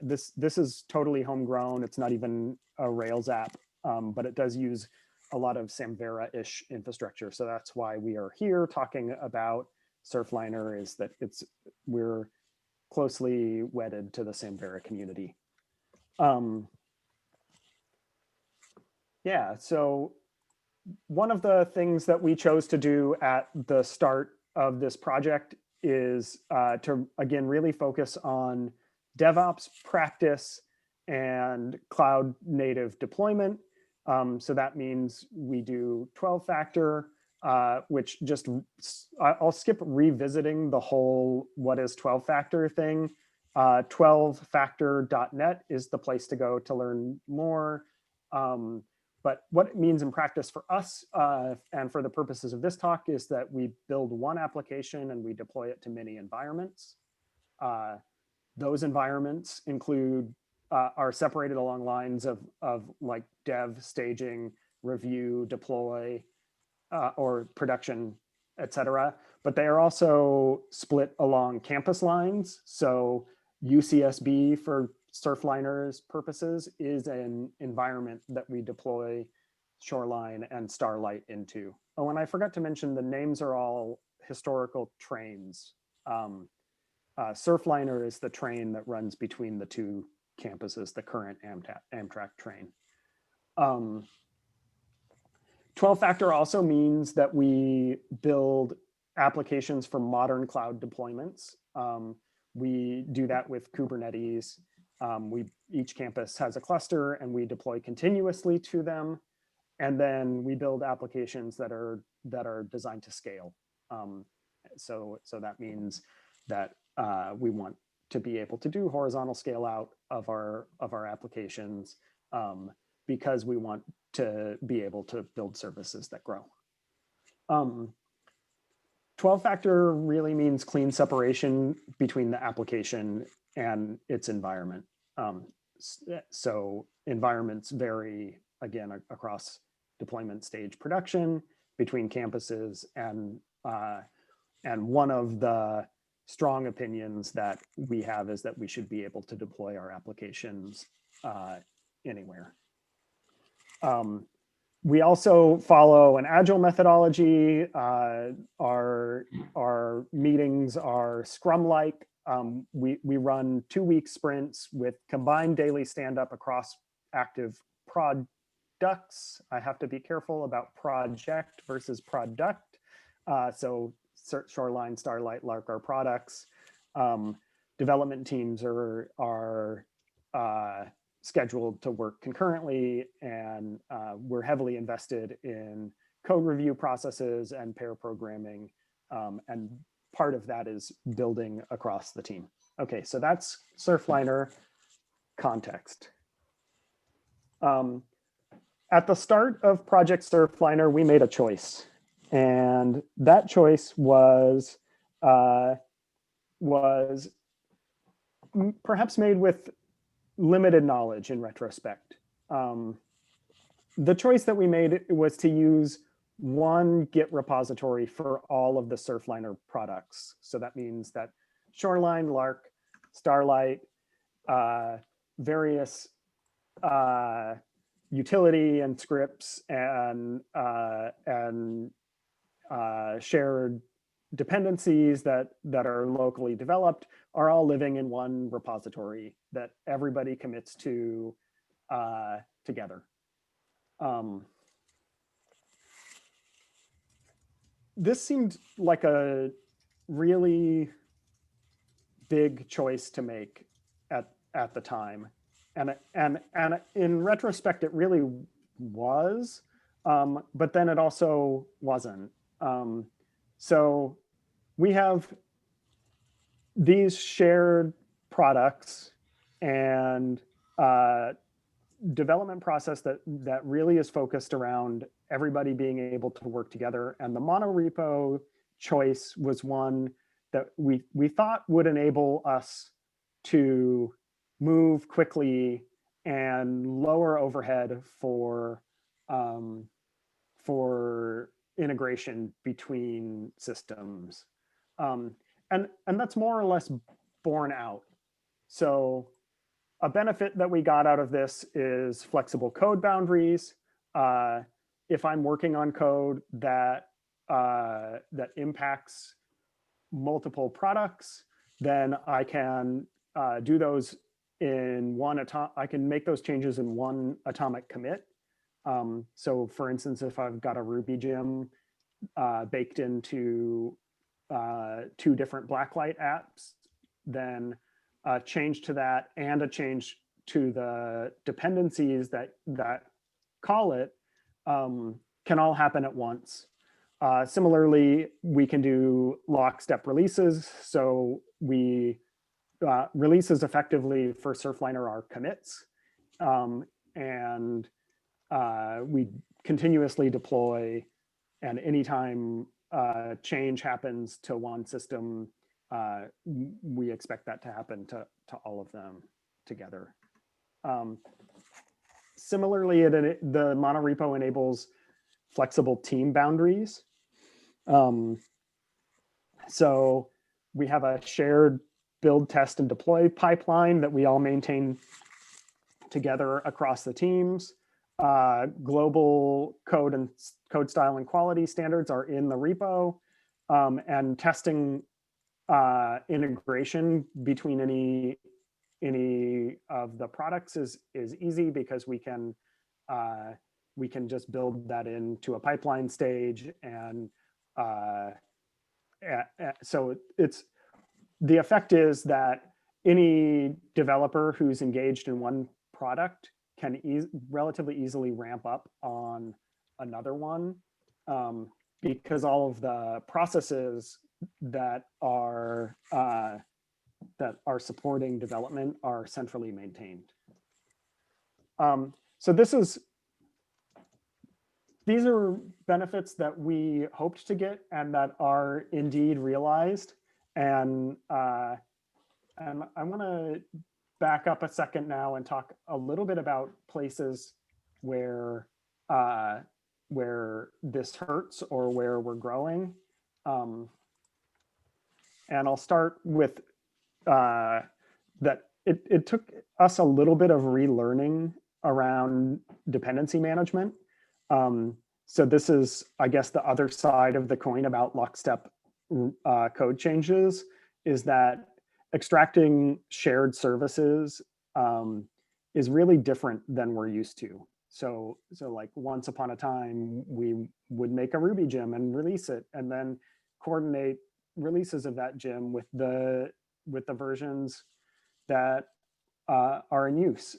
D: this is totally homegrown. It's not even a Rails app, but it does use a lot of Samvera-ish infrastructure. So that's why we are here talking about Surfliner, is that we're closely wedded to the Samvera community. Yeah, so one of the things that we chose to do at the start of this project is to, again, really focus on DevOps practice and cloud native deployment. So that means we do 12-factor, which just, I'll skip revisiting the whole what is 12-factor thing. 12factor.net is the place to go to learn more. But what it means in practice for us and for the purposes of this talk is that we build one application and we deploy it to many environments. Those environments include, are separated along lines of like dev, staging, review, deploy, or production, et cetera. But they are also split along campus lines. So UCSB for Surfliner's purposes is an environment that we deploy Shoreline and Starlight into. Oh, and I forgot to mention the names are all historical trains. Surfliner is the train that runs between the two campuses, the current Amtrak train. 12-factor also means that we build applications for modern cloud deployments. We do that with Kubernetes. Each campus has a cluster and we deploy continuously to them. And then we build applications that are designed to scale. So that means that we want to be able to do horizontal scale out of our applications because we want to be able to build services that grow. 12-factor really means clean separation between the application and its environment. So environments vary, again, across deployment stage production, between campuses, and one of the strong opinions that we have is that we should be able to deploy our applications anywhere. We also follow an agile methodology. Our meetings are Scrum-like. We run 2-week sprints with combined daily stand-up across active products. I have to be careful about project versus product. So Shoreline, Starlight, Lark are products. Development teams are scheduled to work concurrently, and we're heavily invested in code review processes and pair programming. And part of that is building across the team. Okay, so that's Surfliner context. At the start of Project Surfliner, we made a choice. And that choice was perhaps made with limited knowledge in retrospect. The choice that we made was to use one Git repository for all of the Surfliner products. So that means that Shoreline, Lark, Starlight, various utility and scripts and shared dependencies that are locally developed are all living in one repository that everybody commits to together. This seemed like a really big choice to make at the time. And in retrospect, it really was, but then it also wasn't. So we have these shared products and development process that really is focused around everybody being able to work together. And the monorepo choice was one that we thought would enable us to move quickly and lower overhead for integration between systems. And that's more or less borne out. So a benefit that we got out of this is flexible code boundaries. If I'm working on code that impacts multiple products, then I can do those in one I can make those changes in one atomic commit. So for instance, if I've got a Ruby gem baked into 2 different blacklight apps, then a change to that and a change to the dependencies that call it can all happen at once. Similarly, we can do lockstep releases. So we releases effectively for Surfliner are commits, and we continuously deploy, and anytime change happens to one system, we expect that to happen to all of them together. Similarly, the monorepo enables flexible team boundaries. So we have a shared build, test, and deploy pipeline that we all maintain together across the teams. Global code and code style and quality standards are in the repo, and testing integration between any of the products is easy because we can just build that into a pipeline stage, and so it's the effect is that any developer who's engaged in one product can relatively easily ramp up on another one, because all of the processes that are supporting development are centrally maintained. So these are benefits that we hoped to get and that are indeed realized. And I want to back up a second now and talk a little bit about places where this hurts or where we're growing. And I'll start with that it took us a little bit of relearning around dependency management. So this is, I guess, the other side of the coin about lockstep code changes, is that extracting shared services is really different than we're used to. So like once upon a time, we would make a Ruby gem and release it, and then coordinate releases of that gem with the versions that are in use,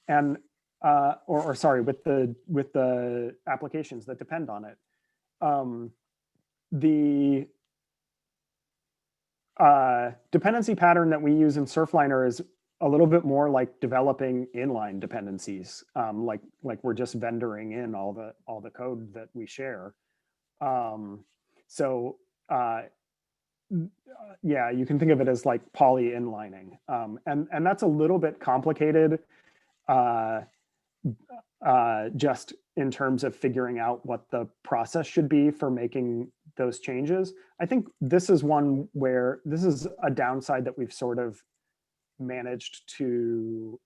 D: and or sorry, with the applications that depend on it. The dependency pattern that we use in Surfliner is a little bit more like developing inline dependencies, like we're just vendoring in all the code that we share. Yeah, you can think of it as like poly inlining, and that's a little bit complicated, just in terms of figuring out what the process should be for making those changes. I think this is one where this is a downside that we've sort of managed to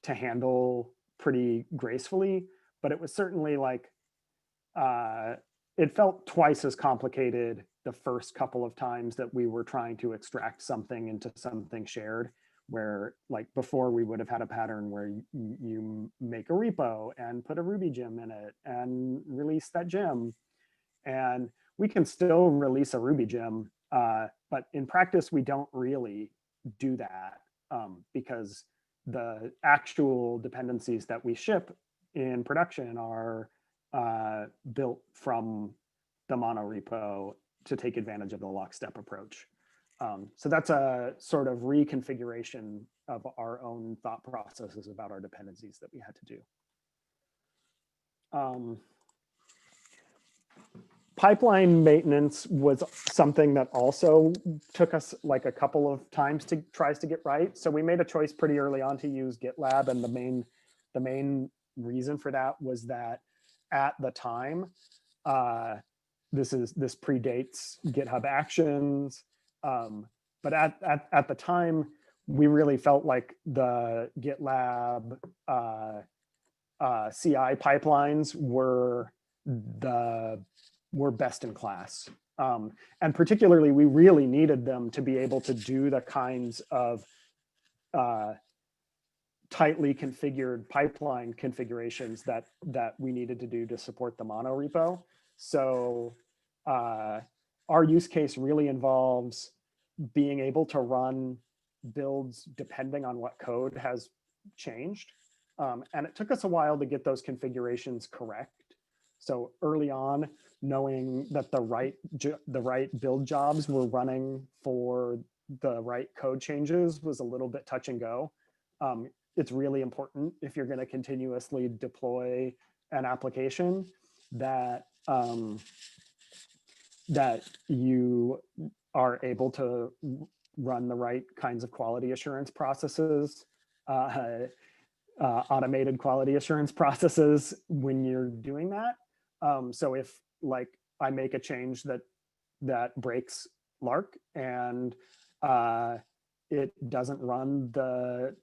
D: handle pretty gracefully, but it was certainly like it felt twice as complicated the first couple of times that we were trying to extract something into something shared, where like before we would have had a pattern where you make a repo and put a Ruby gem in it and release that gem. And we can still release a Ruby gem, but in practice, we don't really do that because the actual dependencies that we ship in production are built from the monorepo to take advantage of the lockstep approach. So that's a sort of reconfiguration of our own thought processes about our dependencies that we had to do. Pipeline maintenance was something that also took us like a couple of times to get right. So we made a choice pretty early on to use GitLab, and the main reason for that was that at the time, this predates GitHub Actions, but at the time, we really felt like the GitLab CI pipelines were best in class. And particularly, we really needed them to be able to do the kinds of tightly configured pipeline configurations that we needed to do to support the monorepo. So our use case really involves being able to run builds depending on what code has changed. And it took us a while to get those configurations correct. So early on, knowing that the right build jobs were running for the right code changes was a little bit touch and go. It's really important if you're going to continuously deploy an application that that you are able to run the right kinds of quality assurance processes, automated quality assurance processes when you're doing that. So if like I make a change that breaks Lark and it doesn't run the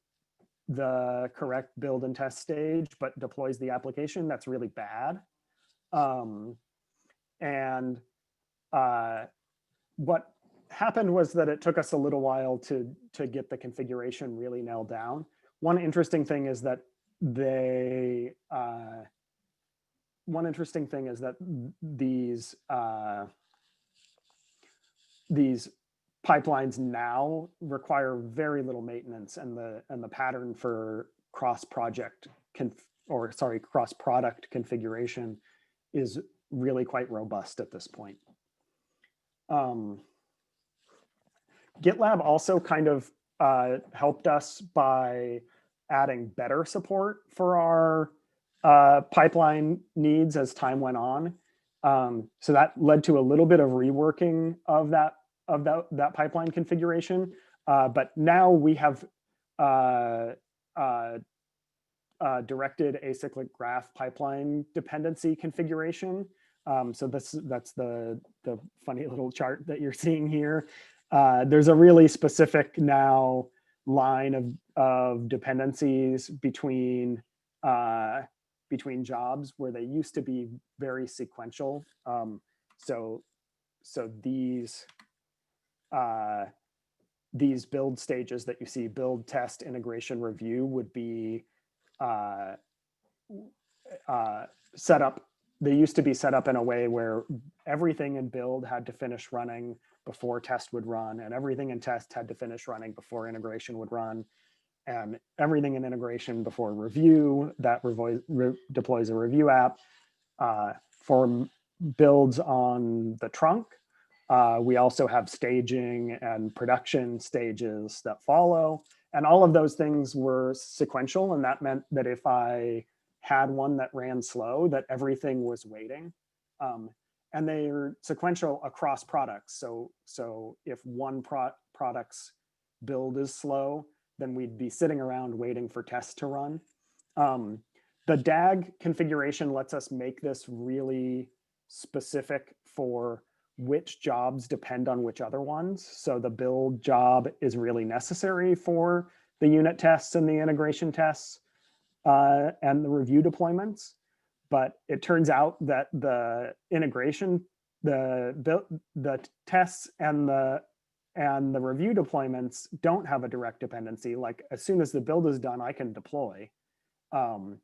D: correct build and test stage, but deploys the application, that's really bad. What happened was that it took us a little while to get the configuration really nailed down. One interesting thing is that these pipelines now require very little maintenance, and the pattern for cross-product configuration is really quite robust at this point. GitLab also kind of helped us by adding better support for our pipeline needs as time went on. So that led to a little bit of reworking of that pipeline configuration. But now we have directed acyclic graph pipeline dependency configuration. So that's the funny little chart that you're seeing here. There's a really specific now line of dependencies between jobs where they used to be very sequential. So these build stages that you see, build, test, integration, review, would be set up. They used to be set up in a way where everything in build had to finish running before test would run, and everything in test had to finish running before integration would run, and everything in integration before review that deploys a review app. For builds on the trunk, we also have staging and production stages that follow, and all of those things were sequential, and that meant that if I had one that ran slow, that everything was waiting. And they're sequential across products. So if one product's build is slow, then we'd be sitting around waiting for tests to run. The DAG configuration lets us make this really specific for which jobs depend on which other ones. So the build job is really necessary for the unit tests and the integration tests and the review deployments. But it turns out that the integration, the tests and the review deployments don't have a direct dependency. Like as soon as the build is done, I can deploy. And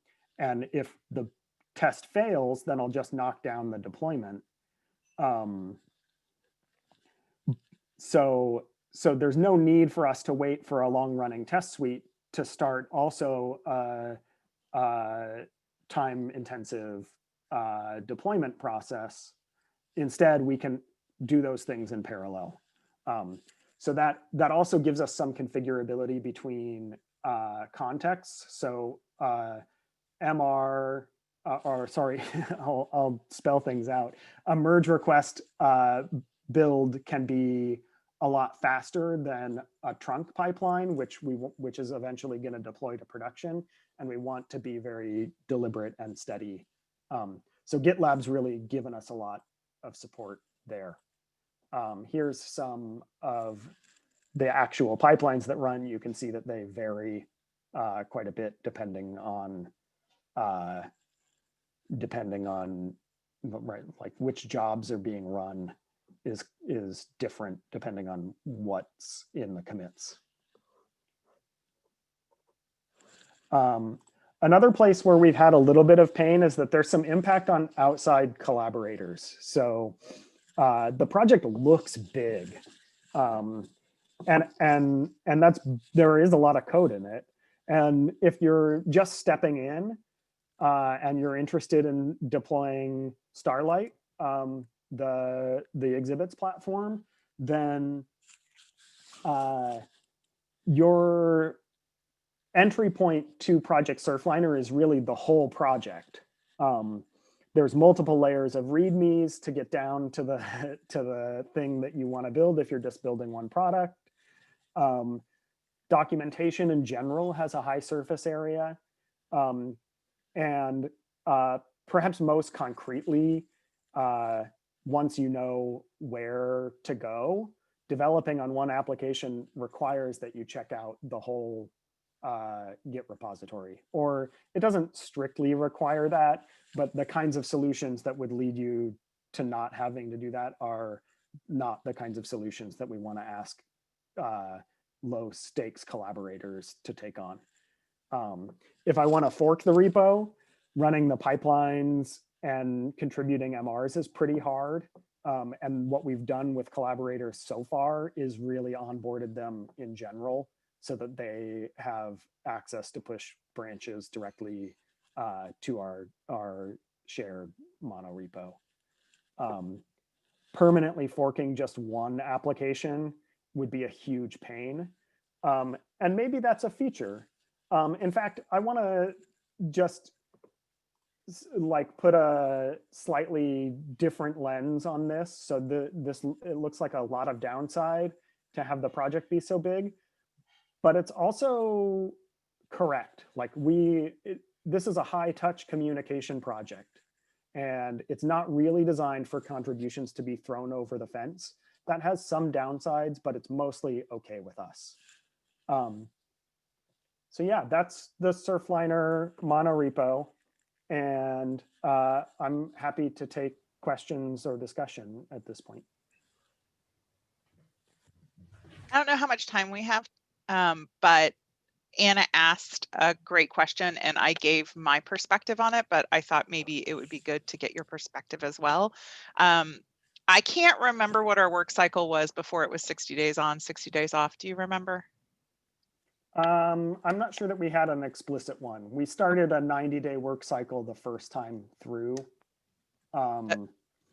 D: if the test fails, then I'll just knock down the deployment. So there's no need for us to wait for a long running test suite to start also time-intensive deployment process. Instead, we can do those things in parallel. So that also gives us some configurability between contexts. So MR, or sorry, I'll spell things out. A merge request build can be a lot faster than a trunk pipeline, which is eventually going to deploy to production, and we want to be very deliberate and steady. So GitLab's really given us a lot of support there. Here's some of the actual pipelines that run. You can see that they vary quite a bit depending on right, like which jobs are being run is different depending on what's in the commits. Another place where we've had a little bit of pain is that there's some impact on outside collaborators. So the project looks big, and there is a lot of code in it. And if you're just stepping in and you're interested in deploying Starlight, the exhibits platform, then your entry point to Project Surfliner is really the whole project. There's multiple layers of READMEs to get down to the thing that you want to build if you're just building one product. Documentation in general has a high surface area. And perhaps most concretely, once you know where to go, developing on one application requires that you check out the whole Git repository. Or it doesn't strictly require that, but the kinds of solutions that would lead you to not having to do that are not the kinds of solutions that we want to ask low stakes collaborators to take on. If I want to fork the repo, running the pipelines and contributing MRs is pretty hard. And what we've done with collaborators so far is really onboarded them in general so that they have access to push branches directly to our shared monorepo. Permanently forking just one application would be a huge pain. And maybe that's a feature. In fact, I want to just like put a slightly different lens on this. So it looks like a lot of downside to have the project be so big, but it's also correct. Like this is a high touch communication project, and it's not really designed for contributions to be thrown over the fence. That has some downsides, but it's mostly okay with us. So yeah, that's the Surfliner monorepo. And I'm happy to take questions or discussion at this point.
G: I don't know how much time we have, but Anna asked a great question and I gave my perspective on it, but I thought maybe it would be good to get your perspective as well. I can't remember what our work cycle was before it was 60 days on, 60 days off. Do you remember?
D: I'm not sure that we had an explicit one. We started a 90-day work cycle the first time through.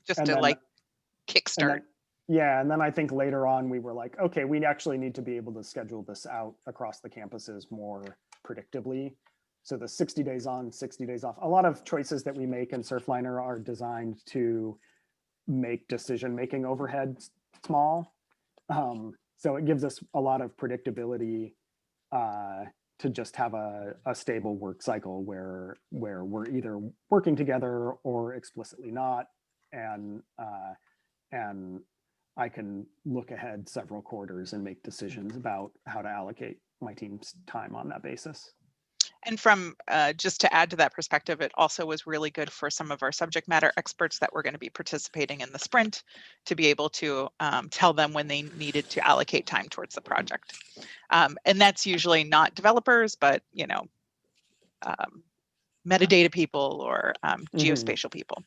G: Just to like kickstart.
D: And then I think later on we were like, okay, we actually need to be able to schedule this out across the campuses more predictably. So the 60 days on, 60 days off. A lot of choices that we make in Surfliner are designed to make decision-making overhead small. So it gives us a lot of predictability to just have a stable work cycle where we're either working together or explicitly not, and I can look ahead several quarters and make decisions about how to allocate my team's time on that basis.
G: And from just to add to that perspective, it also was really good for some of our subject matter experts that were going to be participating in the sprint to be able to tell them when they needed to allocate time towards the project. And that's usually not developers, but metadata people or geospatial people.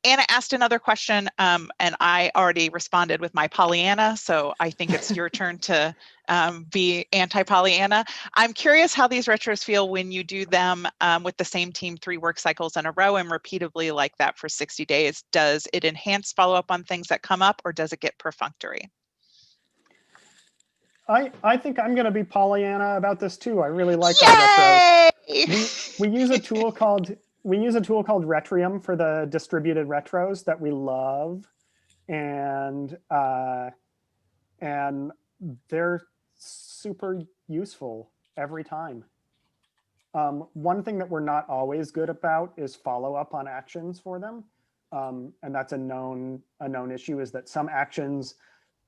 G: Anna asked another question, and I already responded with my Pollyanna, so I think it's your turn to be anti-Pollyanna. I'm curious how these retros feel when you do them with the same team 3 work cycles in a row and repeatedly like that for 60 days. Does it enhance follow-up on things that come up, or does it get perfunctory?
D: I think I'm going to be Pollyanna about this too. I really like our retros. We use a tool called Retrium for the distributed retros that we love, and they're super useful every time. One thing that we're not always good about is follow up on actions for them, and that's a known issue. Is that some actions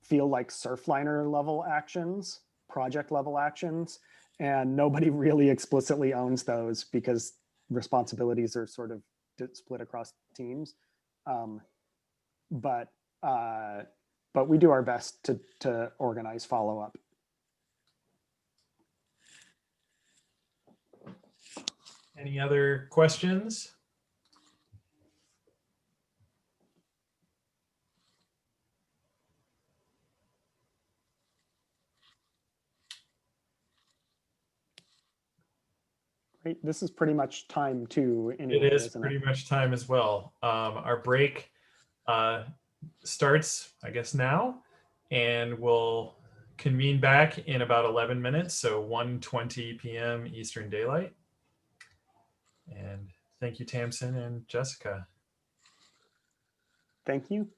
D: feel like Surfliner level actions, project level actions, and nobody really explicitly owns those because responsibilities are sort of split across teams. But but we do our best to organize follow-up.
A: Any other questions?
D: Great. This is pretty much time too, anyway,
A: It is
D: isn't
A: pretty
D: it?
A: much time as well. Our break starts, I guess, now, and we'll convene back in about 11 minutes, so 1:20 p.m. Eastern Daylight. And thank you, Tamsin and Jessica.
D: Thank you.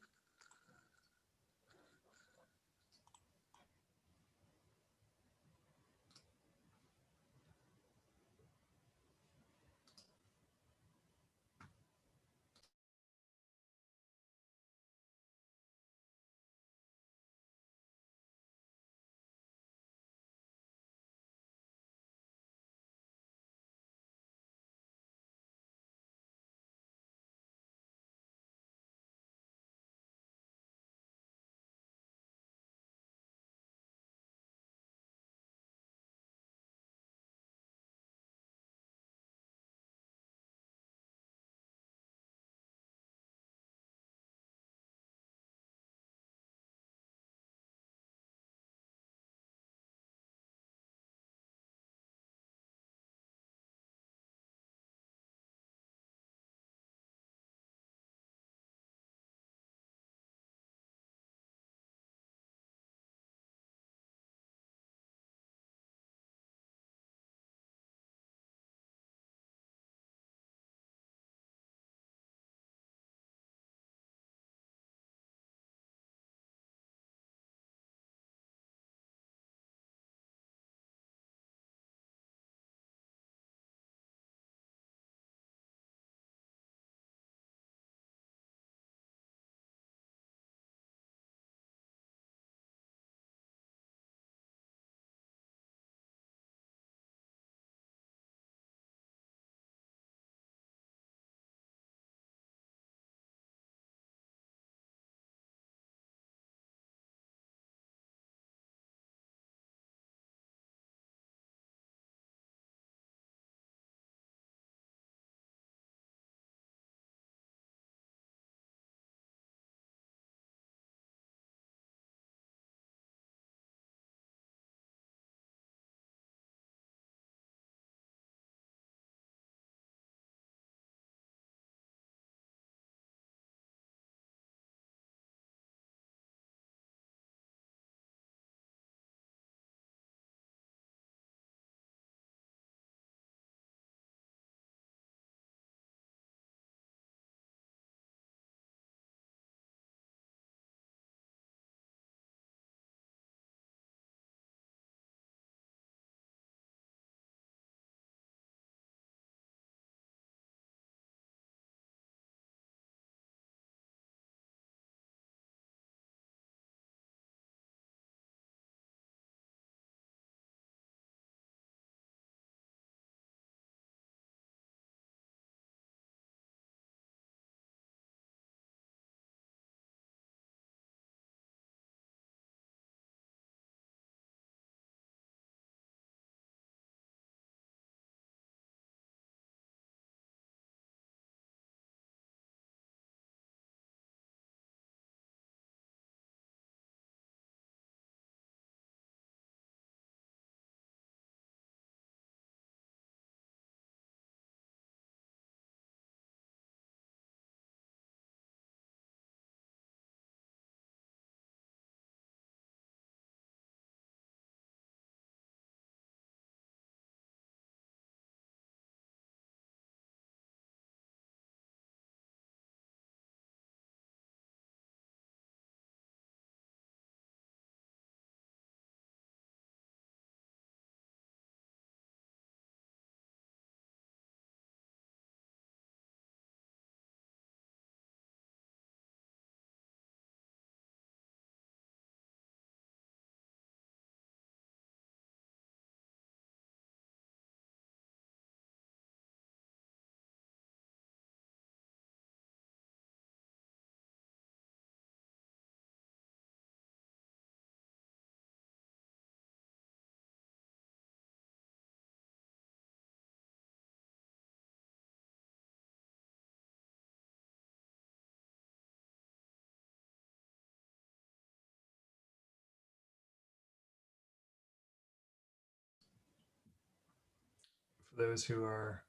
A: For those who are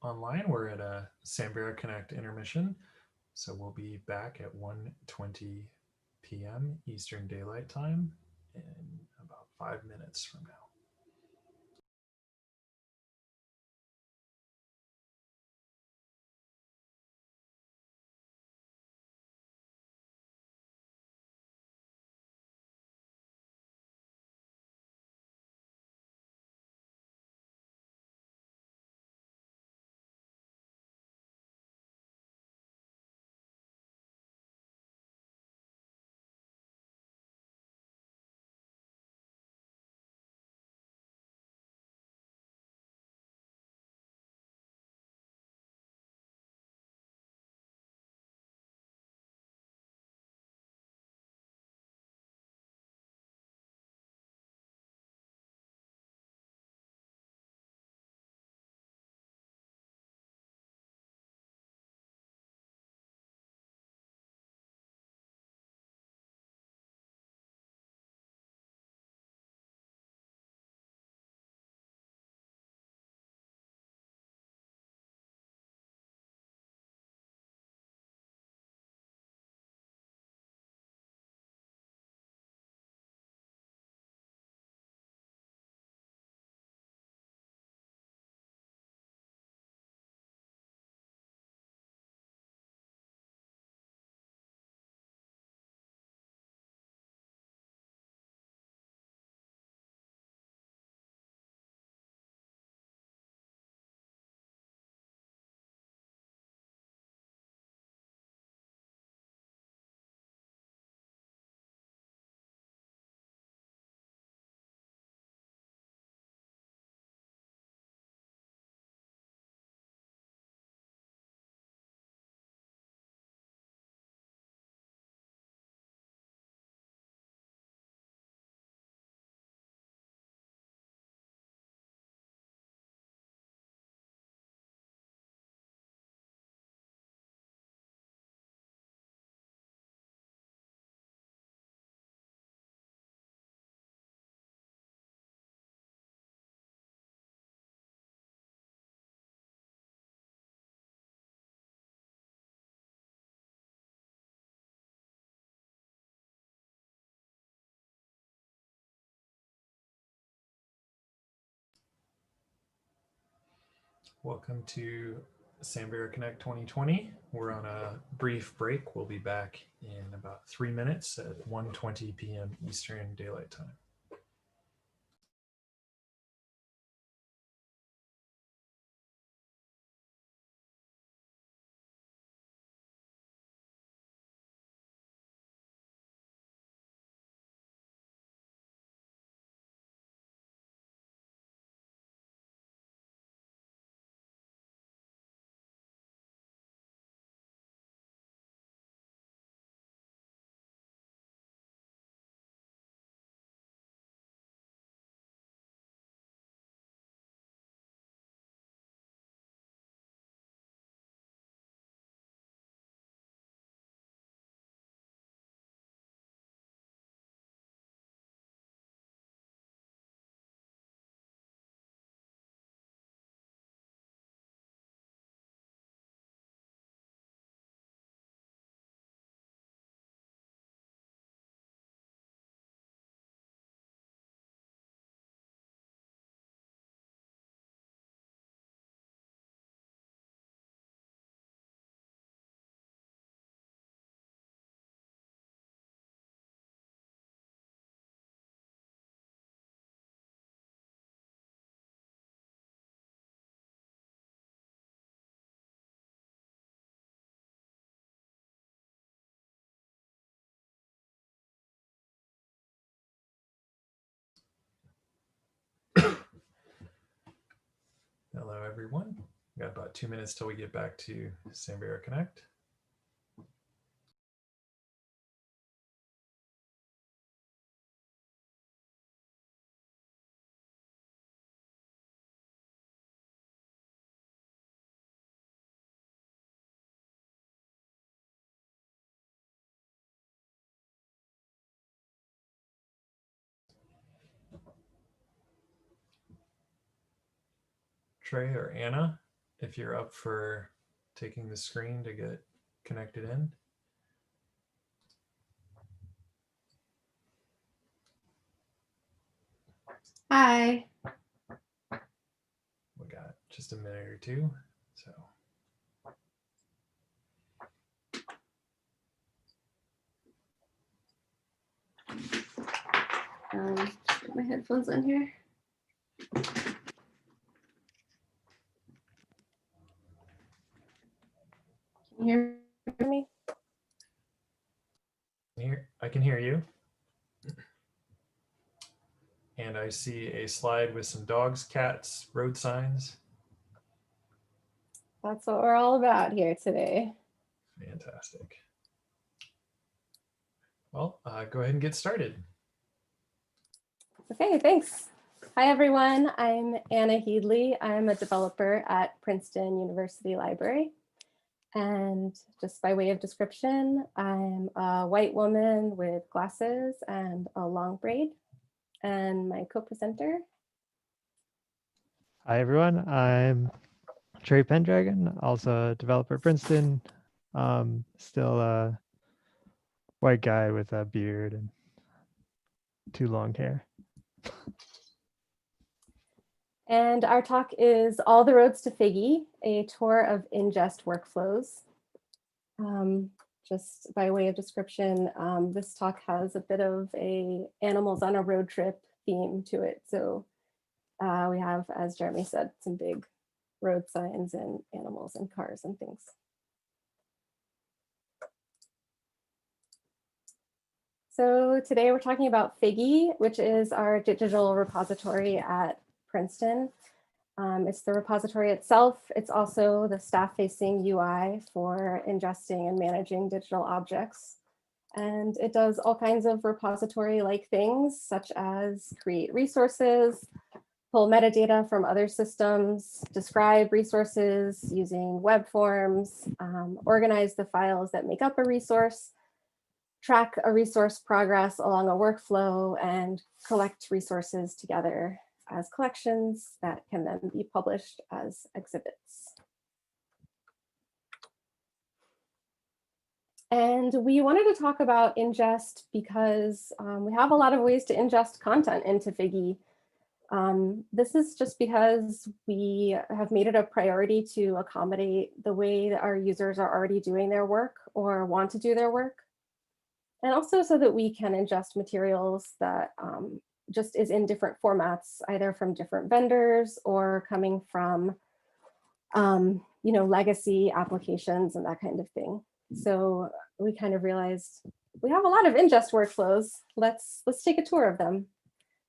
A: online, we're at a Samvera Connect intermission. So we'll be back at 1:20 p.m. Eastern Daylight Time in about 5 minutes from now. Welcome to Samvera Connect 2020. We're on a brief break. We'll be back in about 3 minutes at 1:20 p.m. Eastern Daylight Time. Hello, everyone. We've got about 2 minutes till we get back to Samvera Connect. Trey or Anna, if you're up for taking the screen to get connected in.
H: Hi.
A: We got just a minute or two, so.
H: Just put my headphones on here. Can you hear me?
A: I can hear you. And I see a slide with some dogs, cats, road signs.
H: That's what we're all about here today.
A: Fantastic. Well, go ahead and get started.
H: Okay, thanks. Hi, everyone. I'm Anna Headley. I'm a developer at Princeton University Library. And just by way of description, I'm a white woman with glasses and a long braid. And my co-presenter.
F: Hi, everyone. I'm Trey Pendragon, also a developer at Princeton. Still a white guy with a beard and too long hair.
H: And our talk is All the Roads to Figgy, a tour of ingest workflows. Just by way of description, this talk has a bit of a animals on a road trip theme to it. So we have, as Jeremy said, some big road signs and animals and cars and things. So today we're talking about Figgy, which is our digital repository at Princeton. It's the repository itself. It's also the staff-facing UI for ingesting and managing digital objects. And it does all kinds of repository-like things, such as create resources, pull metadata from other systems, describe resources using web forms, organize the files that make up a resource, track a resource progress along a workflow, and collect resources together as collections that can then be published as exhibits. And we wanted to talk about ingest because we have a lot of ways to ingest content into Figgy. This is just because we have made it a priority to accommodate the way that our users are already doing their work or want to do their work. And also so that we can ingest materials that just is in different formats, either from different vendors or coming from legacy applications and that kind of thing. So we kind of realized we have a lot of ingest workflows. Let's take a tour of them.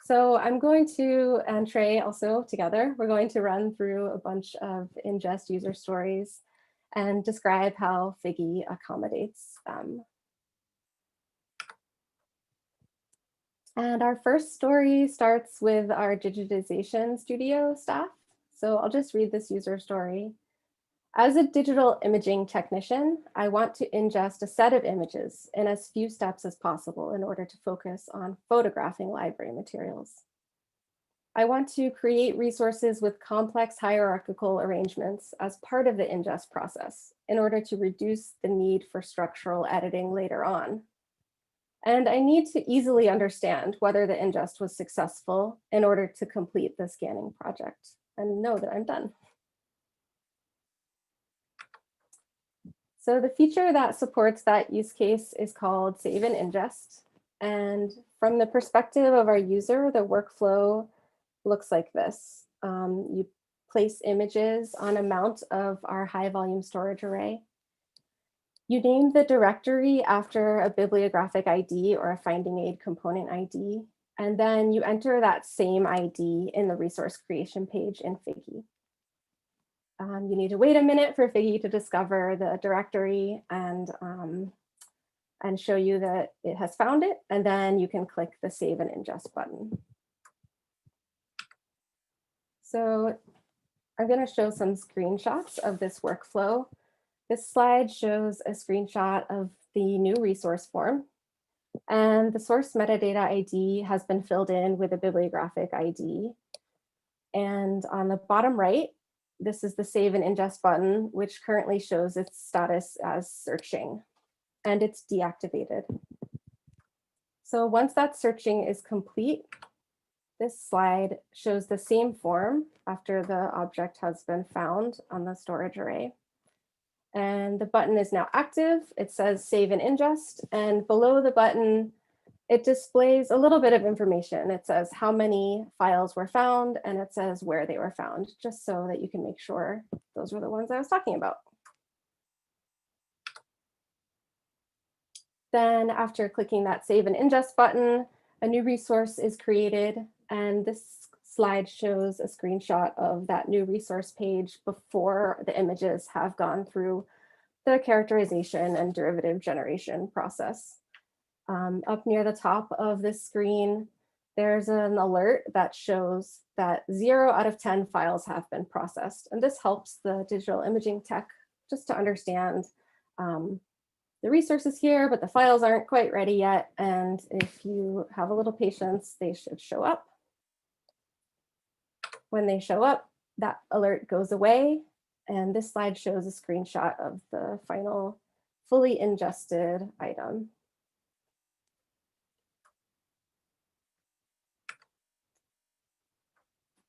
H: So I'm going to, and Trey also together, we're going to run through a bunch of ingest user stories and describe how Figgy accommodates them. And our first story starts with our digitization studio staff. So I'll just read this user story. As a digital imaging technician, I want to ingest a set of images in as few steps as possible in order to focus on photographing library materials. I want to create resources with complex hierarchical arrangements as part of the ingest process in order to reduce the need for structural editing later on. And I need to easily understand whether the ingest was successful in order to complete the scanning project and know that I'm done. So the feature that supports that use case is called Save and Ingest. And from the perspective of our user, the workflow looks like this. You place images on a mount of our high volume storage array. You name the directory after a bibliographic ID or a finding aid component ID, and then you enter that same ID in the resource creation page in Figgy. You need to wait a minute for Figgy to discover the directory and show you that it has found it, and then you can click the Save and Ingest button. So I'm going to show some screenshots of this workflow. This slide shows a screenshot of the new resource form, and the source metadata ID has been filled in with a bibliographic ID. And on the bottom right, this is the save and ingest button, which currently shows its status as searching, and it's deactivated. So once that searching is complete, this slide shows the same form after the object has been found on the storage array. And the button is now active. It says save and ingest, and below the button, it displays a little bit of information. It says how many files were found, and it says where they were found, just so that you can make sure those were the ones I was talking about. Then after clicking that save and ingest button, a new resource is created, and this slide shows a screenshot of that new resource page before the images have gone through the characterization and derivative generation process. Up near the top of this screen, there's an alert that shows that 0 out of 10 files have been processed. And this helps the digital imaging tech just to understand the resources here, but the files aren't quite ready yet. And if you have a little patience, they should show up. When they show up, that alert goes away. And this slide shows a screenshot of the final fully ingested item.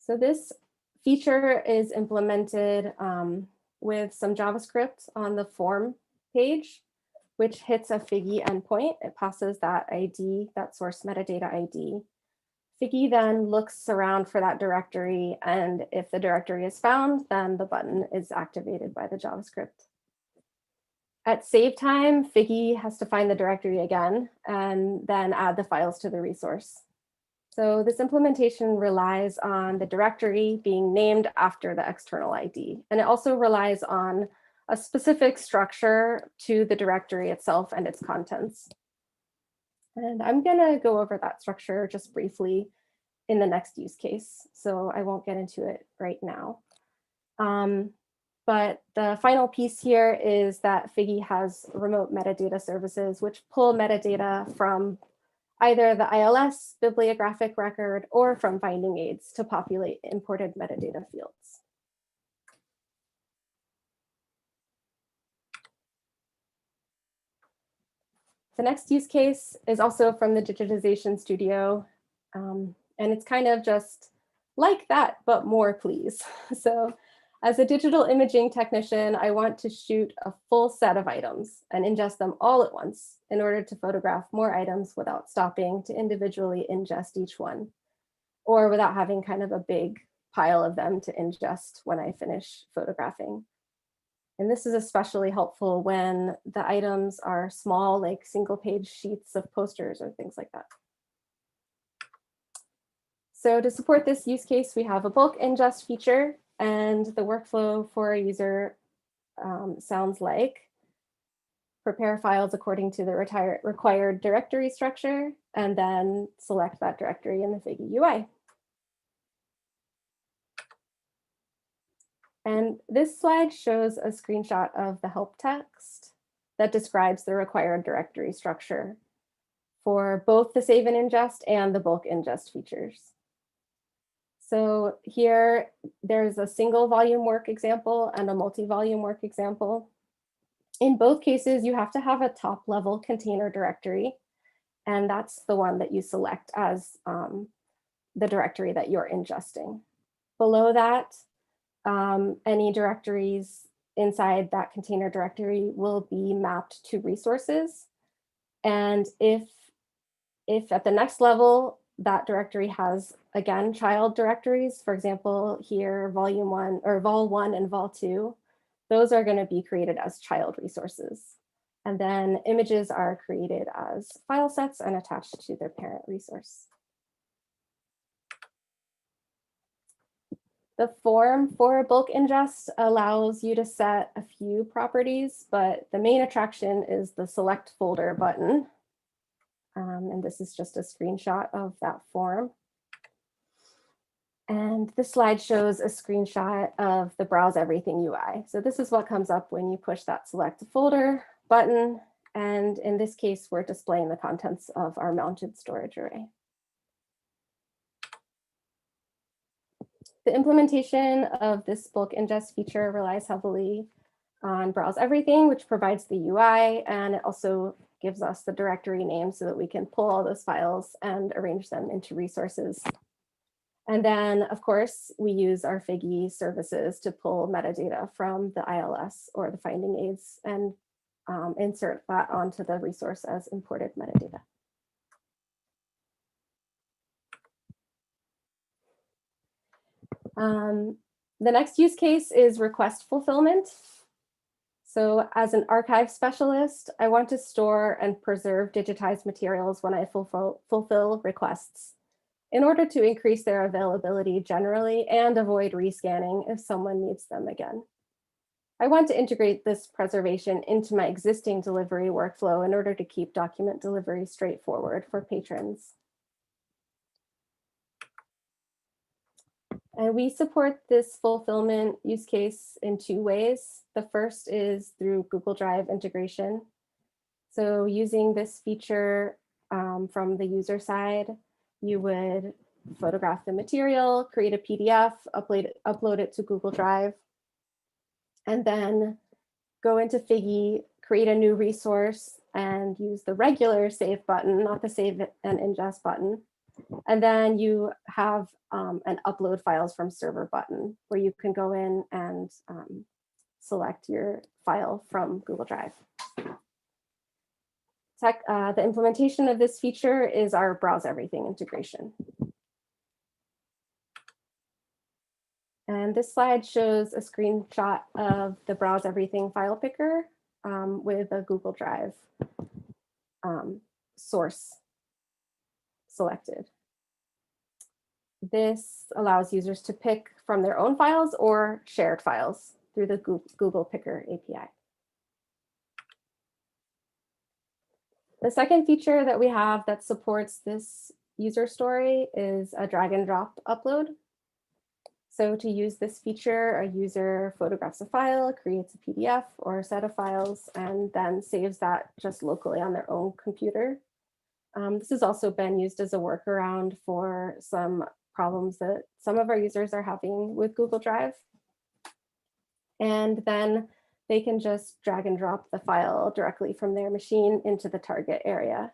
H: So this feature is implemented with some JavaScript on the form page, which hits a Figgy endpoint. It passes that ID, that source metadata ID. Figgy then looks around for that directory, and if the directory is found, then the button is activated by the JavaScript. At save time, Figgy has to find the directory again and then add the files to the resource. So this implementation relies on the directory being named after the external ID. And it also relies on a specific structure to the directory itself and its contents. And I'm gonna go over that structure just briefly in the next use case. So I won't get into it right now. But the final piece here is that Figgy has remote metadata services, which pull metadata from either the ILS bibliographic record or from finding aids to populate imported metadata fields. The next use case is also from the Digitization Studio, and it's kind of just like that, but more please. So as a digital imaging technician, I want to shoot a full set of items and ingest them all at once in order to photograph more items without stopping to individually ingest each one, or without having kind of a big pile of them to ingest when I finish photographing. And this is especially helpful when the items are small, like single page sheets of posters or things like that. So to support this use case, we have a bulk ingest feature, and the workflow for a user sounds like prepare files according to the required directory structure, and then select that directory in the Figgy UI. And this slide shows a screenshot of the help text that describes the required directory structure for both the save and ingest and the bulk ingest features. So here, there's a single volume work example and a multi-volume work example. In both cases, you have to have a top-level container directory, and that's the one that you select as the directory that you're ingesting. Below that, any directories inside that container directory will be mapped to resources. And if at the next level, that directory has, again, child directories, for example, here, volume 1 or vol 1 and vol 2, those are going to be created as child resources. And then images are created as file sets and attached to their parent resource. The form for bulk ingest allows you to set a few properties, but the main attraction is the select folder button. And this is just a screenshot of that form. And this slide shows a screenshot of the Browse Everything UI. So this is what comes up when you push that select folder button. And in this case, we're displaying the contents of our mounted storage array. The implementation of this bulk ingest feature relies heavily on Browse Everything, which provides the UI, and it also gives us the directory name so that we can pull all those files and arrange them into resources. And then, of course, we use our Figgy services to pull metadata from the ILS or the finding aids and insert that onto the resource as imported metadata. The next use case is request fulfillment. So as an archive specialist, I want to store and preserve digitized materials when I fulfill requests in order to increase their availability generally and avoid rescanning if someone needs them again. I want to integrate this preservation into my existing delivery workflow in order to keep document delivery straightforward for patrons. And we support this fulfillment use case in two ways. The first is through Google Drive integration. So using this feature from the user side, you would photograph the material, create a PDF, upload it to Google Drive, and then go into Figgy, create a new resource, and use the regular save button, not the save and ingest button. And then you have an upload files from server button where you can go in and select your file from Google Drive. The implementation of this feature is our Browse Everything integration. And this slide shows a screenshot of the Browse Everything file picker with a Google Drive source selected. This allows users to pick from their own files or shared files through the Google Picker API. The second feature that we have that supports this user story is a drag and drop upload. So to use this feature, a user photographs a file, creates a PDF or a set of files, and then saves that just locally on their own computer. This has also been used as a workaround for some problems that some of our users are having with Google Drive. And then they can just drag and drop the file directly from their machine into the target area.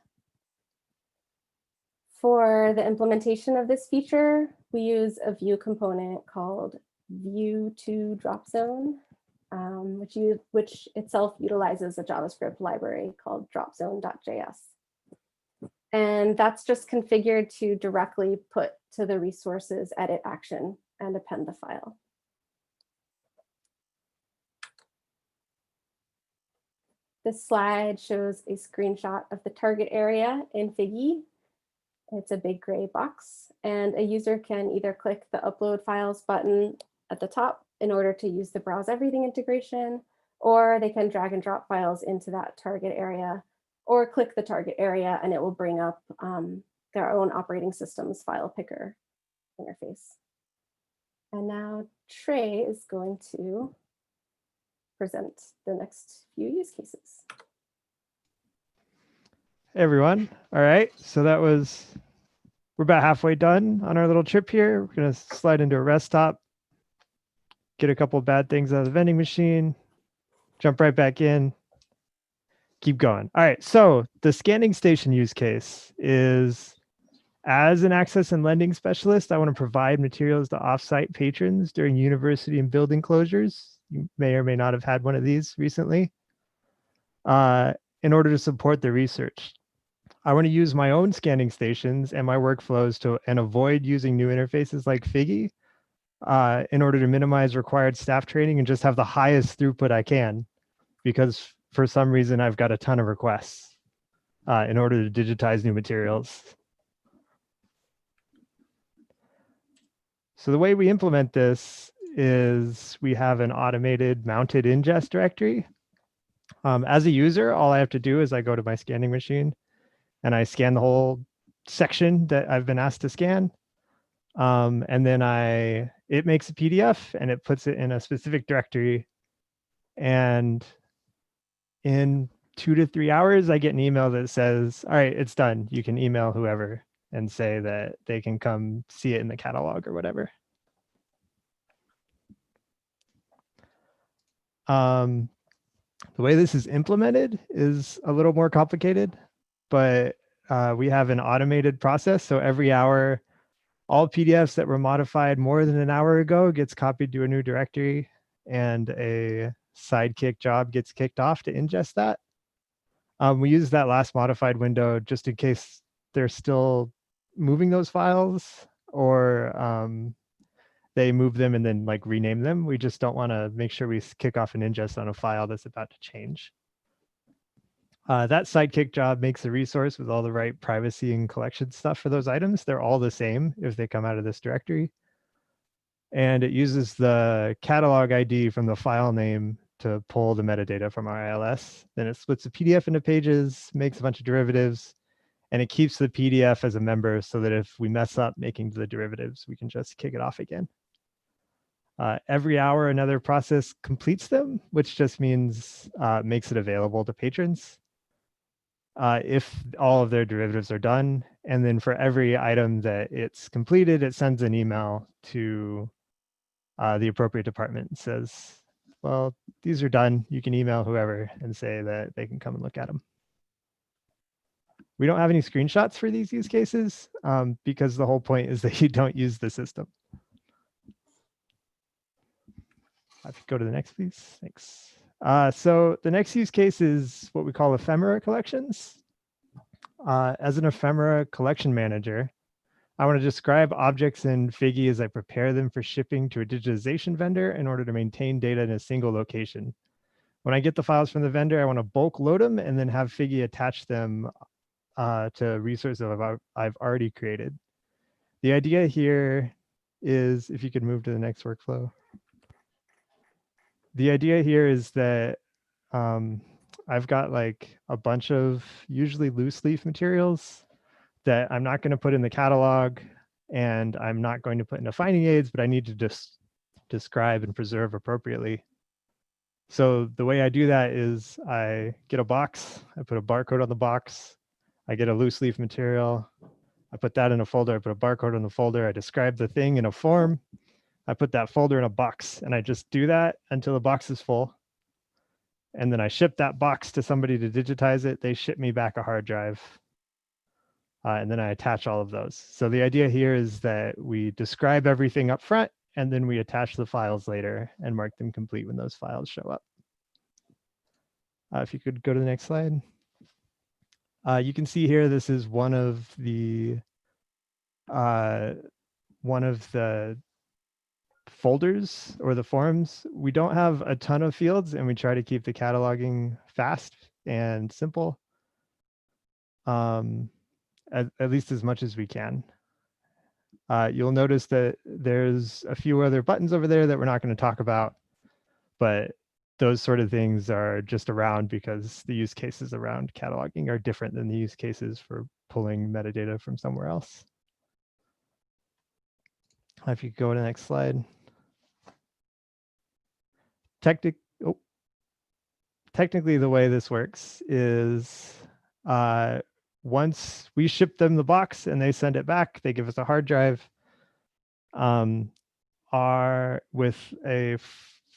H: For the implementation of this feature, we use a Vue component called Vue2Dropzone, which itself utilizes a JavaScript library called dropzone.js. And that's just configured to directly put to the resources edit action and append the file. This slide shows a screenshot of the target area in Figgy. It's a big gray box, and a user can either click the upload files button at the top in order to use the Browse Everything integration, or they can drag and drop files into that target area, or click the target area and it will bring up their own operating system's file picker interface. And now Trey is going to present the next few use cases.
F: Hey everyone. All right, so we're about halfway done on our little trip here. We're gonna slide into a rest stop, get a couple of bad things out of the vending machine, jump right back in, keep going. All right, so the scanning station use case is, as an access and lending specialist, I want to provide materials to offsite patrons during university and building closures. You may or may not have had one of these recently. In order to support the research, I want to use my own scanning stations and my workflows and avoid using new interfaces like Figgy in order to minimize required staff training and just have the highest throughput I can, because for some reason I've got a ton of requests in order to digitize new materials. So the way we implement this is we have an automated mounted ingest directory. As a user, all I have to do is I go to my scanning machine and I scan the whole section that I've been asked to scan. And then it makes a PDF and it puts it in a specific directory. And in 2 to 3 hours, I get an email that says, all right, it's done. You can email whoever and say that they can come see it in the catalog or whatever. The way this is implemented is a little more complicated, but we have an automated process. So every hour, all PDFs that were modified more than an hour ago gets copied to a new directory, and a sidekick job gets kicked off to ingest that. We use that last modified window just in case they're still moving those files, or they move them and then like rename them. We just don't want to make sure we kick off an ingest on a file that's about to change. That sidekick job makes a resource with all the right privacy and collection stuff for those items. They're all the same if they come out of this directory. And it uses the catalog ID from the file name to pull the metadata from our ILS. Then it splits the PDF into pages, makes a bunch of derivatives, and it keeps the PDF as a member so that if we mess up making the derivatives, we can just kick it off again. Every hour, another process completes them, which just means makes it available to patrons if all of their derivatives are done. And then for every item that it's completed, it sends an email to the appropriate department and says, well, these are done. You can email whoever and say that they can come and look at them. We don't have any screenshots for these use cases because the whole point is that you don't use the system. If you go to the next, please. Thanks. So the next use case is what we call ephemera collections. As an ephemera collection manager, I want to describe objects in Figgy as I prepare them for shipping to a digitization vendor in order to maintain data in a single location. When I get the files from the vendor, I want to bulk load them and then have Figgy attach them to resources I've already created. The idea here is, if you could move to the next workflow. The idea here is that I've got like a bunch of usually loose leaf materials that I'm not going to put in the catalog, and I'm not going to put into finding aids, but I need to just describe and preserve appropriately. So the way I do that is I get a box, I put a barcode on the box, I get a loose leaf material, I put that in a folder, I put a barcode on the folder, I describe the thing in a form, I put that folder in a box, and I just do that until the box is full. And then I ship that box to somebody to digitize it. They ship me back a hard drive. And then I attach all of those. So the idea here is that we describe everything up front, and then we attach the files later and mark them complete when those files show up. If you could go to the next slide. You can see here, this is one of the folders or the forms. We don't have a ton of fields, and we try to keep the cataloging fast and simple, at least as much as we can. You'll notice that there's a few other buttons over there that we're not going to talk about, but those sort of things are just around because the use cases around cataloging are different than the use cases for pulling metadata from somewhere else. If you go to the next slide. Technically, the way this works is once we ship them the box and they send it back, they give us a hard drive with a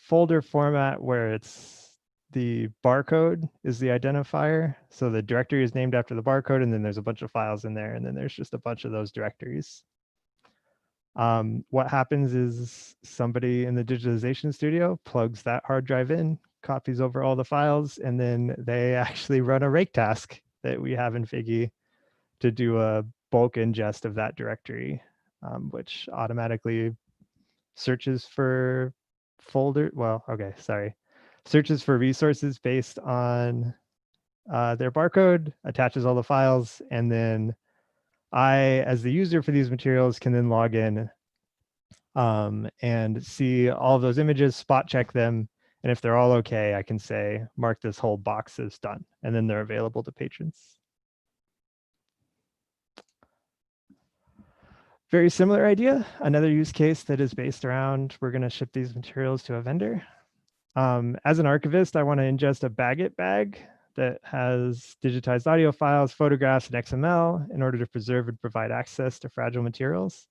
F: folder format where it's the barcode is the identifier. So the directory is named after the barcode, and then there's a bunch of files in there, and then there's just a bunch of those directories. What happens is somebody in the digitization studio plugs that hard drive in, copies over all the files, and then they actually run a rake task that we have in Figgy to do a bulk ingest of that directory, which automatically searches for searches for resources based on their barcode, attaches all the files, and then I, as the user for these materials, can then log in and see all of those images, spot check them, and if they're all okay, I can say, mark this whole box as done, and then they're available to patrons. Very similar idea. Another use case that is based around, we're going to ship these materials to a vendor. As an archivist, I want to ingest a Bagot bag that has digitized audio files, photographs, and XML in order to preserve and provide access to fragile materials.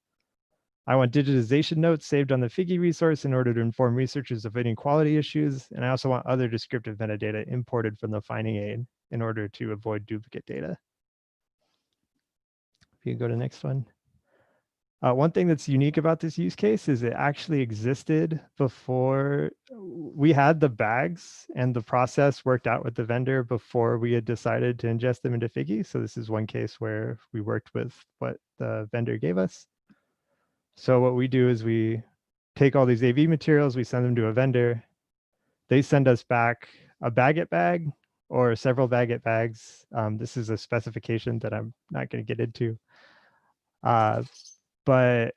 F: I want digitization notes saved on the Figgy resource in order to inform researchers of any quality issues. And I also want other descriptive metadata imported from the finding aid in order to avoid duplicate data. If you go to the next one. One thing that's unique about this use case is it actually existed before we had the bags, and the process worked out with the vendor before we had decided to ingest them into Figgy. So this is one case where we worked with what the vendor gave us. So what we do is we take all these AV materials, we send them to a vendor. They send us back a Bagot bag or several Bagot bags. This is a specification that I'm not going to get into. But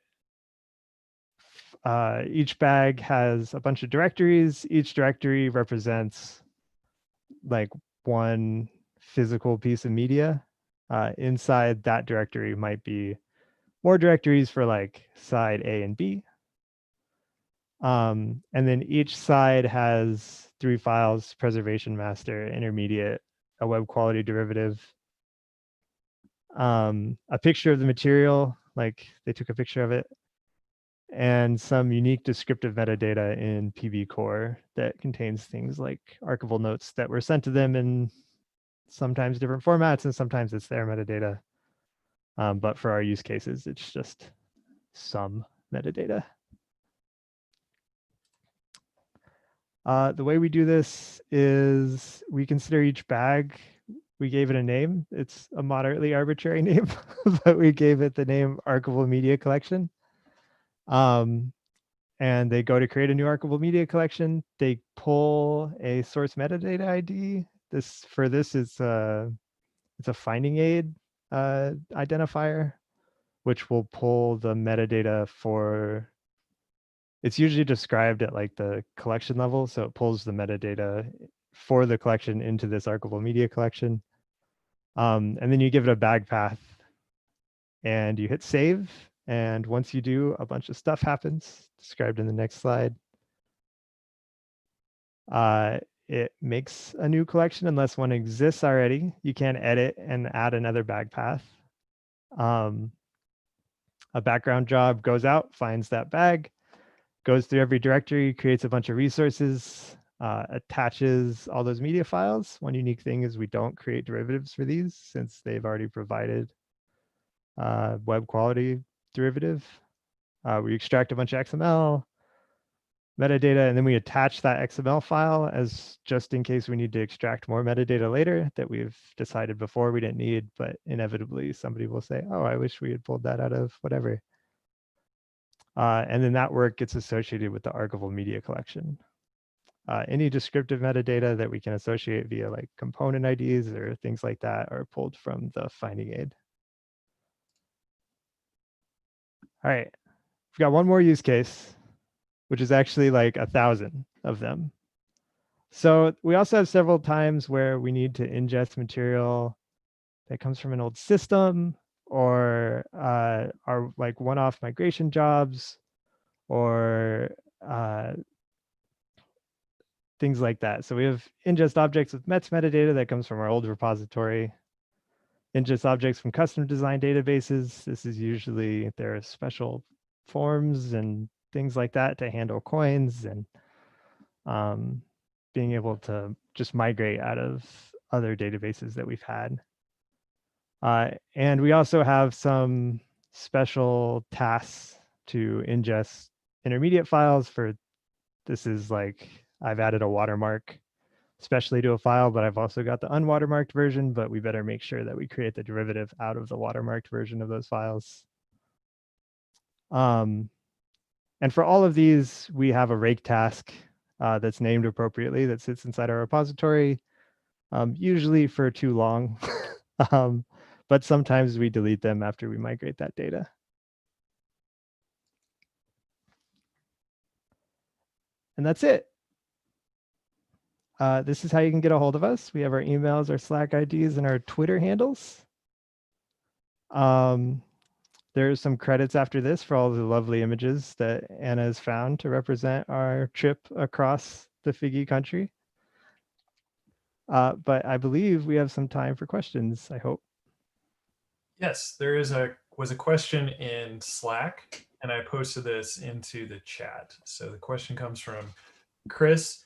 F: each bag has a bunch of directories. Each directory represents like one physical piece of media. Inside that directory might be more directories for like side A and B. And then each side has 3 files: preservation master, intermediate, a web quality derivative, a picture of the material, like they took a picture of it, and some unique descriptive metadata in PB core that contains things like archival notes that were sent to them in sometimes different formats, and sometimes it's their metadata. But for our use cases, it's just some metadata. The way we do this is we consider each bag, we gave it a name. It's a moderately arbitrary name, but we gave it the name Archival Media Collection. And they go to create a new archival media collection. They pull a source metadata ID. For this it's a finding aid identifier, which will pull the metadata for. It's usually described at like the collection level, so it pulls the metadata for the collection into this archival media collection. And then you give it a bag path, and you hit save. And once you do, a bunch of stuff happens, described in the next slide. It makes a new collection unless one exists already. You can edit and add another bag path. A background job goes out, finds that bag, goes through every directory, creates a bunch of resources, attaches all those media files. One unique thing is we don't create derivatives for these since they've already provided web quality derivative. We extract a bunch of XML metadata, and then we attach that XML file as just in case we need to extract more metadata later that we've decided before we didn't need, but inevitably somebody will say, oh, I wish we had pulled that out of whatever. And then that work gets associated with the archival media collection. Any descriptive metadata that we can associate via like component IDs or things like that are pulled from the finding aid. All right, we've got one more use case, which is actually like 1,000 of them. So we also have several times where we need to ingest material that comes from an old system, or are like one-off migration jobs, or things like that. So we have ingest objects with METS metadata that comes from our old repository. Ingest objects from custom design databases. This is usually there are special forms and things like that to handle coins, and being able to just migrate out of other databases that we've had. And we also have some special tasks to ingest intermediate files for, this is like, I've added a watermark especially to a file, but I've also got the unwatermarked version, but we better make sure that we create the derivative out of the watermarked version of those files. And for all of these, we have a rake task that's named appropriately that sits inside our repository, usually for too long, but sometimes we delete them after we migrate that data. And that's it. This is how you can get a hold of us. We have our emails, our Slack IDs, and our Twitter handles. There's some credits after this for all the lovely images that Anna has found to represent our trip across the Figgy country. But I believe we have some time for questions, I hope.
A: Yes, there was a question in Slack and I posted this into the chat. So the question comes from Chris.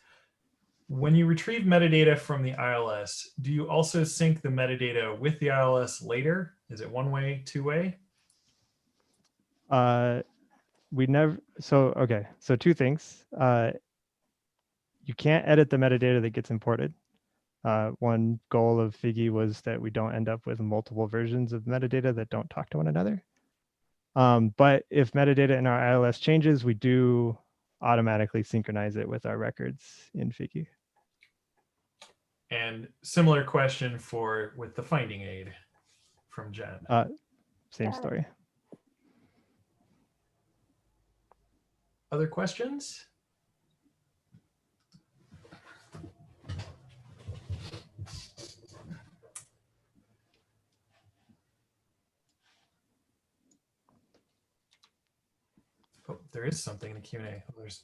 A: When you retrieve metadata from the ILS, do you also sync the metadata with the ILS later? Is it one way, two way?
F: We never, so, okay. So two things. You can't edit the metadata that gets imported. One goal of Figgy was that we don't end up with multiple versions of metadata that don't talk to one another. But if metadata in our ILS changes, we do automatically synchronize it with our records in Figgy.
A: And similar question with the finding aid from Jen.
F: Same story.
A: Other questions? Oh, there is something in the Q&A. Oh, there's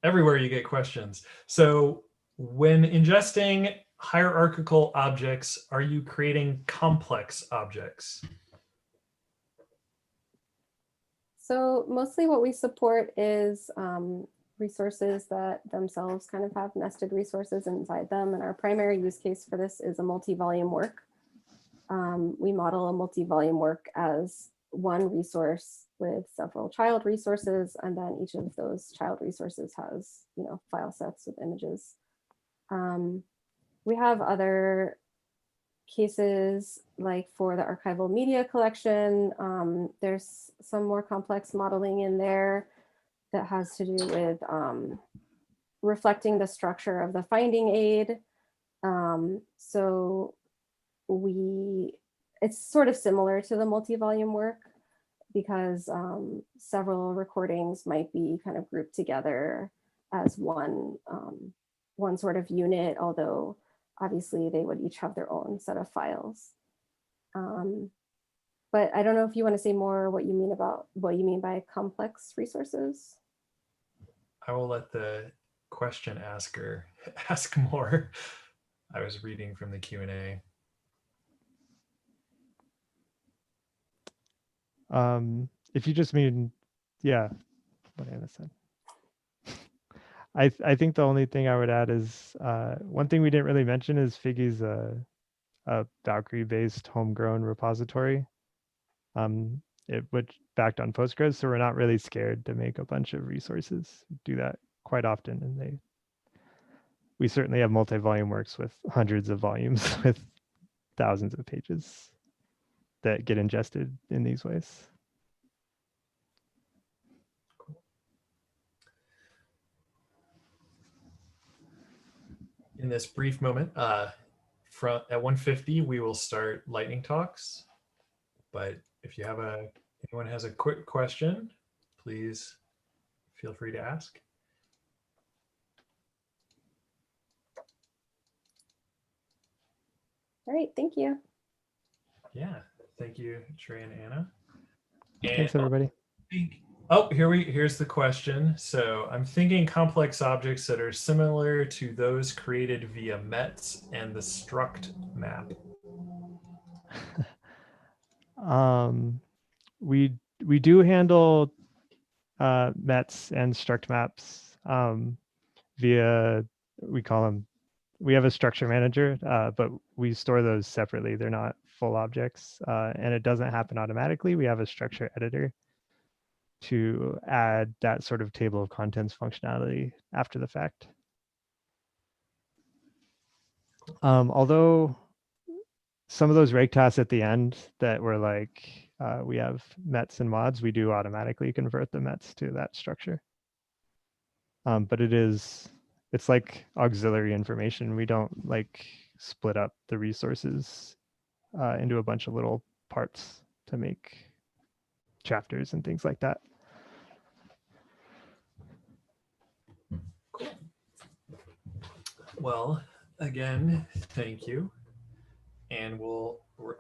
A: everywhere you get questions. So when ingesting hierarchical objects, are you creating complex objects?
H: So mostly what we support is resources that themselves kind of have nested resources inside them. And our primary use case for this is a multi-volume work. We model a multi-volume work as one resource with several child resources, and then each of those child resources has, file sets with images. We have other cases like for the archival media collection. There's some more complex modeling in there that has to do with reflecting the structure of the finding aid. So it's sort of similar to the multi-volume work because several recordings might be kind of grouped together as one sort of unit, although obviously they would each have their own set of files. But I don't know if you want to say more what you mean by complex resources.
A: I will let the question asker ask more. I was reading from the Q&A.
F: If you just mean, yeah, what Anna said. I think the only thing I would add is one thing we didn't really mention is Figgy's a Valkyrie-based homegrown repository. It would backed on Postgres, so we're not really scared to make a bunch of resources. We do that quite often, and we certainly have multi-volume works with hundreds of volumes with thousands of pages that get ingested in these ways.
A: In this brief moment, at 1:50, we will start lightning talks. But if anyone has a quick question, please feel free to ask.
H: All right, thank you.
A: Yeah, thank you, Trey and Anna.
F: Thanks, everybody.
A: Oh, here's the question. So I'm thinking complex objects that are similar to those created via METs and the struct map.
F: We do handle METs and struct maps via, we have a structure manager, but we store those separately. They're not full objects, and it doesn't happen automatically. We have a structure editor to add that sort of table of contents functionality after the fact. Although some of those reg tasks at the end that were like, we have METs and mods, we do automatically convert the METs to that structure. But it's like auxiliary information. We don't like split up the resources into a bunch of little parts to make chapters and things like that.
A: Cool. Well, again, thank you. And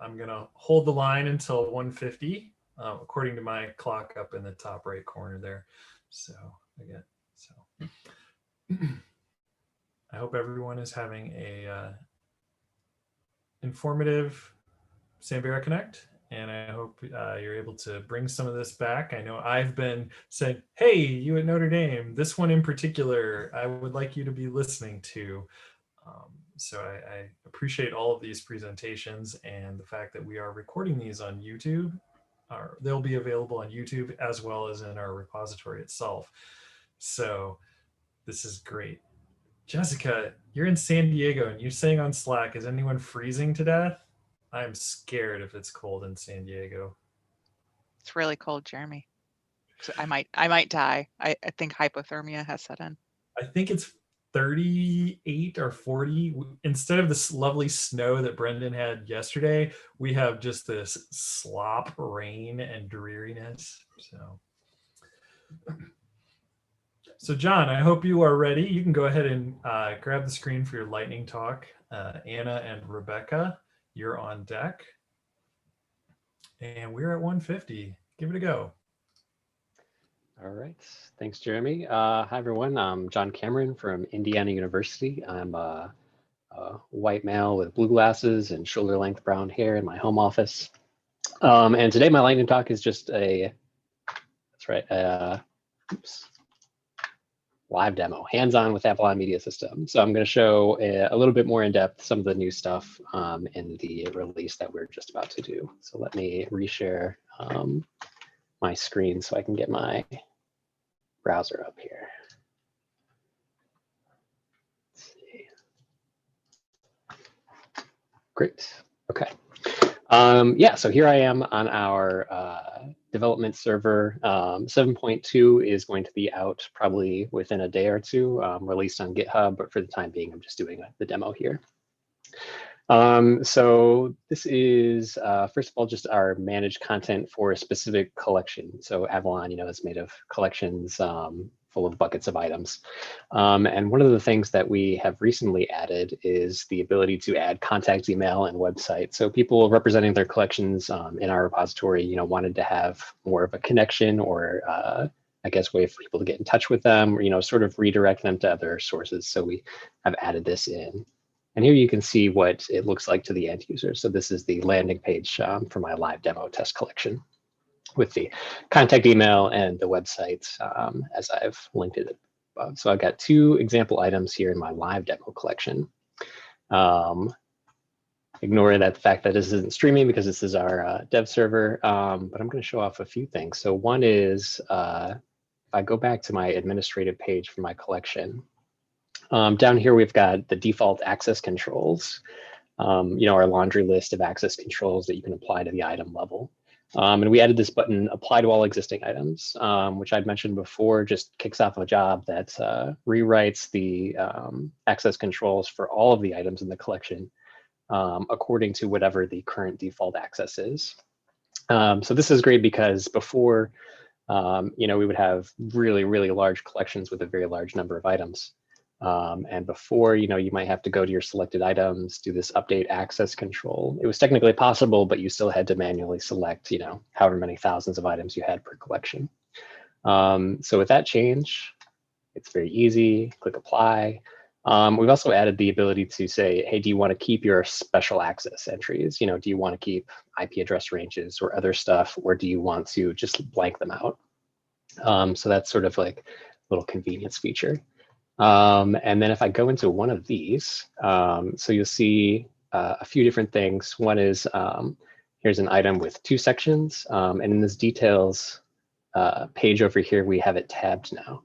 A: I'm going to hold the line until 1:50, according to my clock up in the top right corner there. So again, I hope everyone is having a informative Samvera Connect, and I hope you're able to bring some of this back. I know I've been saying, hey, you at Notre Dame, this one in particular, I would like you to be listening to. So I appreciate all of these presentations and the fact that we are recording these on YouTube. They'll be available on YouTube as well as in our repository itself. So this is great. Jessica, you're in San Diego and you're saying on Slack, is anyone freezing to death? I'm scared if it's cold in San Diego.
G: It's really cold, Jeremy. So I might die. I think hypothermia has set in.
A: I think it's 38 or 40. Instead of this lovely snow that Brendan had yesterday, we have just this slop rain and dreariness. So John, I hope you are ready. You can go ahead and grab the screen for your lightning talk. Anna and Rebecca, you're on deck. And we're at 150. Give it a go.
I: All right. Thanks, Jeremy. Hi, everyone. I'm John Cameron from Indiana University. I'm a white male with blue glasses and shoulder-length brown hair in my home office. And today my lightning talk is just live demo, hands-on with Avalon Media System. So I'm going to show a little bit more in depth some of the new stuff in the release that we're just about to do. So let me reshare my screen so I can get my browser up here. Let's see. Great. Okay. Yeah, so here I am on our development server. 7.2 is going to be out probably within a day or two, released on GitHub, but for the time being, I'm just doing the demo here. So this is, first of all, just our managed content for a specific collection. So Avalon, is made of collections full of buckets of items. And one of the things that we have recently added is the ability to add contact email and website. So people representing their collections in our repository, wanted to have more of a connection or I guess way for people to get in touch with them, or, sort of redirect them to other sources. So we have added this in. And here you can see what it looks like to the end user. So this is the landing page for my live demo test collection with the contact email and the website as I've linked it above. So I've got two example items here in my live demo collection. Ignore the fact that this isn't streaming because this is our dev server, but I'm going to show off a few things. So one is if I go back to my administrative page for my collection, down here, we've got the default access controls, our laundry list of access controls that you can apply to the item level. And we added this button, apply to all existing items, which I'd mentioned before, just kicks off a job that rewrites the access controls for all of the items in the collection according to whatever the current default access is. So this is great because before, we would have really, really large collections with a very large number of items. And before, you might have to go to your selected items, do this update access control. It was technically possible, but you still had to manually select, however many thousands of items you had per collection. So with that change, it's very easy, click apply. We've also added the ability to say, hey, do you want to keep your special access entries? Do you want to keep IP address ranges or other stuff, or do you want to just blank them out? So that's sort of like a little convenience feature. And then if I go into one of these, so you'll see a few different things. One is here's an item with two sections. And in this details page over here, we have it tabbed now.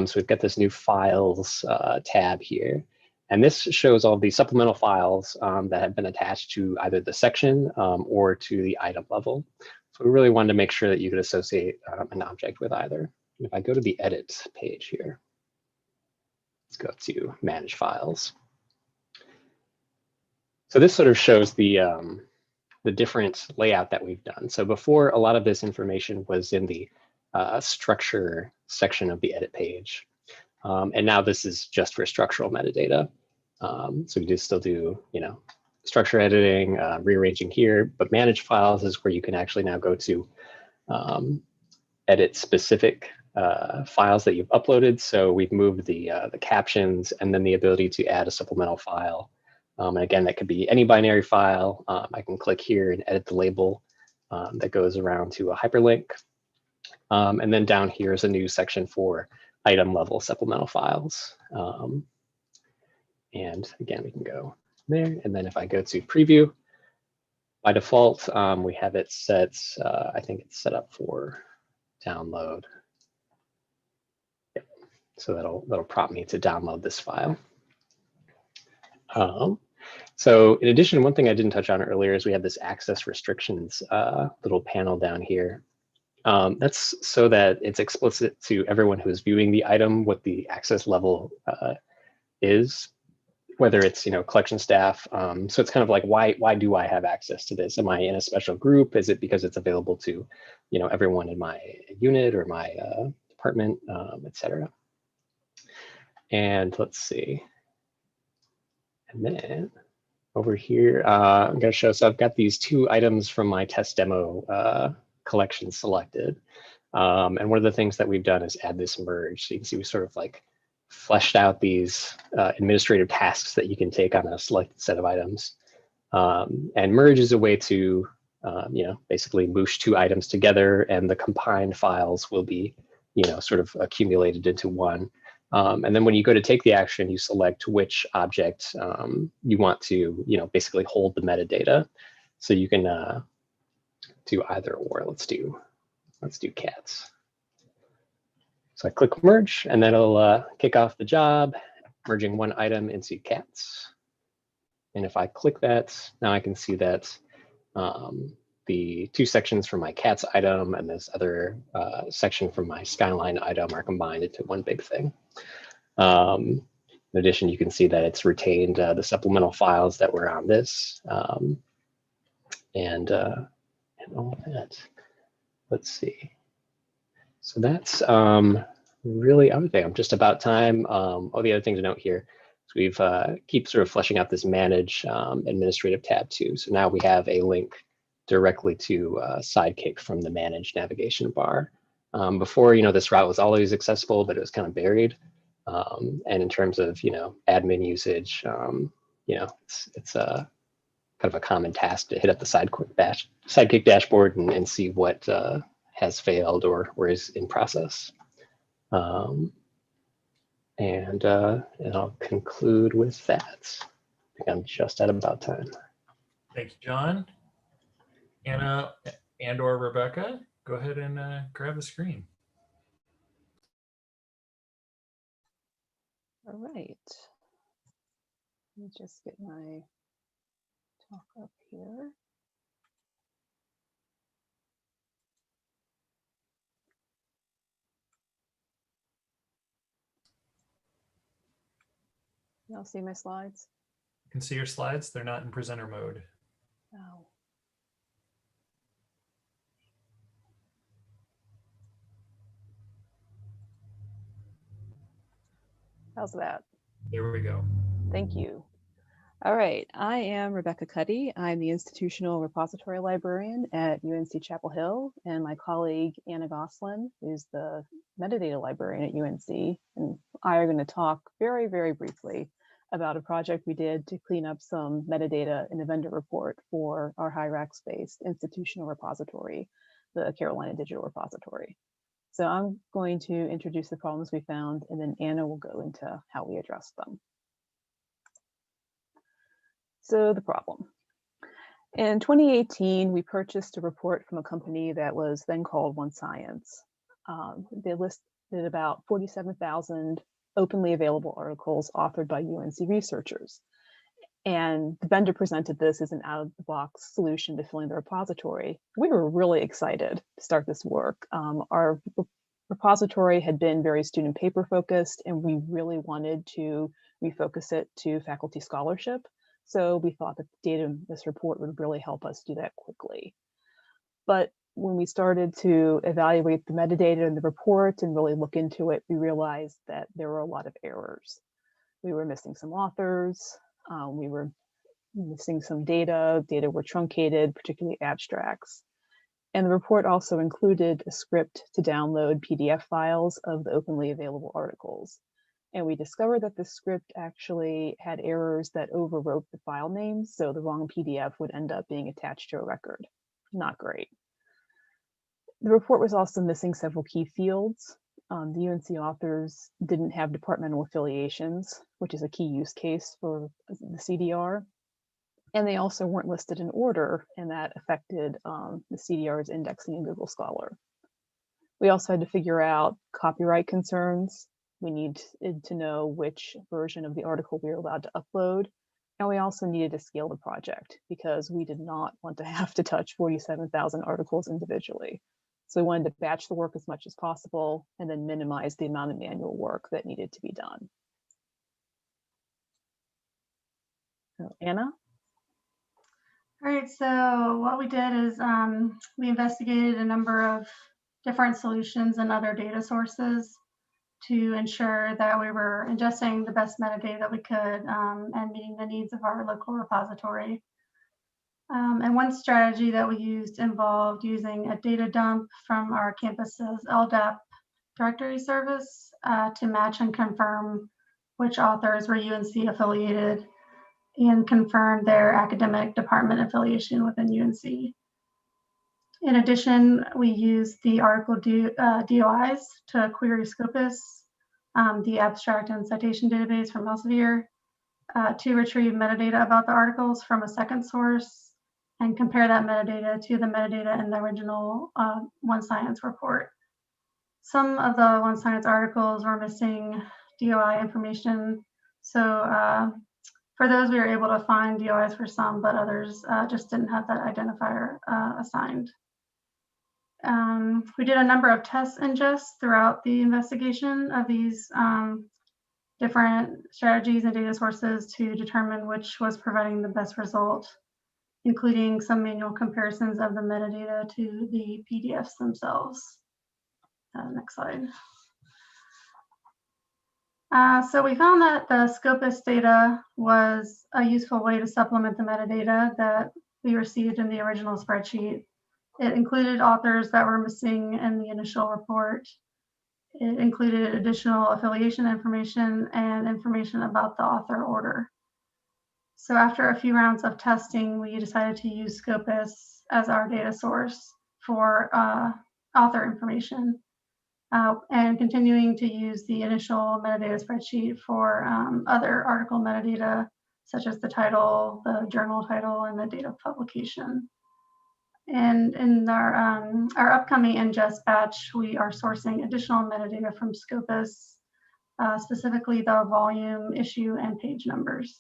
I: So we've got this new files tab here. And this shows all the supplemental files that have been attached to either the section or to the item level. So we really wanted to make sure that you could associate an object with either. If I go to the edit page here, let's go to manage files. So this sort of shows the different layout that we've done. So before, a lot of this information was in the structure section of the edit page. And now this is just for structural metadata. So we do still do, structure editing, rearranging here, but manage files is where you can actually now go to edit specific files that you've uploaded. So we've moved the captions and then the ability to add a supplemental file. And again, that could be any binary file. I can click here and edit the label that goes around to a hyperlink. And then down here is a new section for item level supplemental files. And again, we can go there. And then if I go to preview, by default, we have it set, I think it's set up for download. Yep. So that'll prompt me to download this file. So in addition, one thing I didn't touch on earlier is we have this access restrictions little panel down here. That's so that it's explicit to everyone who is viewing the item what the access level is, whether it's collection staff. So it's kind of like, why do I have access to this? Am I in a special group? Is it because it's available to everyone in my unit or my department, etc. And let's see. And then over here, I'm going to show, so I've got these 2 items from my test demo collection selected. And one of the things that we've done is add this merge. So you can see we sort of like fleshed out these administrative tasks that you can take on a selected set of items. And merge is a way to, basically moosh 2 items together, and the combined files will be, sort of accumulated into one. And then when you go to take the action, you select which object you want to, basically hold the metadata. So you can do either or. Let's do cats. So I click merge, and then it'll kick off the job, merging one item into cats. And if I click that, now I can see that the 2 sections from my cats item and this other section from my skyline item are combined into one big thing. In addition, you can see that it's retained the supplemental files that were on this, and all that. Let's see. So that's really everything. I'm just about time. Oh, the other thing to note here is we've keep sort of fleshing out this manage administrative tab too. So now we have a link directly to Sidekick from the manage navigation bar. Before, this route was always accessible, but it was kind of buried. And in terms of, admin usage, it's a kind of a common task to hit up the Sidekick dashboard and see what has failed or is in process. And I'll conclude with that. I think I'm just at about time.
A: Thank you, John. Anna and/or Rebecca, go ahead and grab the screen.
J: All right. Let me just get my talk up here. Y'all see my slides?
A: You can see your slides. They're not in presenter mode.
J: Oh. How's that?
A: There we go.
J: Thank you. All right, I am Rebecca Cuddy. I'm the Institutional Repository Librarian at UNC Chapel Hill, and my colleague Anna Goslin is the Metadata Librarian at UNC, and I are going to talk very, very briefly about a project we did to clean up some metadata in a vendor report for our Hyrax-based institutional repository, the Carolina Digital Repository. So I'm going to introduce the problems we found, and then Anna will go into how we addressed them. So the problem. In 2018, we purchased a report from a company that was then called One Science. They listed about 47,000 openly available articles authored by UNC researchers. And the vendor presented this as an out-of-the-box solution to filling the repository. We were really excited to start this work. Our repository had been very student paper focused, and we really wanted to refocus it to faculty scholarship. So we thought that the data in this report would really help us do that quickly. But when we started to evaluate the metadata in the report and really look into it, we realized that there were a lot of errors. We were missing some authors, we were missing some data were truncated, particularly abstracts. And the report also included a script to download PDF files of the openly available articles. And we discovered that the script actually had errors that overwrote the file names, so the wrong PDF would end up being attached to a record. not great. The report was also missing several key fields. The UNC authors didn't have departmental affiliations, which is a key use case for the CDR. And they also weren't listed in order, and that affected the CDR's indexing in Google Scholar. We also had to figure out copyright concerns. We needed to know which version of the article we were allowed to upload. And we also needed to scale the project because we did not want to have to touch 47,000 articles individually. So we wanted to batch the work as much as possible and then minimize the amount of manual work that needed to be done. So, Anna?
K: All right, so what we did is we investigated a number of different solutions and other data sources to ensure that we were ingesting the best metadata that we could and meeting the needs of our local repository. And one strategy that we used involved using a data dump from our campus's LDAP directory service to match and confirm which authors were UNC affiliated and confirm their academic department affiliation within UNC. In addition, we used the article DOIs to query Scopus, the abstract and citation database from Elsevier, to retrieve metadata about the articles from a second source and compare that metadata to the metadata in the original One Science report. Some of the One Science articles were missing DOI information, so for those, we were able to find DOIs for some, but others just didn't have that identifier assigned. We did a number of test ingests throughout the investigation of these different strategies and data sources to determine which was providing the best result, including some manual comparisons of the metadata to the PDFs themselves. Next slide. So we found that the Scopus data was a useful way to supplement the metadata that we received in the original spreadsheet. It included authors that were missing in the initial report. It included additional affiliation information and information about the author order. So after a few rounds of testing, we decided to use Scopus as our data source for author information. And continuing to use the initial metadata spreadsheet for other article metadata, such as the title, the journal title, and the date of publication. And in our upcoming ingest batch, we are sourcing additional metadata from Scopus, specifically the volume, issue, and page numbers.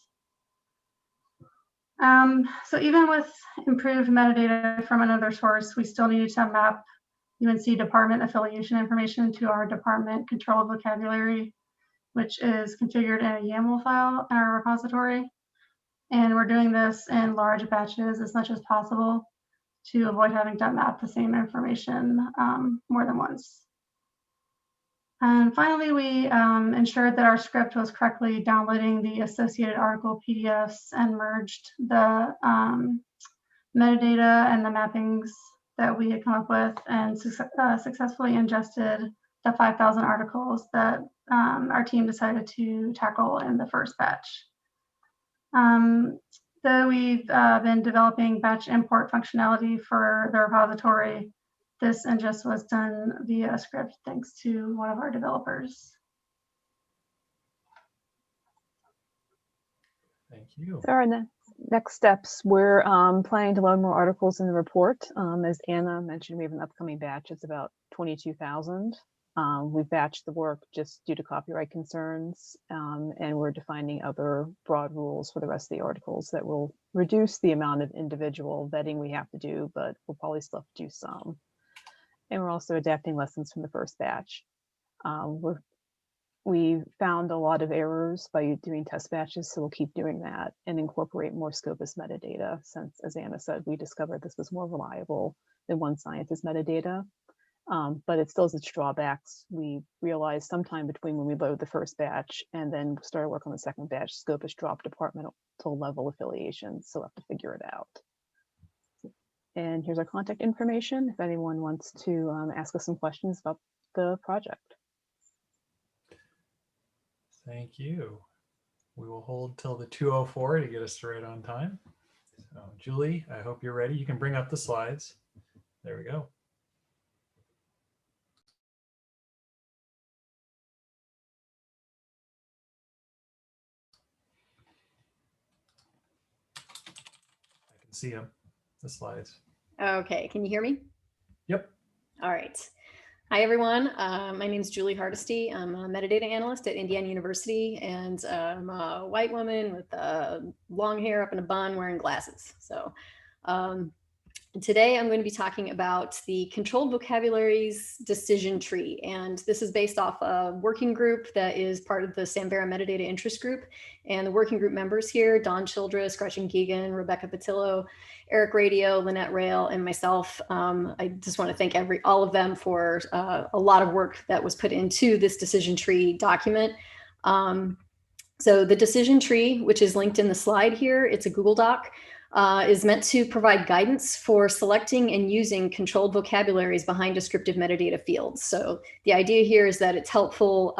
K: So even with improved metadata from another source, we still needed to map UNC department affiliation information to our department controlled vocabulary, which is configured in a YAML file in our repository. And we're doing this in large batches as much as possible to avoid having to map the same information more than once. And finally, we ensured that our script was correctly downloading the associated article PDFs and merged the metadata and the mappings that we had come up with and successfully ingested the 5,000 articles that our team decided to tackle in the first batch. Though we've been developing batch import functionality for the repository, this ingest was done via a script thanks to one of our developers.
A: Thank you.
J: So our next steps, we're planning to load more articles in the report. As Anna mentioned, we have an upcoming batch. It's about 22,000. We've batched the work just due to copyright concerns, and we're defining other broad rules for the rest of the articles that will reduce the amount of individual vetting we have to do, but we'll probably still have to do some. And we're also adapting lessons from the first batch. We found a lot of errors by doing test batches, so we'll keep doing that and incorporate more Scopus metadata since, as Anna said, we discovered this was more reliable than One Science's metadata. But it still has its drawbacks. We realized sometime between when we load the first batch and then started work on the second batch, Scopus dropped departmental level affiliations, so we'll have to figure it out. And here's our contact information if anyone wants to ask us some questions about the project.
A: Thank you. We will hold till the 2:04 to get us right on time. So Julie, I hope you're ready. You can bring up the slides. There we go. I can see them, the slides.
L: Okay, can you hear me?
A: Yep.
L: All right. Hi, everyone. My name is Julie Hardesty. I'm a metadata analyst at Indiana University, and I'm a white woman with long hair up in a bun wearing glasses. So today I'm going to be talking about the controlled vocabularies decision tree. And this is based off a working group that is part of the Samvera metadata interest group. And the working group members here, Dawn Childress, Gretchen Geegan, Rebecca Patillo, Eric Radio, Lynette Rail, and myself. I just want to thank all of them for a lot of work that was put into this decision tree document. So the decision tree, which is linked in the slide here, it's a Google Doc, is meant to provide guidance for selecting and using controlled vocabularies behind descriptive metadata fields. So the idea here is that it's helpful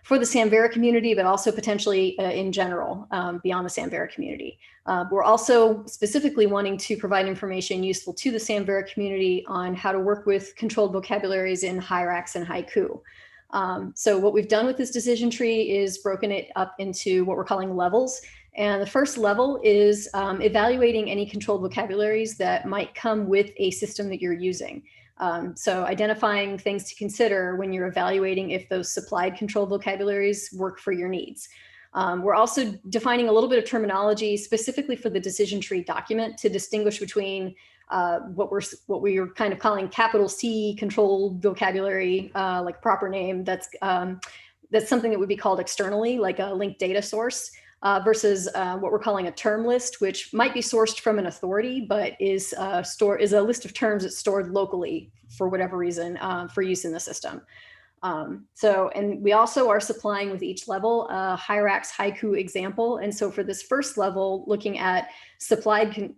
L: for the Samvera community, but also potentially in general beyond the Samvera community. We're also specifically wanting to provide information useful to the Samvera community on how to work with controlled vocabularies in Hyrax and Haiku. So what we've done with this decision tree is broken it up into what we're calling levels. And the first level is evaluating any controlled vocabularies that might come with a system that you're using. So identifying things to consider when you're evaluating if those supplied controlled vocabularies work for your needs. We're also defining a little bit of terminology specifically for the decision tree document to distinguish between what we're kind of calling capital C controlled vocabulary, like proper name. That's something that would be called externally, like a linked data source. Versus what we're calling a term list, which might be sourced from an authority, but is a list of terms that's stored locally for whatever reason for use in the system. And we also are supplying with each level a Hyrax Haiku example. And so for this first level, looking at supplied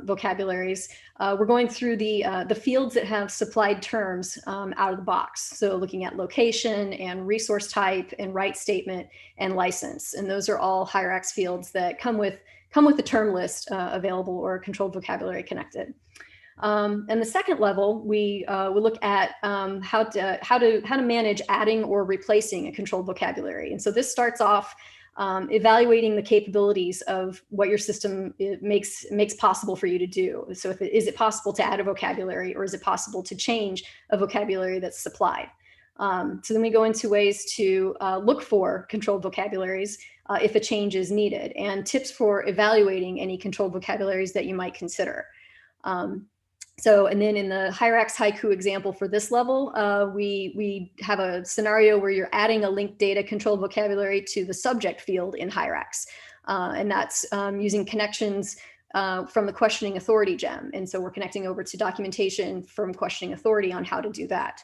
L: vocabularies, we're going through the fields that have supplied terms out of the box. So looking at location and resource type and right statement and license. And those are all Hyrax fields that come with the term list available or controlled vocabulary connected. And the second level, we look at how to manage adding or replacing a controlled vocabulary. And so this starts off evaluating the capabilities of what your system makes possible for you to do. So is it possible to add a vocabulary, or is it possible to change a vocabulary that's supplied? So then we go into ways to look for controlled vocabularies if a change is needed, and tips for evaluating any controlled vocabularies that you might consider. And then in the Hyrax Haiku example for this level, we have a scenario where you're adding a linked data controlled vocabulary to the subject field in Hyrax. And that's using connections from the questioning authority gem. And so we're connecting over to documentation from questioning authority on how to do that.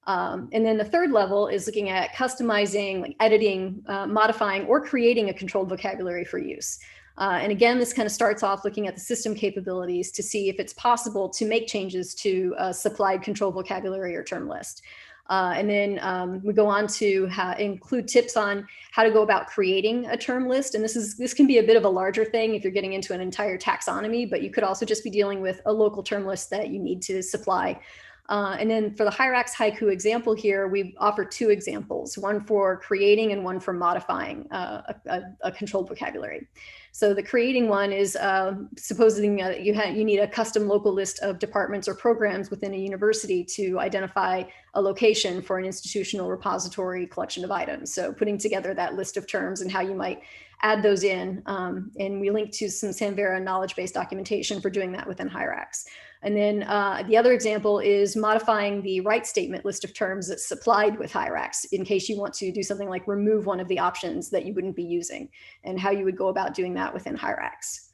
L: And then the third level is looking at customizing, like editing, modifying, or creating a controlled vocabulary for use. And again, this kind of starts off looking at the system capabilities to see if it's possible to make changes to a supplied control vocabulary or term list. And then we go on to include tips on how to go about creating a term list. And this can be a bit of a larger thing if you're getting into an entire taxonomy, but you could also just be dealing with a local term list that you need to supply. And then for the Hyrax Haiku example here, we offer two examples, one for creating and one for modifying a controlled vocabulary. So the creating one is supposing you need a custom local list of departments or programs within a university to identify a location for an institutional repository collection of items. So putting together that list of terms and how you might add those in. And we link to some Samvera knowledge-based documentation for doing that within Hyrax. And then the other example is modifying the right statement list of terms that's supplied with Hyrax in case you want to do something like remove one of the options that you wouldn't be using, and how you would go about doing that within Hyrax.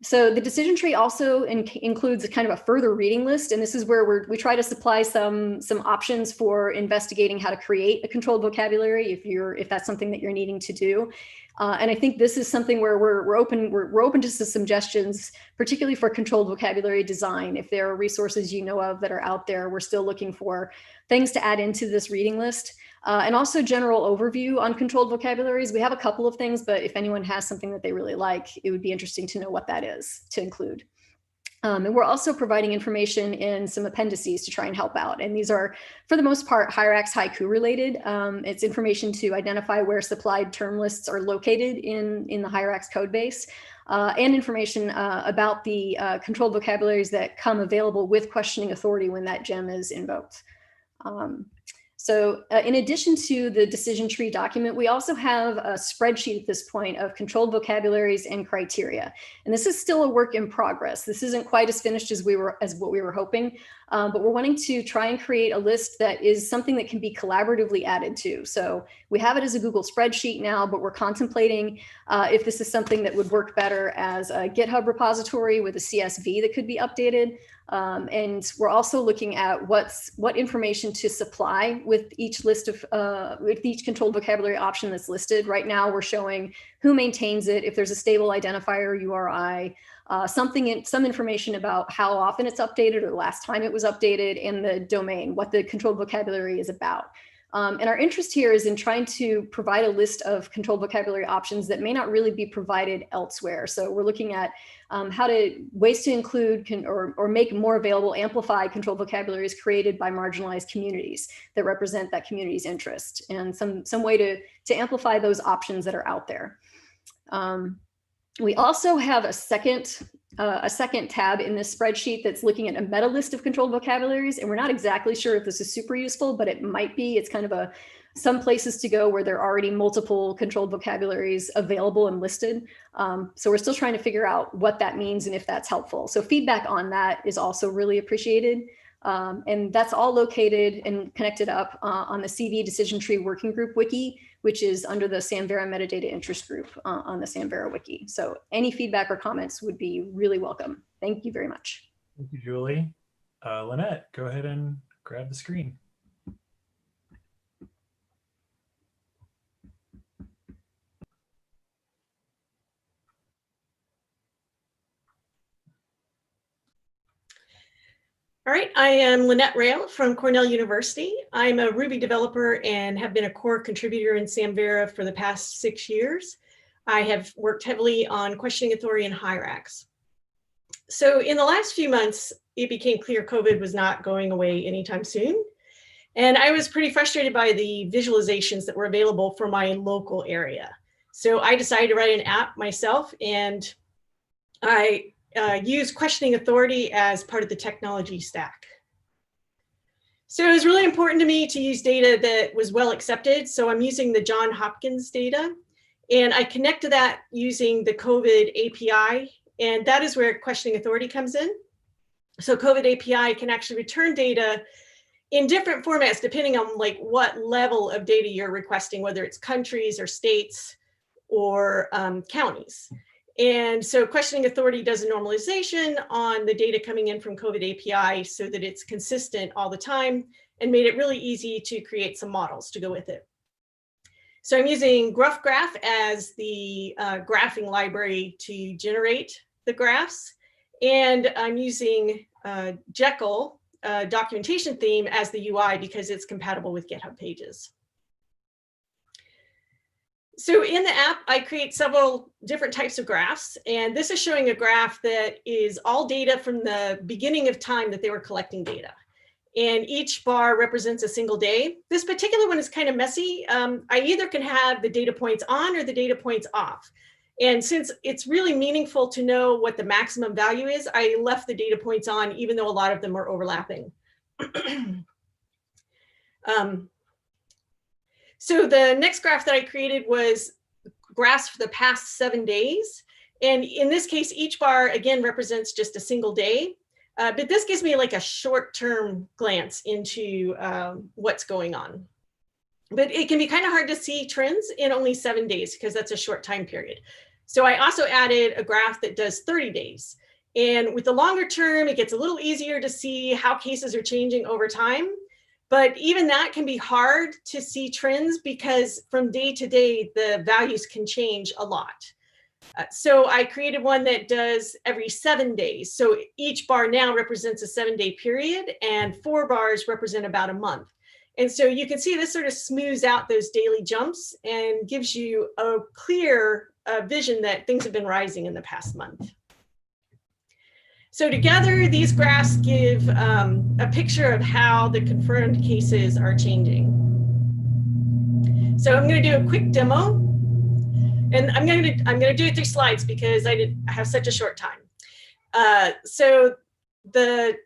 L: So the decision tree also includes a kind of a further reading list, and this is where we try to supply some options for investigating how to create a controlled vocabulary if that's something that you're needing to do. And I think this is something where we're open to some suggestions, particularly for controlled vocabulary design. If there are resources you know of that are out there, we're still looking for things to add into this reading list. and also general overview on controlled vocabularies. We have a couple of things, but if anyone has something that they really like, it would be interesting to know what that is to include. And we're also providing information in some appendices to try and help out. And these are, for the most part, Hyrax haiku related. It's information to identify where supplied term lists are located in the Hyrax code base, and information about the controlled vocabularies that come available with questioning authority when that gem is invoked. So in addition to the decision tree document, we also have a spreadsheet at this point of controlled vocabularies and criteria. And this is still a work in progress. This isn't quite as finished as what we were hoping, but we're wanting to try and create a list that is something that can be collaboratively added to. So we have it as a Google spreadsheet now, but we're contemplating if this is something that would work better as a GitHub repository with a CSV that could be updated. And we're also looking at what information to supply with each list of with each controlled vocabulary option that's listed. Right now, we're showing who maintains it, if there's a stable identifier URI, some information about how often it's updated or the last time it was updated, and the domain, what the controlled vocabulary is about. And our interest here is in trying to provide a list of controlled vocabulary options that may not really be provided elsewhere. So we're looking at ways to include or make more available, amplify controlled vocabularies created by marginalized communities that represent that community's interest, and some way to amplify those options that are out there. We also have a second tab in this spreadsheet that's looking at a meta list of controlled vocabularies, and we're not exactly sure if this is super useful, but it might be. It's kind of some places to go where there are already multiple controlled vocabularies available and listed. So we're still trying to figure out what that means and if that's helpful. So feedback on that is also really appreciated. And that's all located and connected up on the CV Decision Tree Working Group Wiki, which is under the Samvera Metadata Interest Group on the Samvera Wiki. So any feedback or comments would be really welcome. Thank you very much.
A: Thank you, Julie. Lynette, go ahead and grab the screen.
M: All right, I am Lynette Rail from Cornell University. I'm a Ruby developer and have been a core contributor in Samvera for the past 6 years. I have worked heavily on questioning authority and Hyrax. So in the last few months, it became clear COVID was not going away anytime soon. And I was pretty frustrated by the visualizations that were available for my local area. So I decided to write an app myself, and I use questioning authority as part of the technology stack. So it was really important to me to use data that was well accepted. So I'm using the Johns Hopkins data, and I connect to that using the COVID API, and that is where questioning authority comes in. So COVID API can actually return data in different formats depending on what level of data you're requesting, whether it's countries or states or counties. And so questioning authority does a normalization on the data coming in from COVID API so that it's consistent all the time, and made it really easy to create some models to go with it. So I'm using GruphGraph as the graphing library to generate the graphs. And I'm using Jekyll documentation theme as the UI because it's compatible with GitHub pages. So in the app, I create several different types of graphs, and this is showing a graph that is all data from the beginning of time that they were collecting data. And each bar represents a single day. This particular one is kind of messy. I either can have the data points on or the data points off. And since it's really meaningful to know what the maximum value is, I left the data points on, even though a lot of them are overlapping. So the next graph that I created was graphs for the past 7 days. And in this case, each bar again represents just a single day. But this gives me a short-term glance into what's going on. But it can be kind of hard to see trends in only 7 days because that's a short time period. So I also added a graph that does 30 days. And with the longer term, it gets a little easier to see how cases are changing over time. But even that can be hard to see trends because from day to day, the values can change a lot. So I created one that does every 7 days. So each bar now represents a 7-day period, and 4 bars represent about a month. And so you can see this sort of smooths out those daily jumps and gives you a clear vision that things have been rising in the past month. So together, these graphs give a picture of how the confirmed cases are changing. So I'm going to do a quick demo, and I'm going to do it through slides because I have such a short time. So the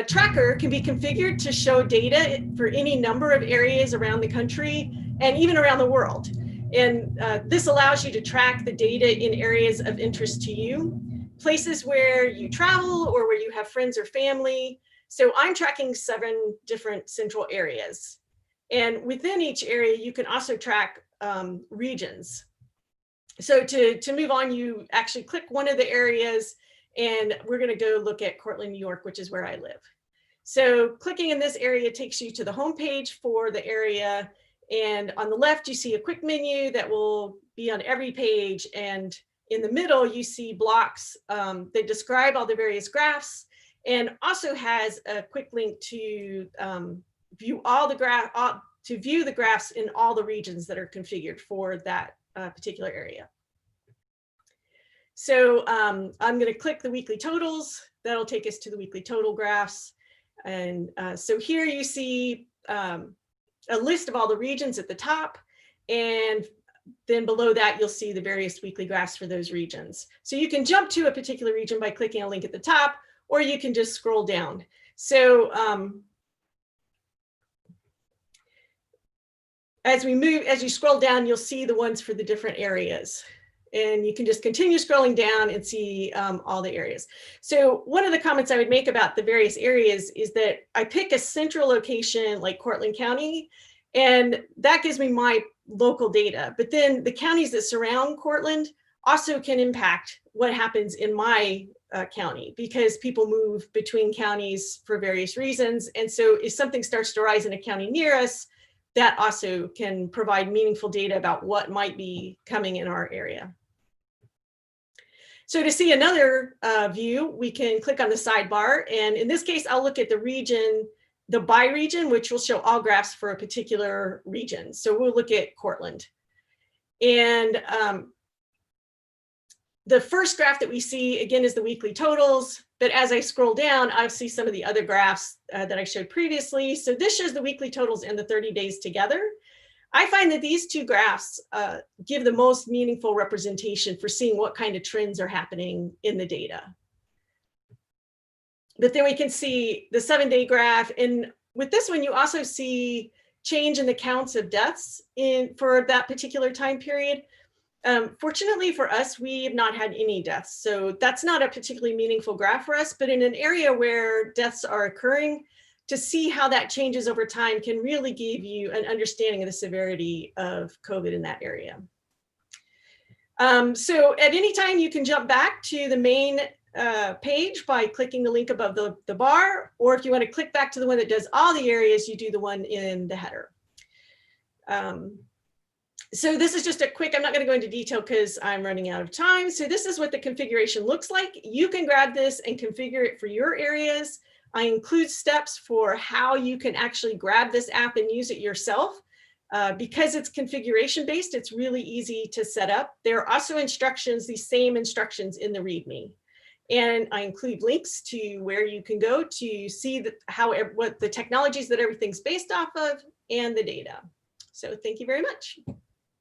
M: tracker can be configured to show data for any number of areas around the country and even around the world. And this allows you to track the data in areas of interest to you, places where you travel or where you have friends or family. So I'm tracking 7 different central areas. And within each area, you can also track regions. So to move on, you actually click one of the areas, and we're going to go look at Cortland, New York, which is where I live. So clicking in this area takes you to the home page for the area. And on the left, you see a quick menu that will be on every page. And in the middle, you see blocks that describe all the various graphs, and also has a quick link to view the graphs in all the regions that are configured for that particular area. So I'm going to click the weekly totals. That'll take us to the weekly total graphs. And so here you see a list of all the regions at the top, and then below that, you'll see the various weekly graphs for those regions. So you can jump to a particular region by clicking a link at the top, or you can just scroll down. So as you scroll down, you'll see the ones for the different areas. And you can just continue scrolling down and see all the areas. So one of the comments I would make about the various areas is that I pick a central location like Cortland County, and that gives me my local data. But then the counties that surround Cortland also can impact what happens in my county, because people move between counties for various reasons. And so if something starts to rise in a county near us, that also can provide meaningful data about what might be coming in our area. So to see another view, we can click on the sidebar. And in this case, I'll look at the region, the by region, which will show all graphs for a particular region. So we'll look at Cortland. And the first graph that we see, again, is the weekly totals. But as I scroll down, I see some of the other graphs that I showed previously. So this shows the weekly totals and the 30 days together. I find that these two graphs give the most meaningful representation for seeing what kind of trends are happening in the data. But then we can see the 7-day graph. And with this one, you also see change in the counts of deaths for that particular time period. Fortunately for us, we have not had any deaths. So that's not a particularly meaningful graph for us, but in an area where deaths are occurring, to see how that changes over time can really give you an understanding of the severity of COVID in that area. So at any time, you can jump back to the main page by clicking the link above the bar, or if you want to click back to the one that does all the areas, you do the one in the header. So this is just a quick, I'm not going to go into detail because I'm running out of time. So this is what the configuration looks like. You can grab this and configure it for your areas. I include steps for how you can actually grab this app and use it yourself. Because it's configuration based, it's really easy to set up. There are also instructions, these same instructions in the README. And I include links to where you can go to see what the technologies that everything's based off of and the data. So thank you very much.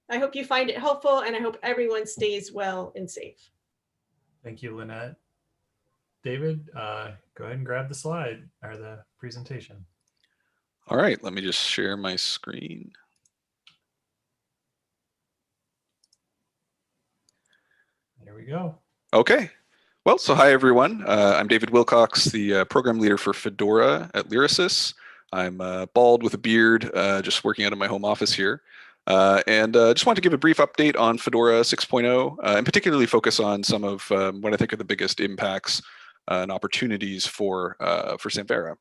M: I hope you find it helpful, and I hope everyone stays well and safe.
A: Thank you, Lynette. David, go ahead and grab the slide or the presentation.
N: All right, let me just share my screen.
A: There we go.
N: Okay. Well, so hi, everyone. I'm David Wilcox, the program leader for Fedora at Lyrasis. I'm bald with a beard, just working out of my home office here. And just want to give a brief update on Fedora 6.0, and particularly focus on some of what I think are the biggest impacts and opportunities for Samvera.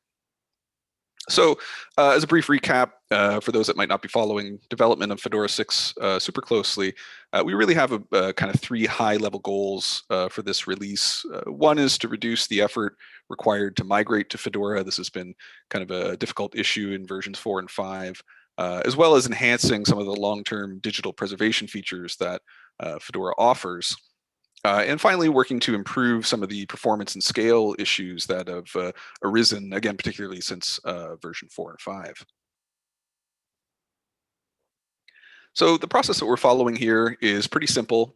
N: So as a brief recap, for those that might not be following development of Fedora 6 super closely, we really have a kind of 3 high-level goals for this release. One is to reduce the effort required to migrate to Fedora. This has been kind of a difficult issue in versions 4 and 5, as well as enhancing some of the long-term digital preservation features that Fedora offers. And finally, working to improve some of the performance and scale issues that have arisen, again, particularly since version 4 and 5. So the process that we're following here is pretty simple.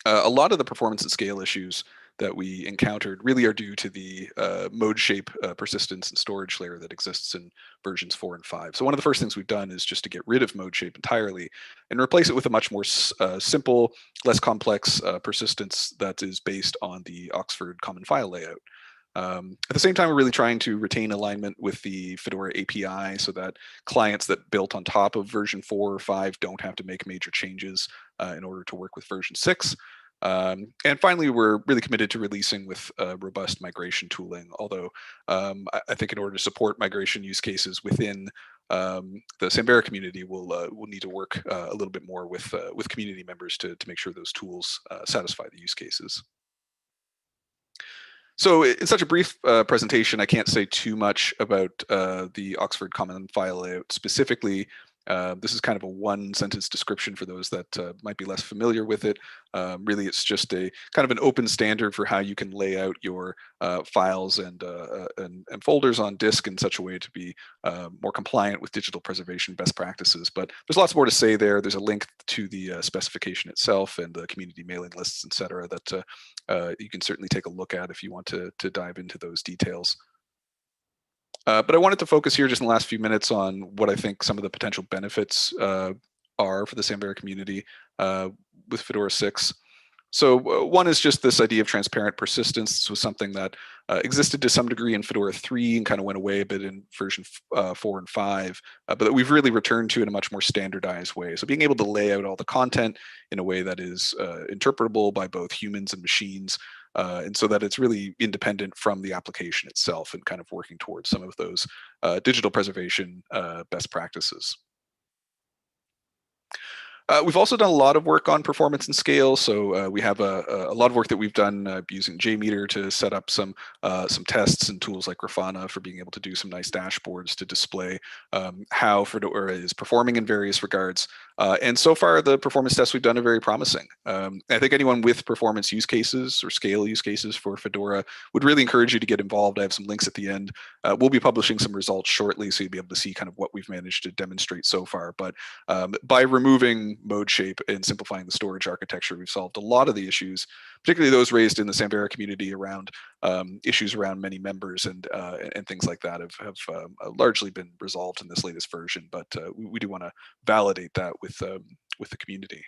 N: A lot of the performance and scale issues that we encountered really are due to the mode shape persistence and storage layer that exists in versions 4 and 5. So one of the first things we've done is just to get rid of mode shape entirely and replace it with a much more simple, less complex persistence that is based on the Oxford common file layout. At the same time, we're really trying to retain alignment with the Fedora API so that clients that built on top of version 4 or 5 don't have to make major changes in order to work with version 6. And finally, we're really committed to releasing with robust migration tooling, although I think in order to support migration use cases within the Samvera community, we'll need to work a little bit more with community members to make sure those tools satisfy the use cases. So in such a brief presentation, I can't say too much about the Oxford Common File layout specifically. This is kind of a one-sentence description for those that might be less familiar with it. Really, it's just a kind of an open standard for how you can lay out your files and folders on disk in such a way to be more compliant with digital preservation best practices. But there's lots more to say there. There's a link to the specification itself and the community mailing lists, et cetera, that you can certainly take a look at if you want to dive into those details. But I wanted to focus here just in the last few minutes on what I think some of the potential benefits are for the Samvera community with Fedora 6. So one is just this idea of transparent persistence. This was something that existed to some degree in Fedora 3 and kind of went away a bit in version 4 and 5, but that we've really returned to in a much more standardized way. So being able to lay out all the content in a way that is interpretable by both humans and machines, and so that it's really independent from the application itself and kind of working towards some of those digital preservation best practices. We've also done a lot of work on performance and scale. So we have a lot of work that we've done using JMeter to set up some tests and tools like Grafana for being able to do some nice dashboards to display how Fedora is performing in various regards. And so far, the performance tests we've done are very promising. I think anyone with performance use cases or scale use cases for Fedora would really encourage you to get involved. I have some links at the end. We'll be publishing some results shortly, so you'll be able to see kind of what we've managed to demonstrate so far. But by removing mode shape and simplifying the storage architecture, we've solved a lot of the issues, particularly those raised in the Samvera community around issues around many members and things like that have largely been resolved in this latest version. But we do want to validate that with the community.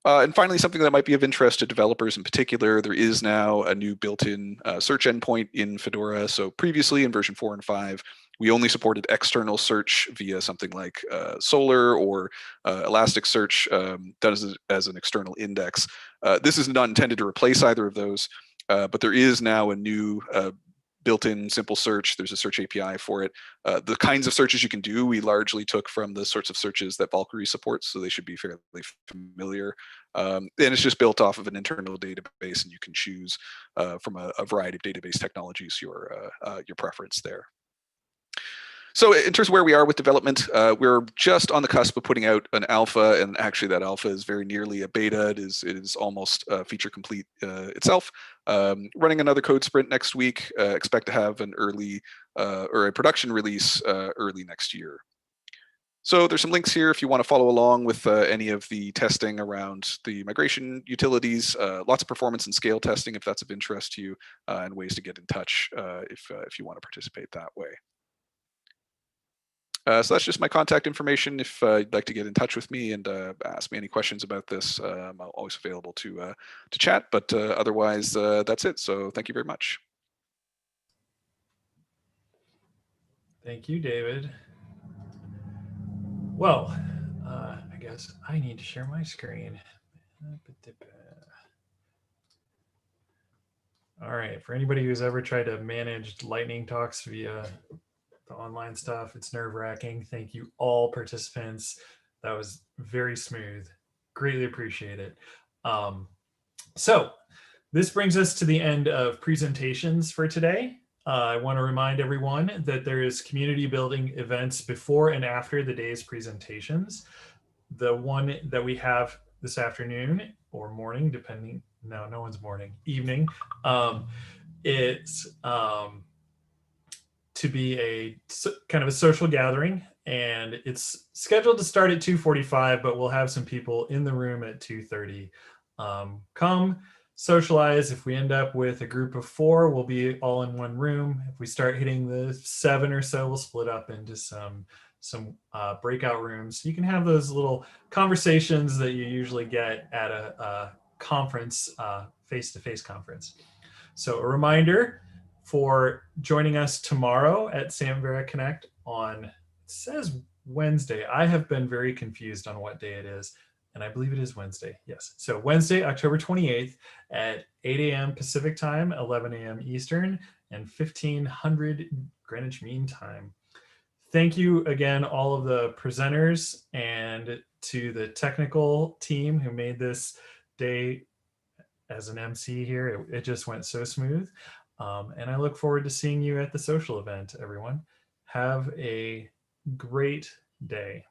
N: And finally, something that might be of interest to developers in particular, there is now a new built-in search endpoint in Fedora. So previously in version 4 and 5, we only supported external search via something like Solr or Elasticsearch done as an external index. This is not intended to replace either of those, but there is now a new built-in simple search. There's a search API for it. The kinds of searches you can do, we largely took from the sorts of searches that Valkyrie supports, so they should be fairly familiar. And it's just built off of an internal database, and you can choose from a variety of database technologies your preference there. So in terms of where we are with development, we're just on the cusp of putting out an alpha, and actually that alpha is very nearly a beta. It is almost feature complete itself. Running another code sprint next week. Expect to have an early or a production release early next year. So there's some links here if you want to follow along with any of the testing around the migration utilities, lots of performance and scale testing if that's of interest to you, and ways to get in touch if you want to participate that way. So that's just my contact information. If you'd like to get in touch with me and ask me any questions about this, I'm always available to chat. But otherwise, that's it. So thank you very much.
A: Thank you, David. Well, I guess I need to share my screen. All right. For anybody who's ever tried to manage lightning talks via the online stuff. It's nerve-wracking. Thank you all participants. That was very smooth. Greatly appreciate it. So this brings us to the end of presentations for today. I want to remind everyone that there is community building events before and after the day's presentations. The one that we have this afternoon or morning, depending, no one's morning, evening, it's to be a kind of a social gathering, and it's scheduled to start at 2:45, but we'll have some people in the room at 2:30. Come socialize. If we end up with a group of 4, we'll be all in one room. If we start hitting the 7 or so, we'll split up into some breakout rooms. You can have those little conversations that you usually get at a conference, face-to-face conference. So a reminder for joining us tomorrow at Samvera Connect on, it says Wednesday. I have been very confused on what day it is, and I believe it is Wednesday. Yes. So Wednesday, October 28th at 8 a.m. Pacific time, 11 a.m. Eastern, and 1500 Greenwich Mean Time. Thank you again, all of the presenters, and to the technical team who made this day as an MC here. It just went so smooth. And I look forward to seeing you at the social event, everyone. Have a great day.